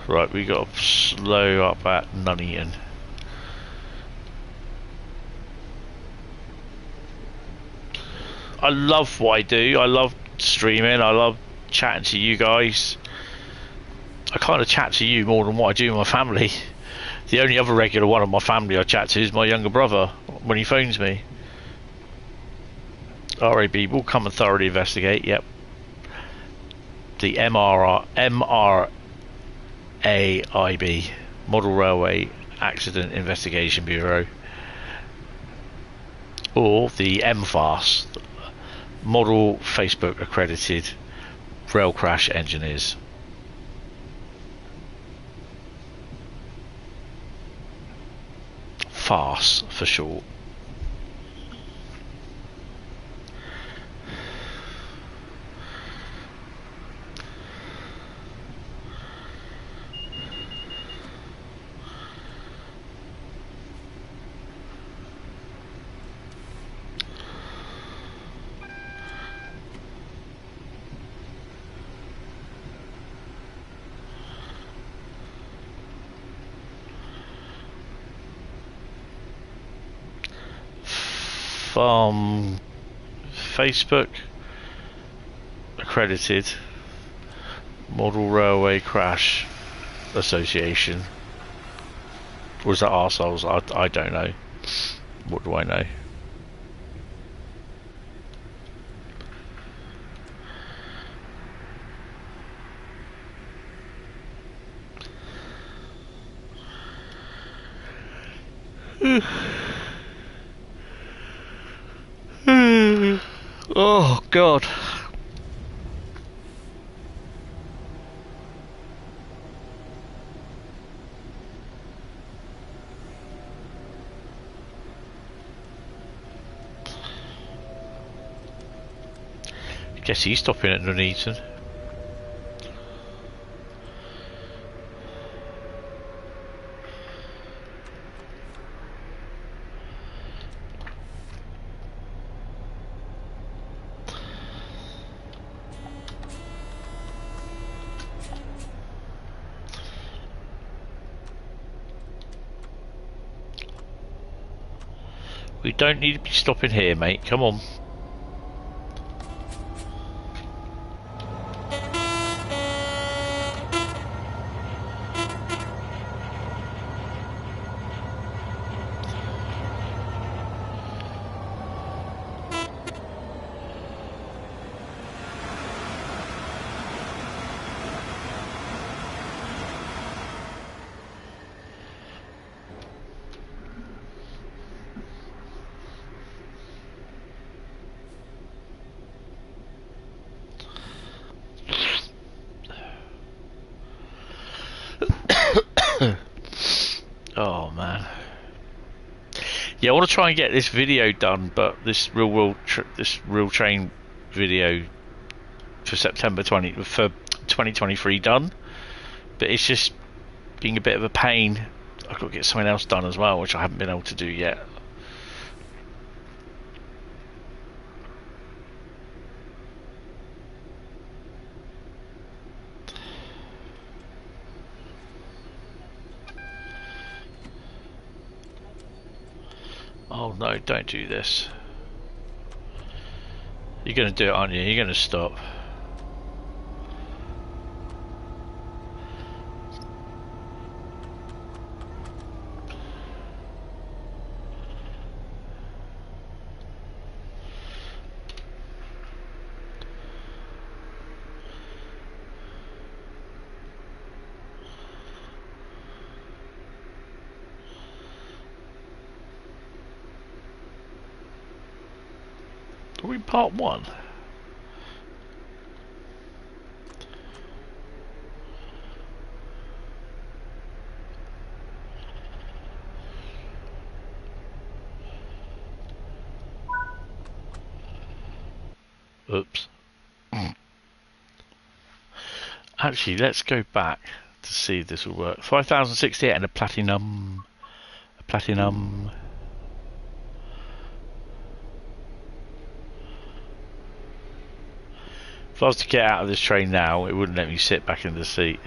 Right, we got to slow up at Nuneaton. I love what I do. I love streaming. I love chatting to you guys. I kind of chat to you more than what I do with my family. The only other regular one of my family I chat to is my younger brother when he phones me. RAB will come and thoroughly investigate. Yep. The MRAIB, Model Railway Accident Investigation Bureau, or the MFAS, Model Facebook Accredited Rail Crash Engineers. FARS for short. Facebook Accredited Model Railway Crash Association. Or is that arseholes? I don't know. What do I know? Oh God. Guess he's stopping at Nuneaton. We don't need to be stopping here, mate. Come on. Oh man. Yeah, I want to try and get this video done, but this real train video for September 2023 done. But it's just being a bit of a pain. I've got to get something else done as well, which I haven't been able to do yet. Oh no, don't do this. You're going to do it, aren't you? You're going to stop. Are we part one? Oops. Actually, let's go back to see if this will work. 5068 and a platinum. A platinum. If I was to get out of this train now, it wouldn't let me sit back in the seat.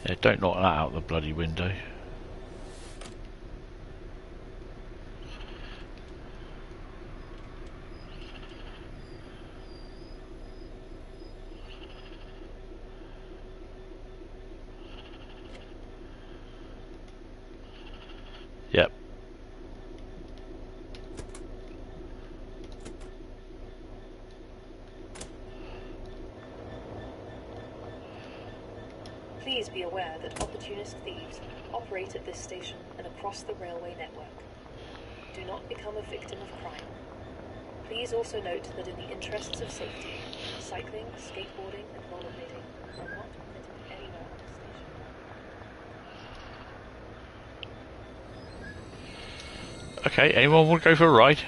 Yeah, don't knock that out the bloody window. Yep. Please be aware that opportunist thieves operate at this station and across the railway network. Do not become a victim of crime. Please also note that in the interests of safety, cycling, skateboarding, and rollerblading are not permitted anywhere on the station. Okay, anyone want to go for a ride?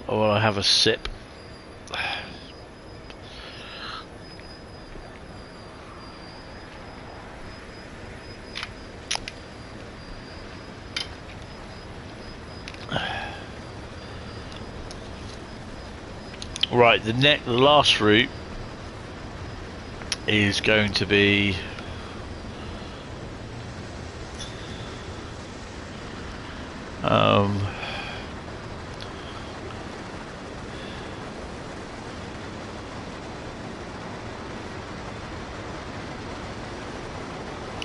Or will I have a sip? Right, the last route is going to be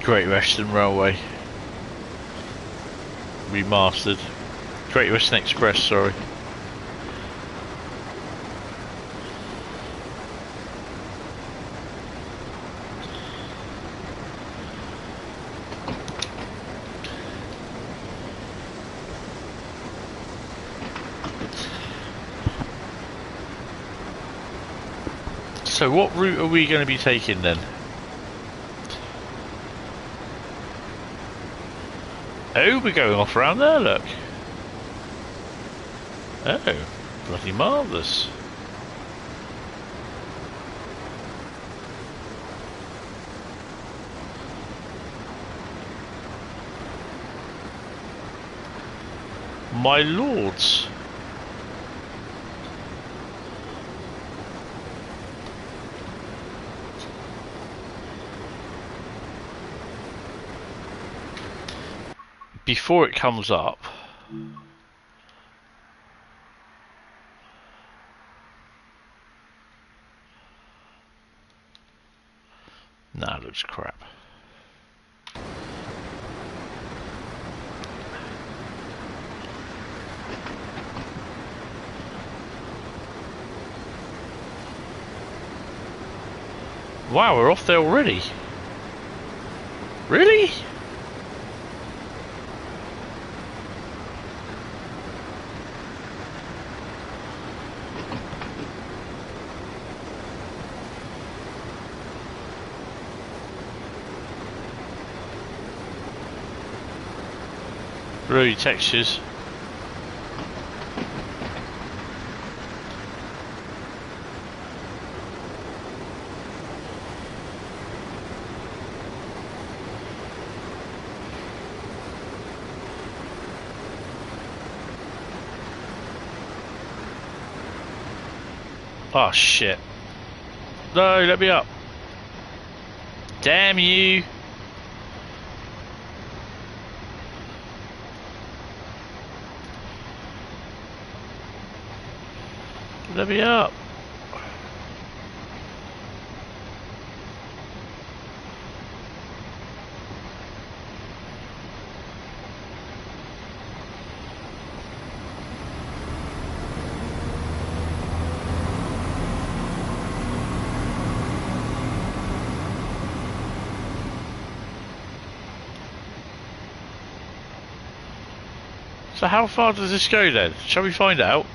Great Western Railway remastered. Great Western Express, sorry. So what route are we going to be taking then? Oh, we're going off around there, look. Oh, bloody marvellous. My lords. Before it comes up, nah, it looks crap. Wow, we're off there already. Really? Really textures. Oh shit. No, let me up. Damn you. Let me up. So how far does this go then? Shall we find out?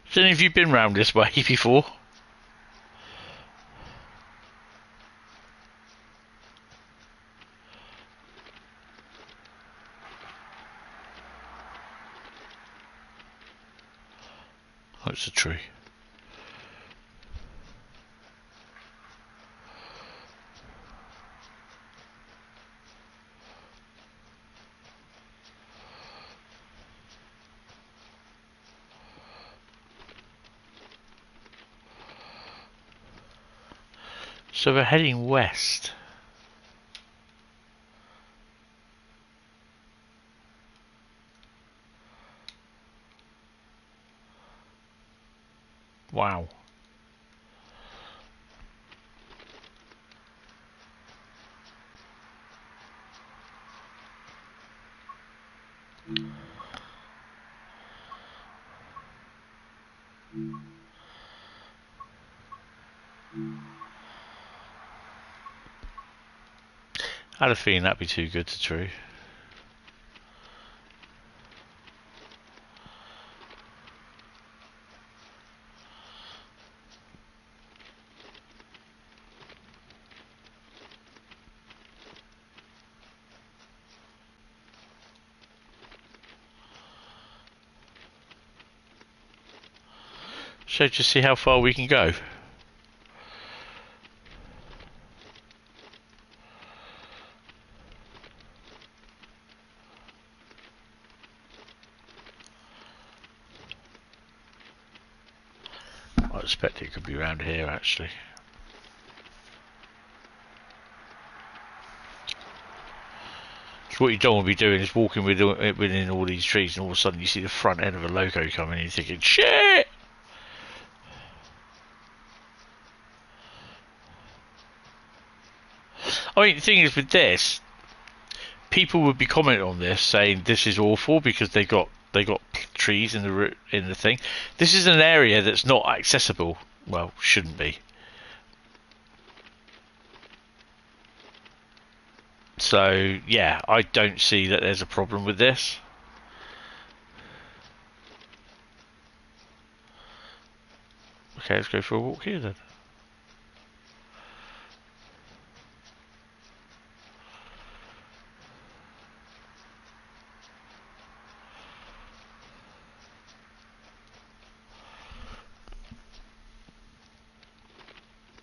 Has any of you been round this way before? Oh, it's a tree. So we're heading west. Wow. I had a feeling that'd be too good to true. So just see how far we can go. I expect it could be around here actually. So what you don't want to be doing is walking within all these trees and all of a sudden you see the front end of a loco coming and you're thinking, shit! I mean, the thing is with this, people would be commenting on this saying this is awful because they got trees in the thing. This is an area that's not accessible. Well, shouldn't be. So yeah, I don't see that there's a problem with this. Okay, let's go for a walk here then.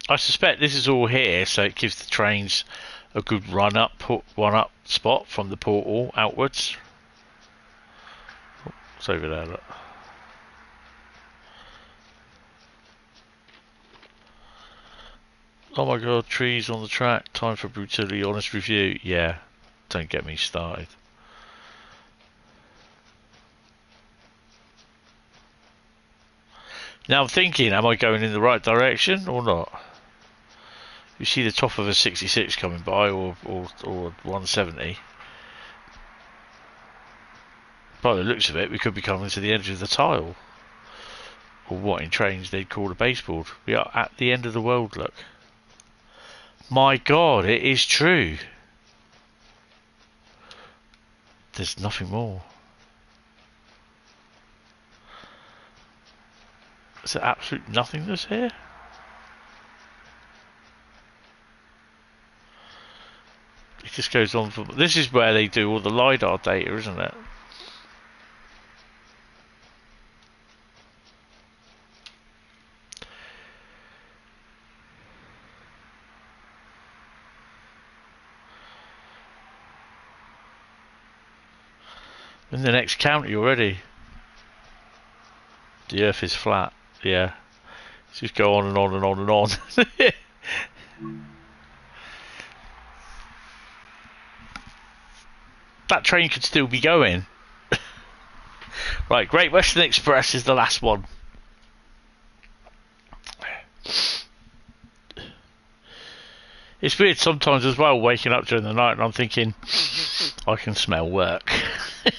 I suspect this is all here, so it gives the trains a good run up spot from the portal outwards. Oh, it's over there, look. Oh my god, trees on the track, time for brutally honest review. Yeah, don't get me started. Now I'm thinking, am I going in the right direction or not? You see the top of a 66 coming by, or 170. By the looks of it, we could be coming to the edge of the tile. Or what in trains they'd call a baseboard. We are at the end of the world, look. My god, it is true. There's nothing more. Is there absolute nothingness here? It just goes on for... This is where they do all the LiDAR data, isn't it? In the next county already. The earth is flat, yeah. Just go on and on and on and on. That train could still be going. Right, Great Western Express is the last one. It's weird sometimes as well, waking up during the night and I'm thinking, I can smell work.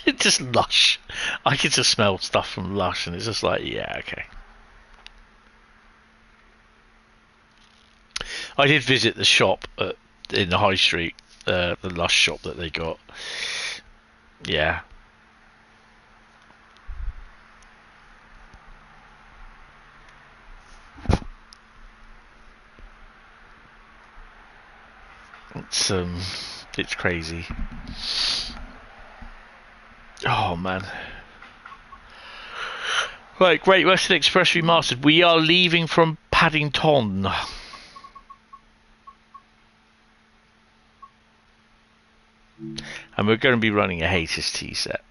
It's just Lush. I can just smell stuff from Lush and it's just like, yeah, okay. I did visit the shop in the high street, the Lush shop that they got. Yeah. It's crazy. Oh man. Right, Great Western Express Remastered. We are leaving from Paddington. And we're going to be running a Hentis tea set.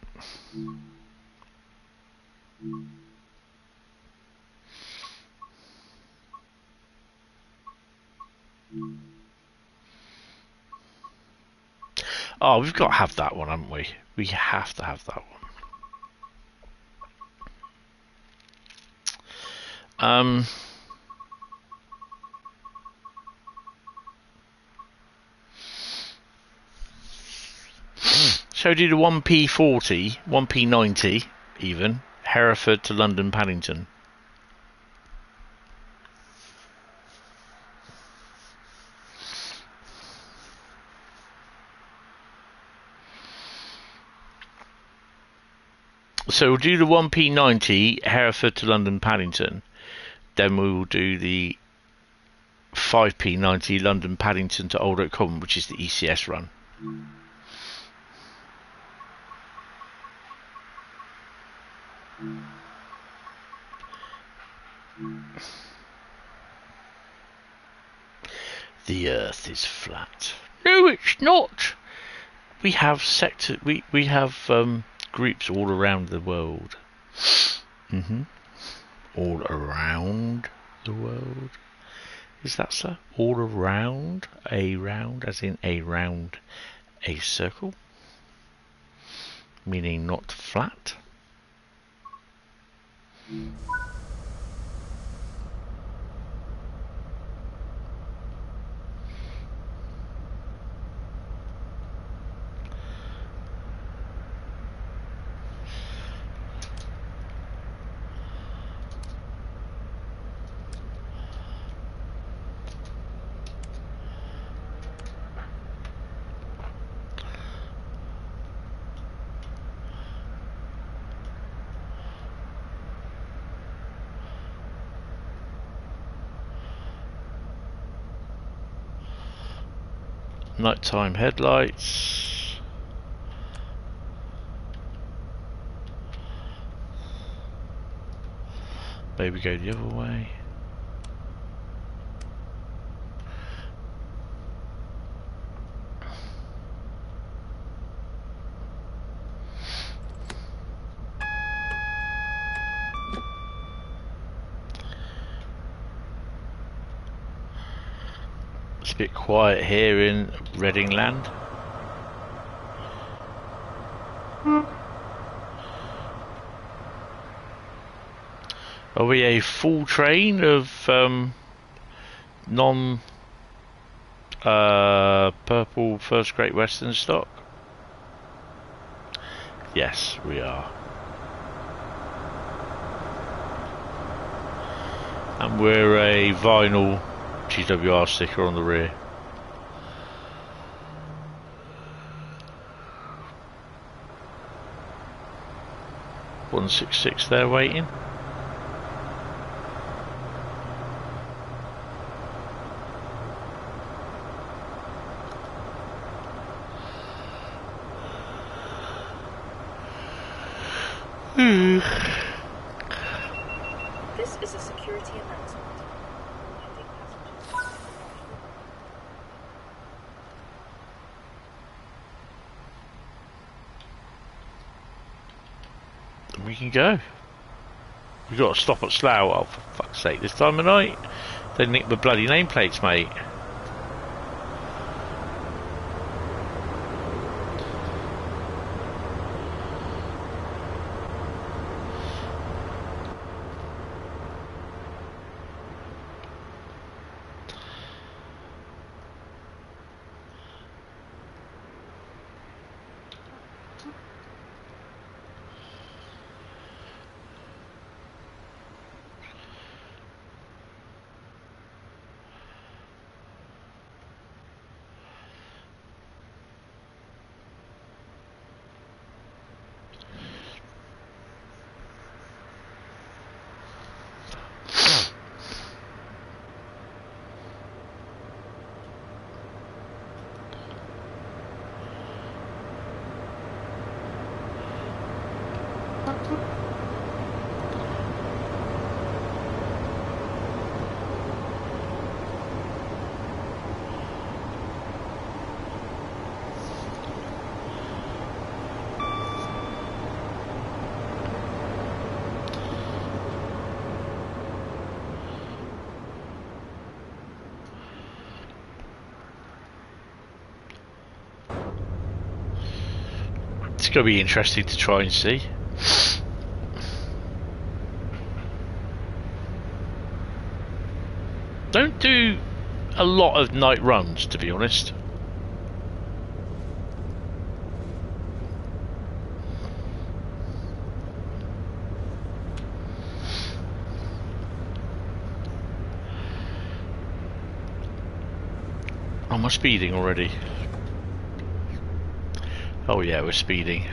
Oh, we've got to have that one, haven't we? We have to have that one. So do the 1p40, 1p90 even, Hereford to London Paddington. So we'll do the 1p90 Hereford to London Paddington. Then we will do the 5p90 London Paddington to Old Oak Common, which is the ECS run. The Earth is flat. No, it's not. We have sector. We have groups all around the world. All around the world. Is that so? All around? A round, as in a round, a circle? Meaning not flat? Nighttime headlights. Maybe go the other way. It's a bit quiet here in Reading land. Are we a full train of non purple first Great Western stock? Yes, we are. And we're a vinyl GWR sticker on the rear. (166) there waiting. This is a security announcement. Reminding passengers. We can go. We've got to stop at Slough. Oh, for fuck's sake, this time of night. They nick the bloody nameplates, mate. It's going to be interesting to try and see. Don't do a lot of night runs, to be honest. Am I speeding already? Oh yeah, we're speeding.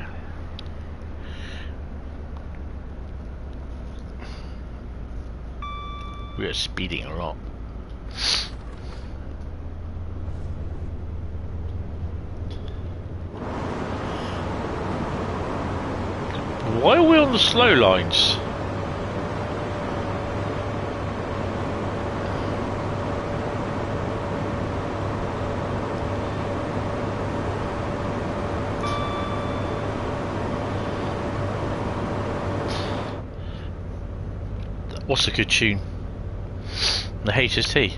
We are speeding a lot. Why are we on the slow lines? What's a good tune? The HST.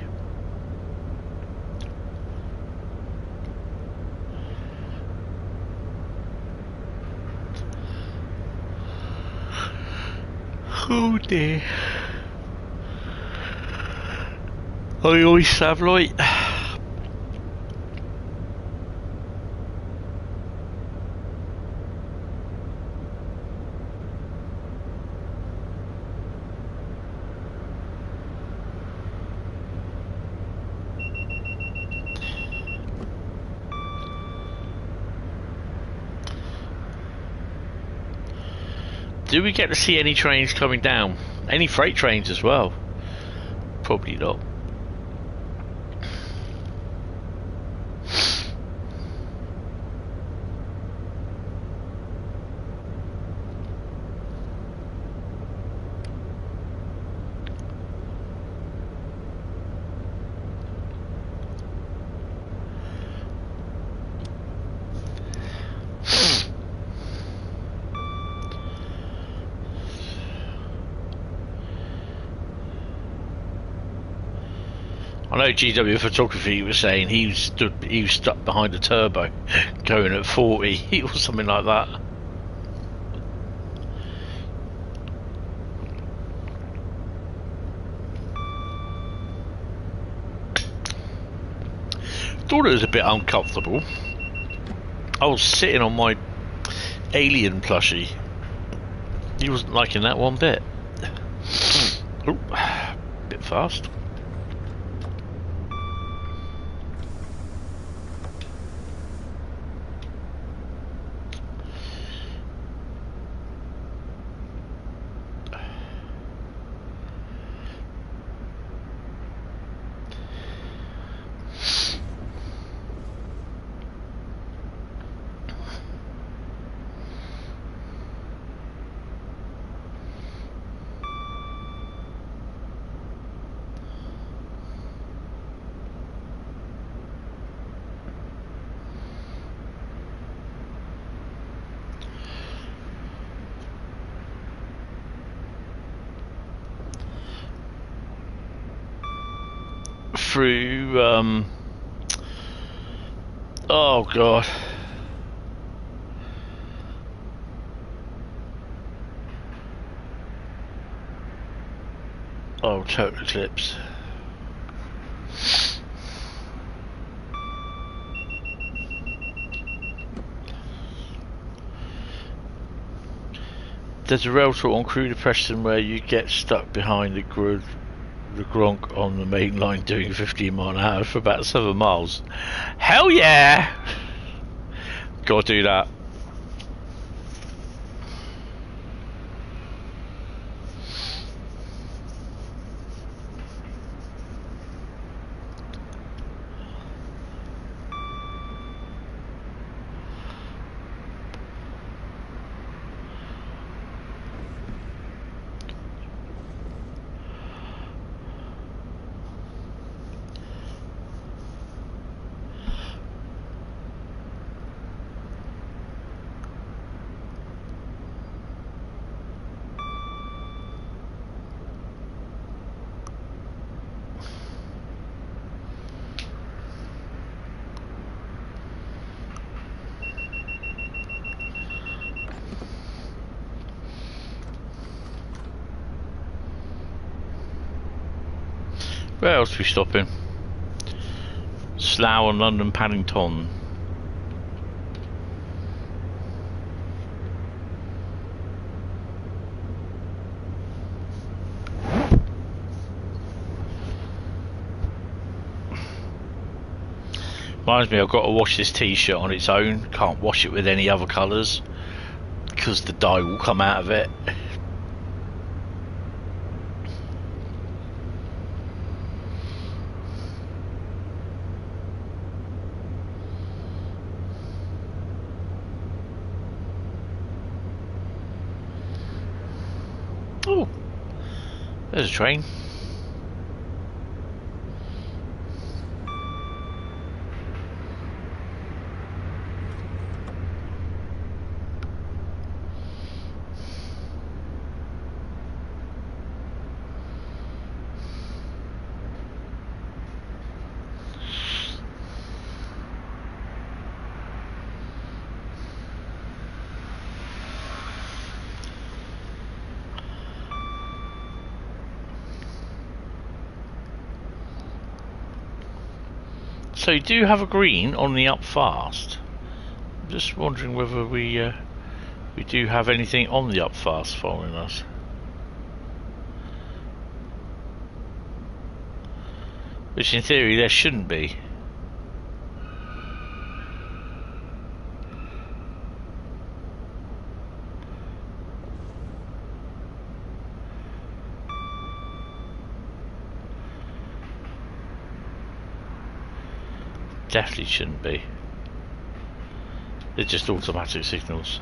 Oh dear. Oi oi Savloy. Do we get to see any trains coming down? Any freight trains as well? Probably not. I know GW Photography was saying he was stuck behind a turbo going at 40 or something like that. Thought it was a bit uncomfortable. I was sitting on my alien plushie. He wasn't liking that one bit. Oh, bit fast. through oh god, oh, Total Eclipse. There's a rail tour on Crew Depression where you get stuck behind the Gronk on the main line doing 15 mile an hour for about 7 miles. Hell yeah! Gotta do that. Where else are we stopping? Slough and London Paddington. Reminds me, I've got to wash this t-shirt on its own. Can't wash it with any other colours because the dye will come out of it. Oh, there's a train. So you do have a green on the up fast. I'm just wondering whether we do have anything on the up fast following us. Which in theory there shouldn't be. Definitely shouldn't be. They're just automatic signals.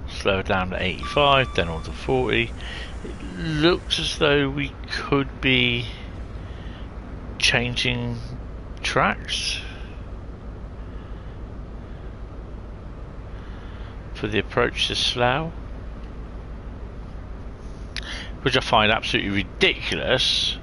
Slow it down to 85, then on to 40. It looks as though we could be changing tracks for the approach to Slough, which I find absolutely ridiculous.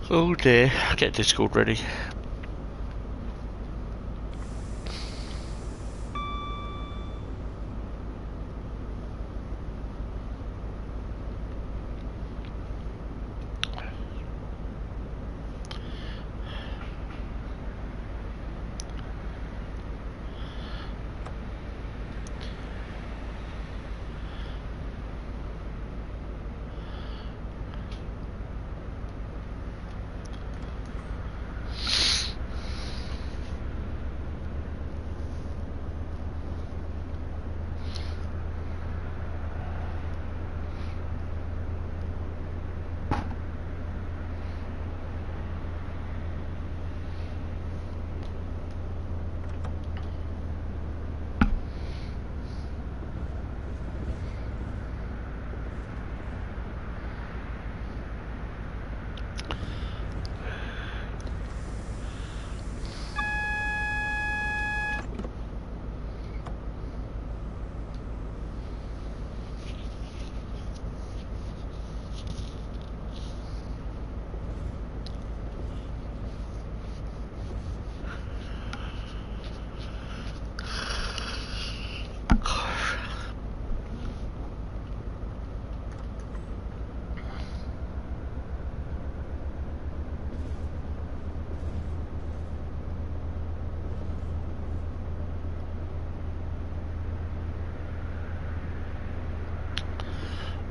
Oh dear, get Discord ready.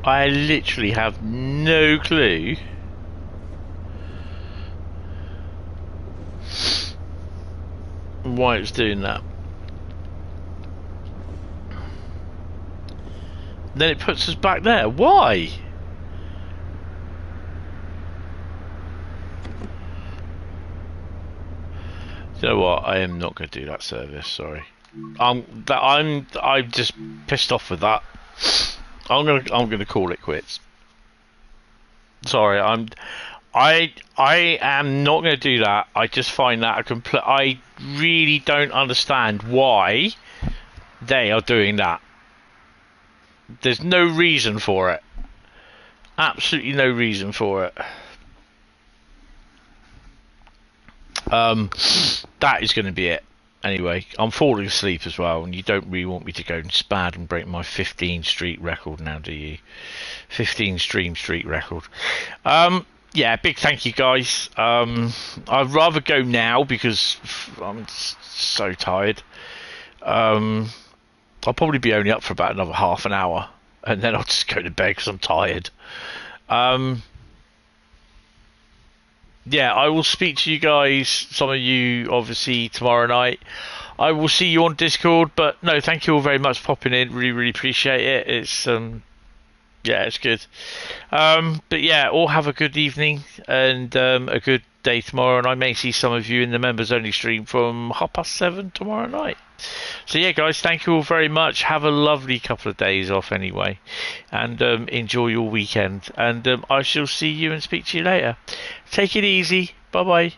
I literally have no clue why it's doing that. Then it puts us back there. Why? You know what? I am not going to do that service. Sorry. I'm just pissed off with that. I'm gonna call it quits. Sorry, I am not going to do that. I just find that I really don't understand why they are doing that. There's no reason for it. Absolutely no reason for it. That is going to be it. Anyway, I'm falling asleep as well, and you don't really want me to go spad and break my 15 street record now, do you? 15 stream street record. Yeah, big thank you, guys. I'd rather go now because I'm so tired. I'll probably be only up for about another half an hour, and then I'll just go to bed because I'm tired. Yeah, I will speak to you guys, some of you obviously tomorrow night. I will see you on Discord, but no, thank you all very much for popping in. Really appreciate it. It's yeah, it's good. But yeah, all have a good evening and a good day tomorrow, and I may see some of you in the members only stream from 7:30 tomorrow night. So yeah, guys, thank you all very much. Have a lovely couple of days off anyway, and enjoy your weekend, and I shall see you and speak to you later. Take it easy. Bye bye.